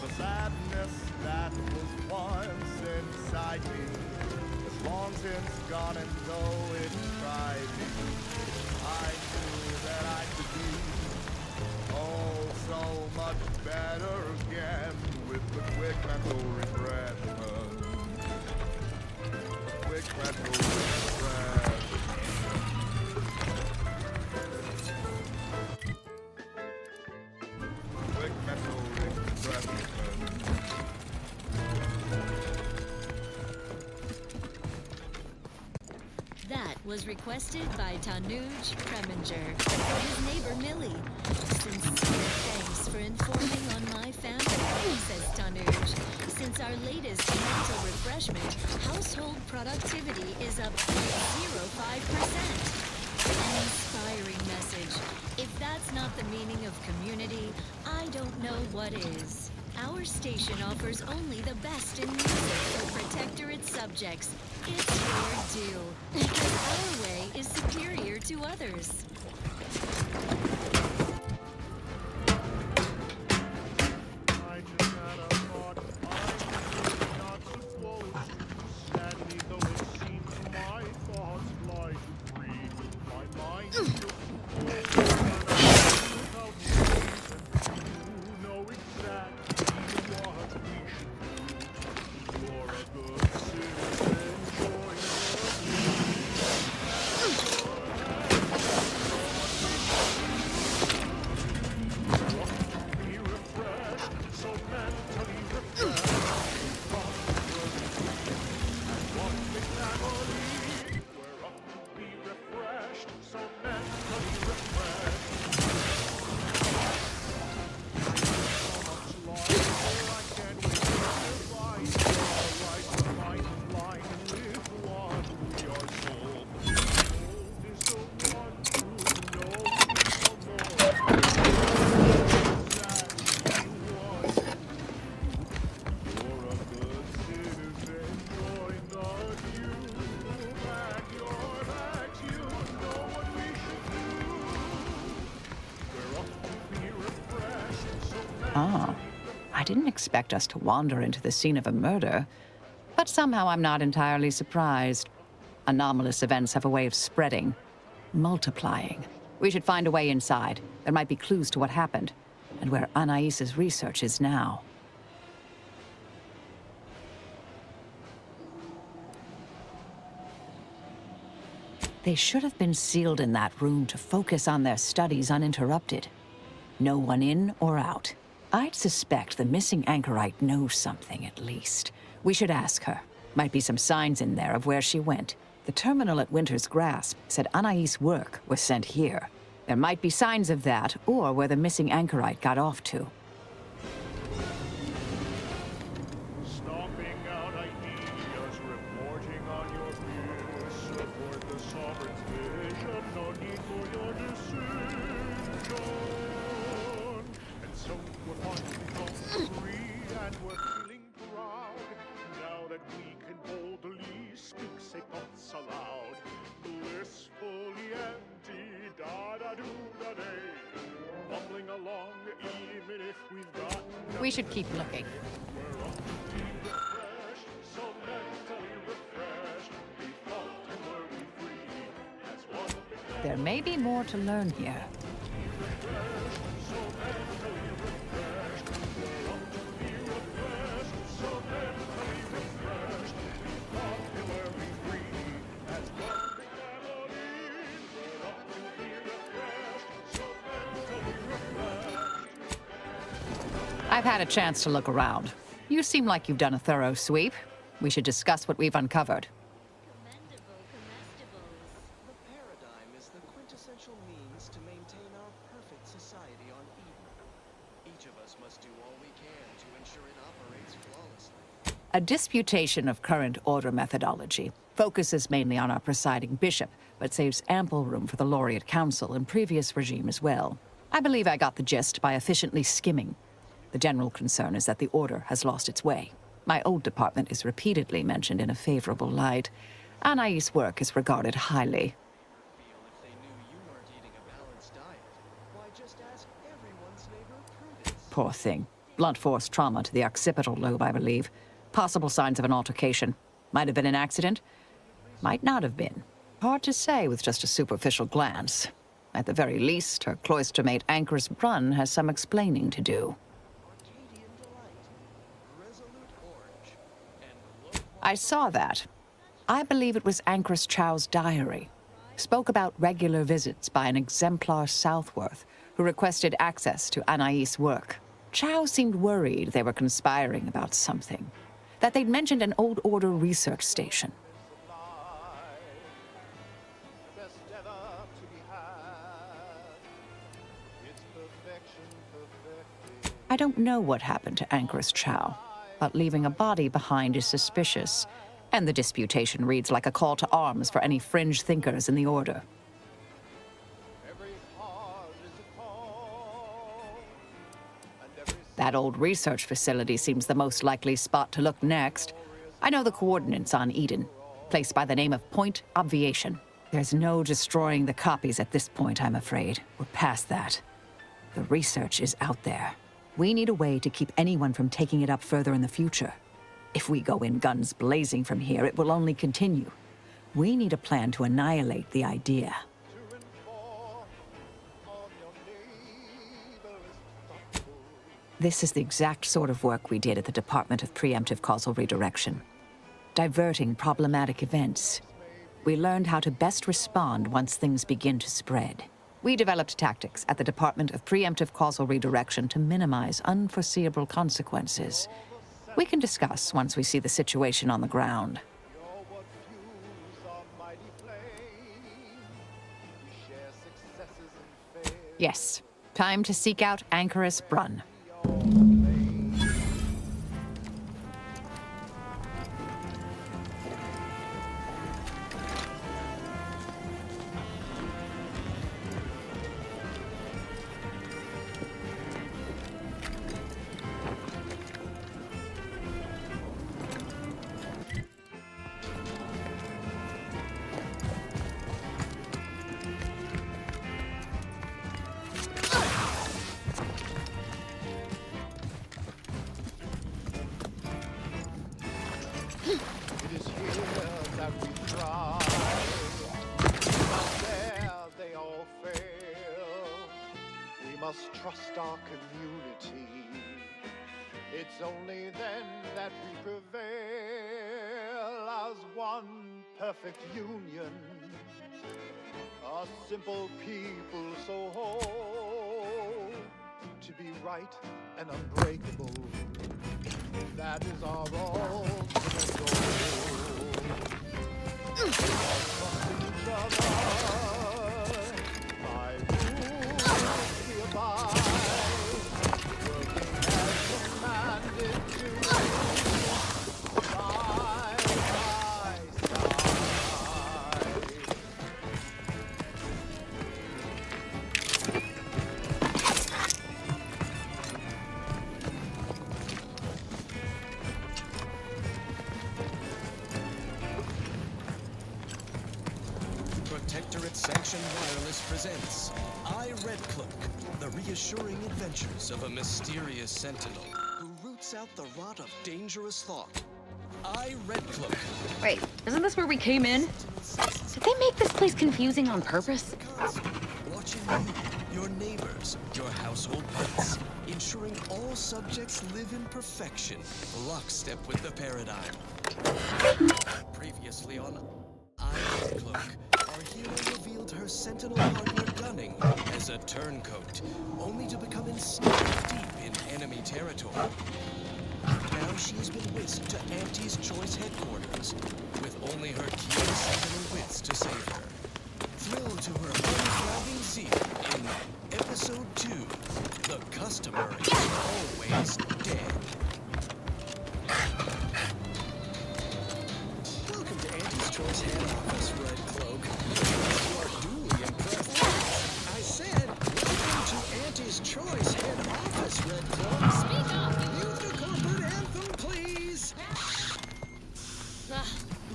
The sadness that was once inside me is long since gone, and though it tried me, I knew that I could be oh so much better again with the quick mental refreshment. Quick mental refreshment. Quick mental refreshment. That was requested by Tanuj Preminger for his neighbor Millie. Sincere thanks for informing on my family, says Tanuj. Since our latest mental refreshment, household productivity is up 0.05%. An inspiring message. If that's not the meaning of community, I don't know what is. Our station offers only the best in music for protectorate subjects. It's your due, because our way is superior to others. I just had a thought I was not supposed to. Sadly, though it seems my thoughts fly to free. My mind is without reason. You know exactly what we should do. You're a good citizen, join be refreshed, so mentally refreshed. One big family. We're up to be refreshed, so mentally refreshed. So much longer, I can't wait to divide our right to find the line with what we are told. Told is the one who knows no more. Ah, I didn't expect us to wander into the scene of a murder, but somehow I'm not entirely surprised. Anomalous events have a way of spreading, multiplying. We should find a way inside. There might be clues to what happened, and where Anais's research is now. They should have been sealed in that room to focus on their studies uninterrupted. No one in or out. I'd suspect the missing anchorite knows something, at least. We should ask her. Might be some signs in there of where she went. The terminal at Winter's Grasp said Anais' work was sent here. There might be signs of that, or where the missing anchorite got off to. Stomping out ideas, reporting on your fears, support the sovereign's vision, no need for your decision. And so we're finally free, and we're feeling proud, now that we can boldly speak, say thoughts aloud, blissfully empty, da-da-do-da-day, bumbling along, even if we've got no. We should keep looking. There may be more to learn here. I've had a chance to look around. You seem like you've done a thorough sweep. We should discuss what we've uncovered. The paradigm is the quintessential means to maintain our perfect society on Eden. Each of us must do all we can to ensure it operates flawlessly. A disputation of current order methodology focuses mainly on our presiding bishop, but saves ample room for the laureate council and previous regime as well. I believe I got the gist by efficiently skimming. The general concern is that the order has lost its way. My old department is repeatedly mentioned in a favorable light. Anais' work is regarded highly. Poor thing. Blunt force trauma to the occipital lobe, I believe. Possible signs of an altercation. Might have been an accident. Might not have been. Hard to say with just a superficial glance. At the very least, her cloister mate Anchor's Brun has some explaining to do. I saw that. I believe it was Anchor's Chow's diary. Spoke about regular visits by an exemplar Southworth, who requested access to Anais' work. Chow seemed worried they were conspiring about something. That they'd mentioned an old order research station. I don't know what happened to Anchor's Chow, but leaving a body behind is suspicious, and the disputation reads like a call to arms for any fringe thinkers in the Order. That old research facility seems the most likely spot to look next. I know the coordinates on Eden, placed by the name of Point Obviation. There's no destroying the copies at this point, I'm afraid. We're past that. The research is out there. We need a way to keep anyone from taking it up further in the future. If we go in guns blazing from here, it will only continue. We need a plan to annihilate the idea. This is the exact sort of work we did at the Department of Preemptive Causal Redirection. Diverting problematic events. We learned how to best respond once things begin to spread. We developed tactics at the Department of Preemptive Causal Redirection to minimize unforeseeable consequences. We can discuss once we see the situation on the ground. Yes, time to seek out Anchor's Brun. Trust our community. It's only then that we prevail as one perfect union. A simple people so whole to be right and unbreakable. That is our ultimate goal. Trusting each other by rules we abide. Protectorate-sanctioned wireless presents I, Red Cloak, the reassuring adventures of a mysterious sentinel who roots out the rot of dangerous thought. I, Red Cloak. Wait, isn't this where we came in? Did they make this place confusing on purpose? Watching you, your neighbors, your household pets, ensuring all subjects live in perfection, lockstep with the paradigm. Previously on I, Red Cloak, our hero revealed her sentinel partner Gunning as a turncoat, only to become ensnared deep in enemy territory. Now she has been whisked to Auntie's Choice headquarters, with only her keen sentinel wits to save her. Thrilled to her unflagging zeal in Episode 2, The Customer is Always Dead. Welcome to Auntie's Choice head office, Red Cloak. You are duly impressed. I said, welcome to Auntie's Choice head office, Red Cloak. Speak up! Mute the corporate anthem, please!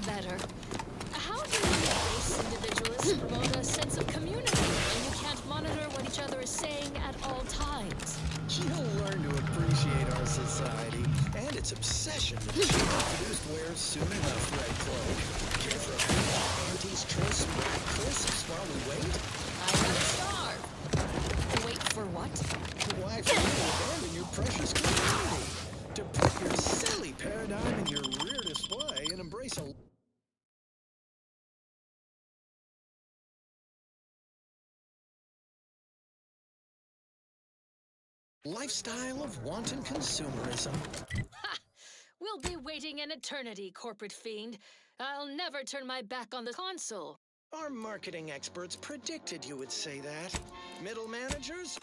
Better. How do base individuals promote a sense of community when you can't monitor what each other is saying at all times? You'll learn to appreciate our society and its obsession with cheap-produced wares soon enough, Red Cloak. Care for a pack of Auntie's Choice Spread crisps while we wait? I gotta starve. Wait for what? Why, for you to abandon your precious community, to put your silly paradigm in your weirdest way and embrace a lifestyle of wanton consumerism. Ha! We'll be waiting an eternity, corporate fiend. I'll never turn my back on the console. Our marketing experts predicted you would say that. Middle managers?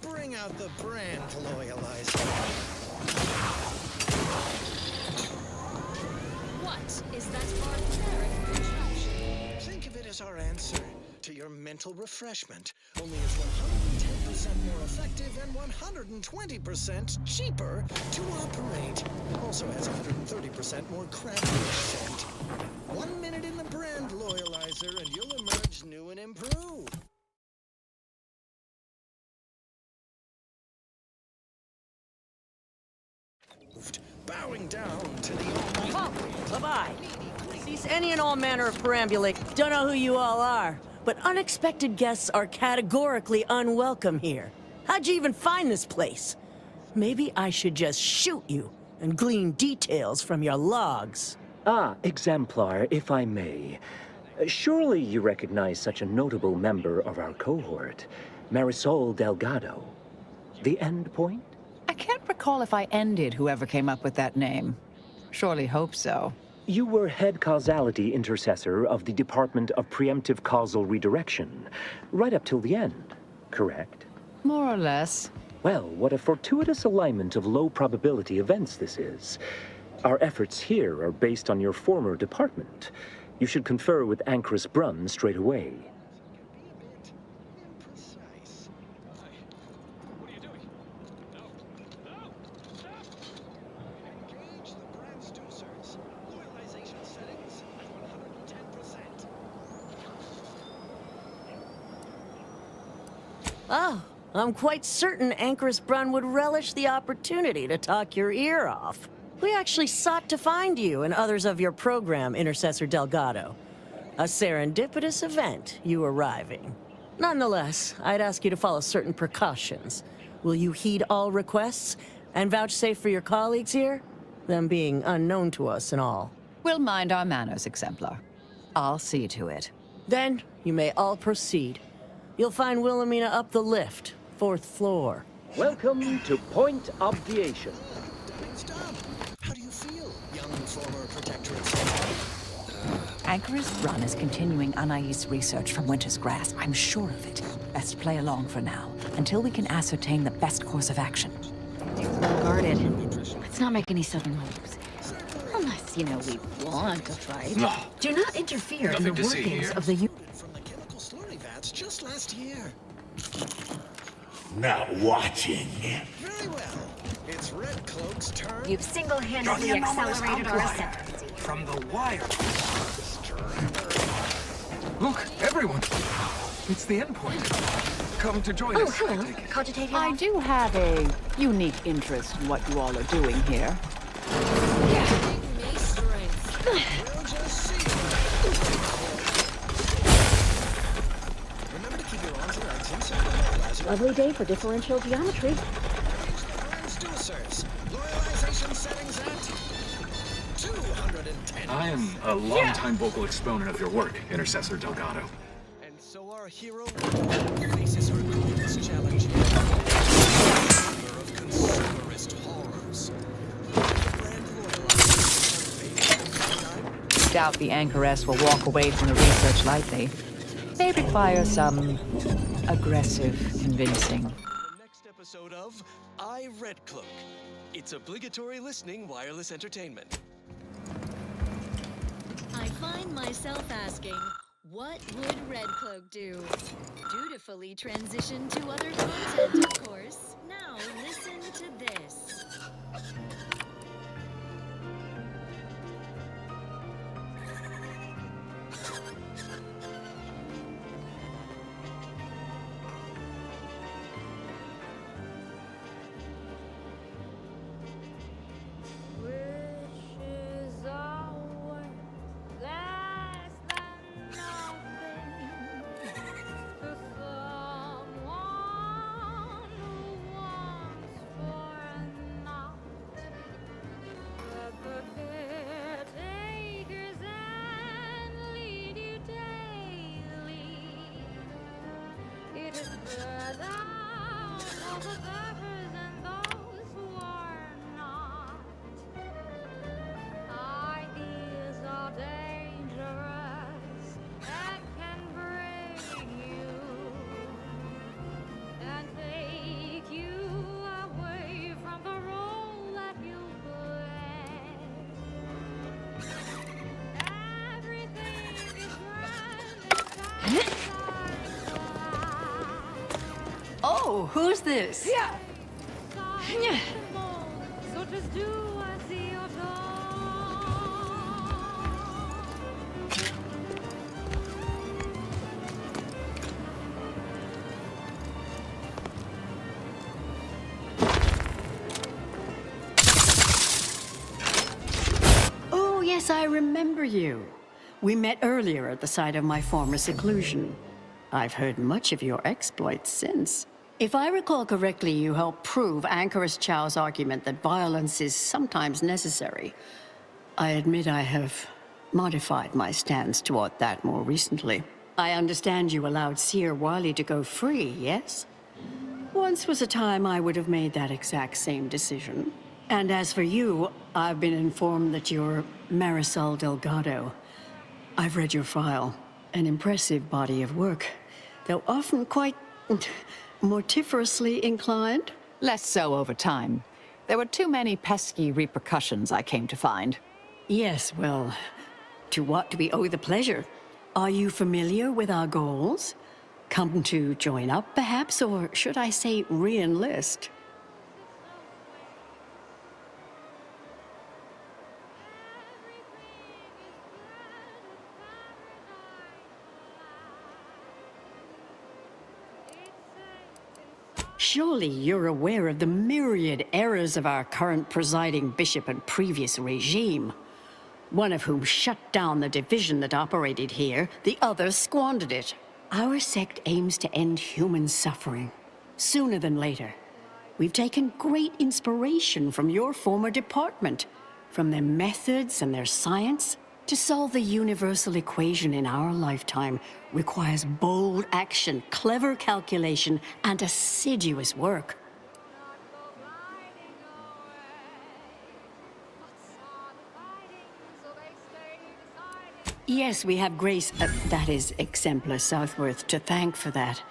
Bring out the brand loyalizer. What is that barbaric contraption? Think of it as our answer to your mental refreshment. Only it's 110% more effective and 120% cheaper to operate. Also has 130% more crappy scent. 1 minute in the brand loyalizer and you'll emerge new and improved. Bowing down to the almighty. Oh, bye-bye. Cease any and all manner of perambulate. Don't know who you all are, but unexpected guests are categorically unwelcome here. How'd you even find this place? Maybe I should just shoot you and glean details from your logs. Ah, Exemplar, if I may. Surely you recognize such a notable member of our cohort, Marisol Delgado. The End Point? I can't recall if I ended whoever came up with that name. Surely hope so. You were head causality intercessor of the Department of Preemptive Causal Redirection, right up till the end, correct? More or less. Well, what a fortuitous alignment of low probability events this is. Our efforts here are based on your former department. You should confer with Ancrus Brunn straight away. Oh, I'm quite certain Ancrus Brunn would relish the opportunity to talk your ear off. We actually sought to find you and others of your program, Intercessor Delgado. A serendipitous event, you arriving. Nonetheless, I'd ask you to follow certain precautions. Will you heed all requests and vouchsafe for your colleagues here? Them being unknown to us and all. We'll mind our manners, Exemplar. I'll see to it. Then, you may all proceed. You'll find Wilhelmina up the lift, 4th floor. Welcome to Point Obviation. How do you feel, young former Protectorate? Ancrus Brunn is continuing Anais' research from Winter's Grass. I'm sure of it. Best play along for now, until we can ascertain the best course of action. Guarded. Let's not make any sudden moves. Unless, you know, we want to fight. No. Do not interfere in Nothing the to see workings here. of the From the chemical slurry vats just last year. Not watching. Very well. It's Red Cloak's turn. You've single-handedly accelerated our ascent. From the wire. Look, everyone! It's the End Point. Come to join us. hello. I take it. Cogitating I do have a unique interest in what you all are doing here. We'll just see. Remember to keep your arms and legs inside the loyalizer. Lovely day for differential geometry. Transducers. Loyalization settings at 210. I am a long-time vocal exponent of your work, Intercessor Delgado. And so are our hero faces her greatest challenge yet. A chamber of consumerist horrors. Doubt the Anchoress will walk away from the research lightly. May require some aggressive convincing. The next episode of I, Red Cloak. It's obligatory listening wireless entertainment. I find myself asking, what would Red Cloak do? Dutifully transition to other content, of course. Now listen to this. Oh, who's this? Yeah. So just do as you're Oh, yes, I remember you. We met earlier at the site of my former seclusion. I've heard much of your exploits since. If I recall correctly, you helped prove Anchoress Chow's argument that violence is sometimes necessary. I admit I have modified my stance toward that more recently. I understand you allowed Seer Wiley to go free, yes? Once was a time I would have made that exact same decision. And as for you, I've been informed that you're Marisol Delgado. I've read your file. An impressive body of work, though often quite mortiferously inclined. Less so over time. There were too many pesky repercussions, I came to find. Yes, well, to what do we owe the pleasure? Are you familiar with our goals? Come to join up, perhaps, or should I say re-enlist? Surely you're aware of the myriad errors of our current presiding bishop and previous regime. One of whom shut down the division that operated here, the other squandered it. Our sect aims to end human suffering, sooner than later. We've taken great inspiration from your former department, from their methods and their science. To solve the universal equation in our lifetime requires bold action, clever calculation, and assiduous work. Yes, we have Grace, that is Exemplar Southworth, to thank for that.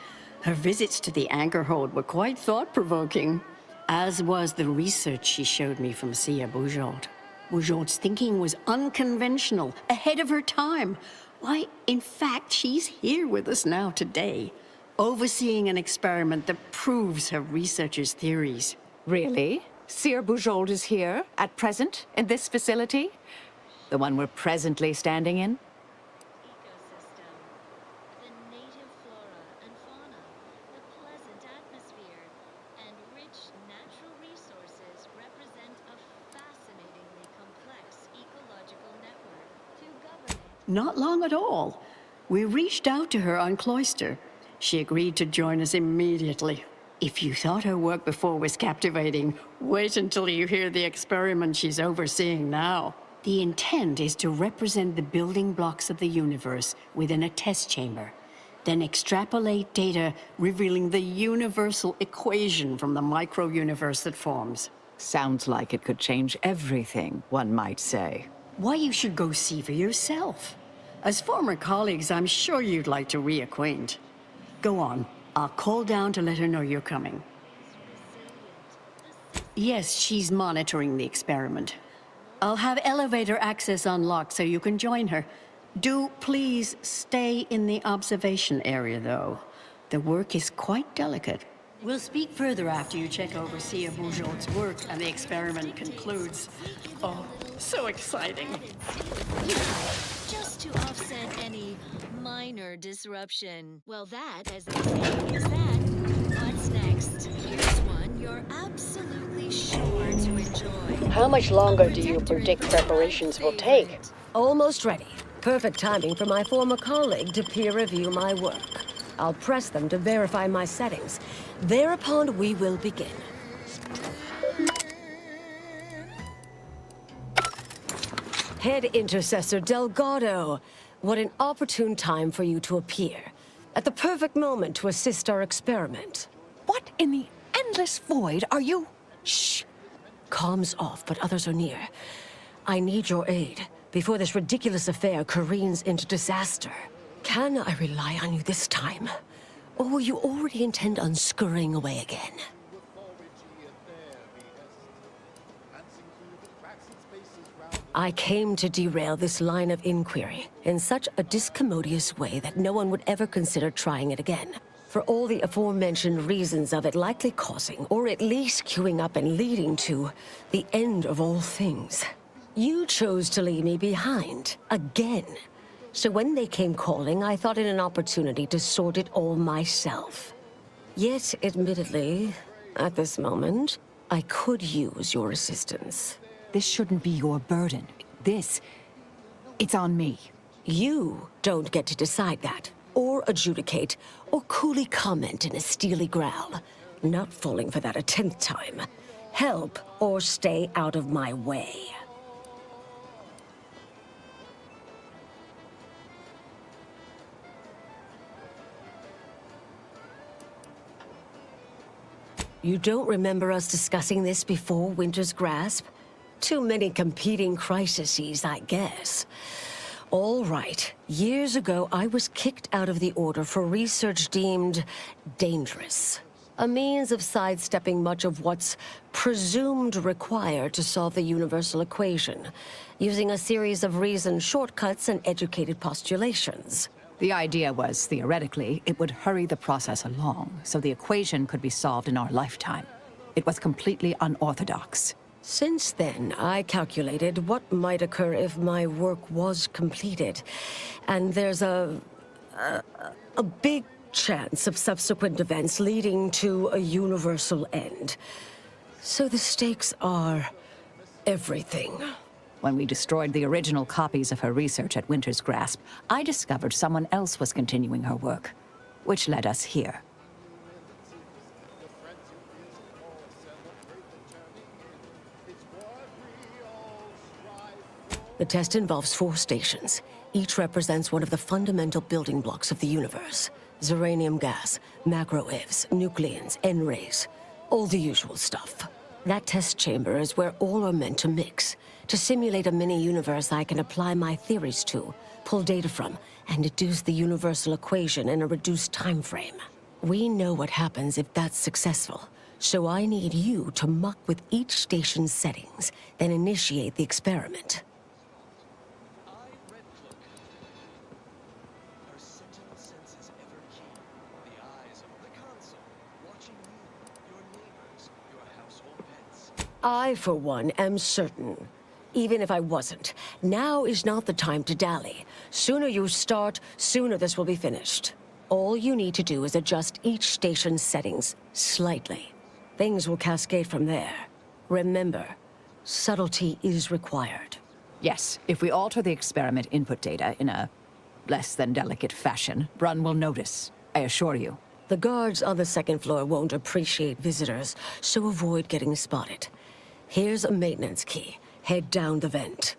Her visits to the Anchorhold were quite thought-provoking, as was the research she showed me from Sia Bujold. Bujold's thinking was unconventional, ahead of her time. Why, in fact, she's here with us now today, overseeing an experiment that proves her researchers' theories. Really? Seer Bujold is here, at present, in this facility? The one we're presently standing in? Not long at all. We reached out to her on Cloister. She agreed to join us immediately. If you thought her work before was captivating, wait until you hear the experiment she's overseeing now. The intent is to represent the building blocks of the universe within a test chamber. Then extrapolate data revealing the universal equation from the micro-universe that forms. Sounds like it could change everything, one might say. Why, you should go see for yourself. As former colleagues, I'm sure you'd like to reacquaint. Go on. I'll call down to let her know you're coming. Yes, she's monitoring the experiment. I'll have elevator access unlocked so you can join her. Do please stay in the observation area, though. The work is quite delicate. We'll speak further after you check over Sia Bourgeot's work and the experiment concludes. Oh, so exciting. Just to offset any minor disruption. Well, that, as they say, is that. What's next? Here's one you're absolutely sure to enjoy. How much longer do you predict preparations will take? Almost ready. Perfect timing for my former colleague to peer review my work. I'll press them to verify my settings. Thereupon, we will begin. Head Intercessor Delgado, what an opportune time for you to appear. At the perfect moment to assist our experiment. What in the endless void are you? Shh. Comms off, but others are near. I need your aid before this ridiculous affair careens into disaster. Can I rely on you this time? Or will you already intend on scurrying away again? I came to derail this line of inquiry in such a discommodious way that no one would ever consider trying it again. For all the aforementioned reasons of it likely causing, or at least queuing up and leading to, the end of all things. You chose to leave me behind, again. So when they came calling, I thought it an opportunity to sort it all myself. Yet, admittedly, at this moment, I could use your assistance. This shouldn't be your burden. It's on me. You don't get to decide that, or adjudicate, or coolly comment in a steely growl. Not falling for that a 10th time. Help, or stay out of my way. You don't remember us discussing this before Winter's Grasp? Too many competing crises, I guess. All right. Years ago, I was kicked out of the Order for research deemed dangerous. A means of sidestepping much of what's presumed required to solve the universal equation, using a series of reasoned shortcuts and educated postulations. The idea was, theoretically, it would hurry the process along, so the equation could be solved in our lifetime. It was completely unorthodox. Since then, I calculated what might occur if my work was completed. And there's a big chance of subsequent events leading to a universal end. So the stakes are everything. When we destroyed the original copies of her research at Winter's Grasp, I discovered someone else was continuing her work, which led us here. The test involves 4 stations. Each represents one of the fundamental building blocks of the universe. Zeranium gas, macro-ivs, nucleons, N-rays. All the usual stuff. That test chamber is where all are meant to mix. To simulate a mini-universe I can apply my theories to, pull data from, and deduce the universal equation in a reduced time frame. We know what happens if that's successful. So I need you to muck with each station's settings, then initiate the experiment. I, for one, am certain. Even if I wasn't, now is not the time to dally. Sooner you start, sooner this will be finished. All you need to do is adjust each station's settings slightly. Things will cascade from there. Remember, subtlety is required. Yes, if we alter the experiment input data in a less than delicate fashion, Brun will notice, I assure you. The guards on the 2nd floor won't appreciate visitors, so avoid getting spotted. Here's a maintenance key. Head down the vent.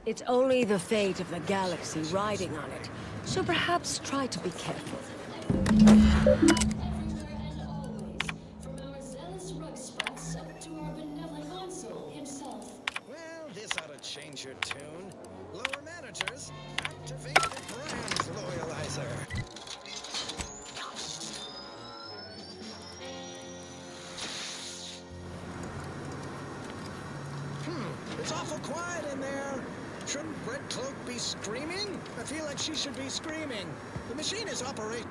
It's only the fate of the galaxy riding on it, so perhaps try to be careful. Well, this ought to change your tune. Lower managers, activate the brand's loyalizer. It's awful quiet in there. Shouldn't Red Cloak be screaming? I feel like she should be screaming. The machine is operating.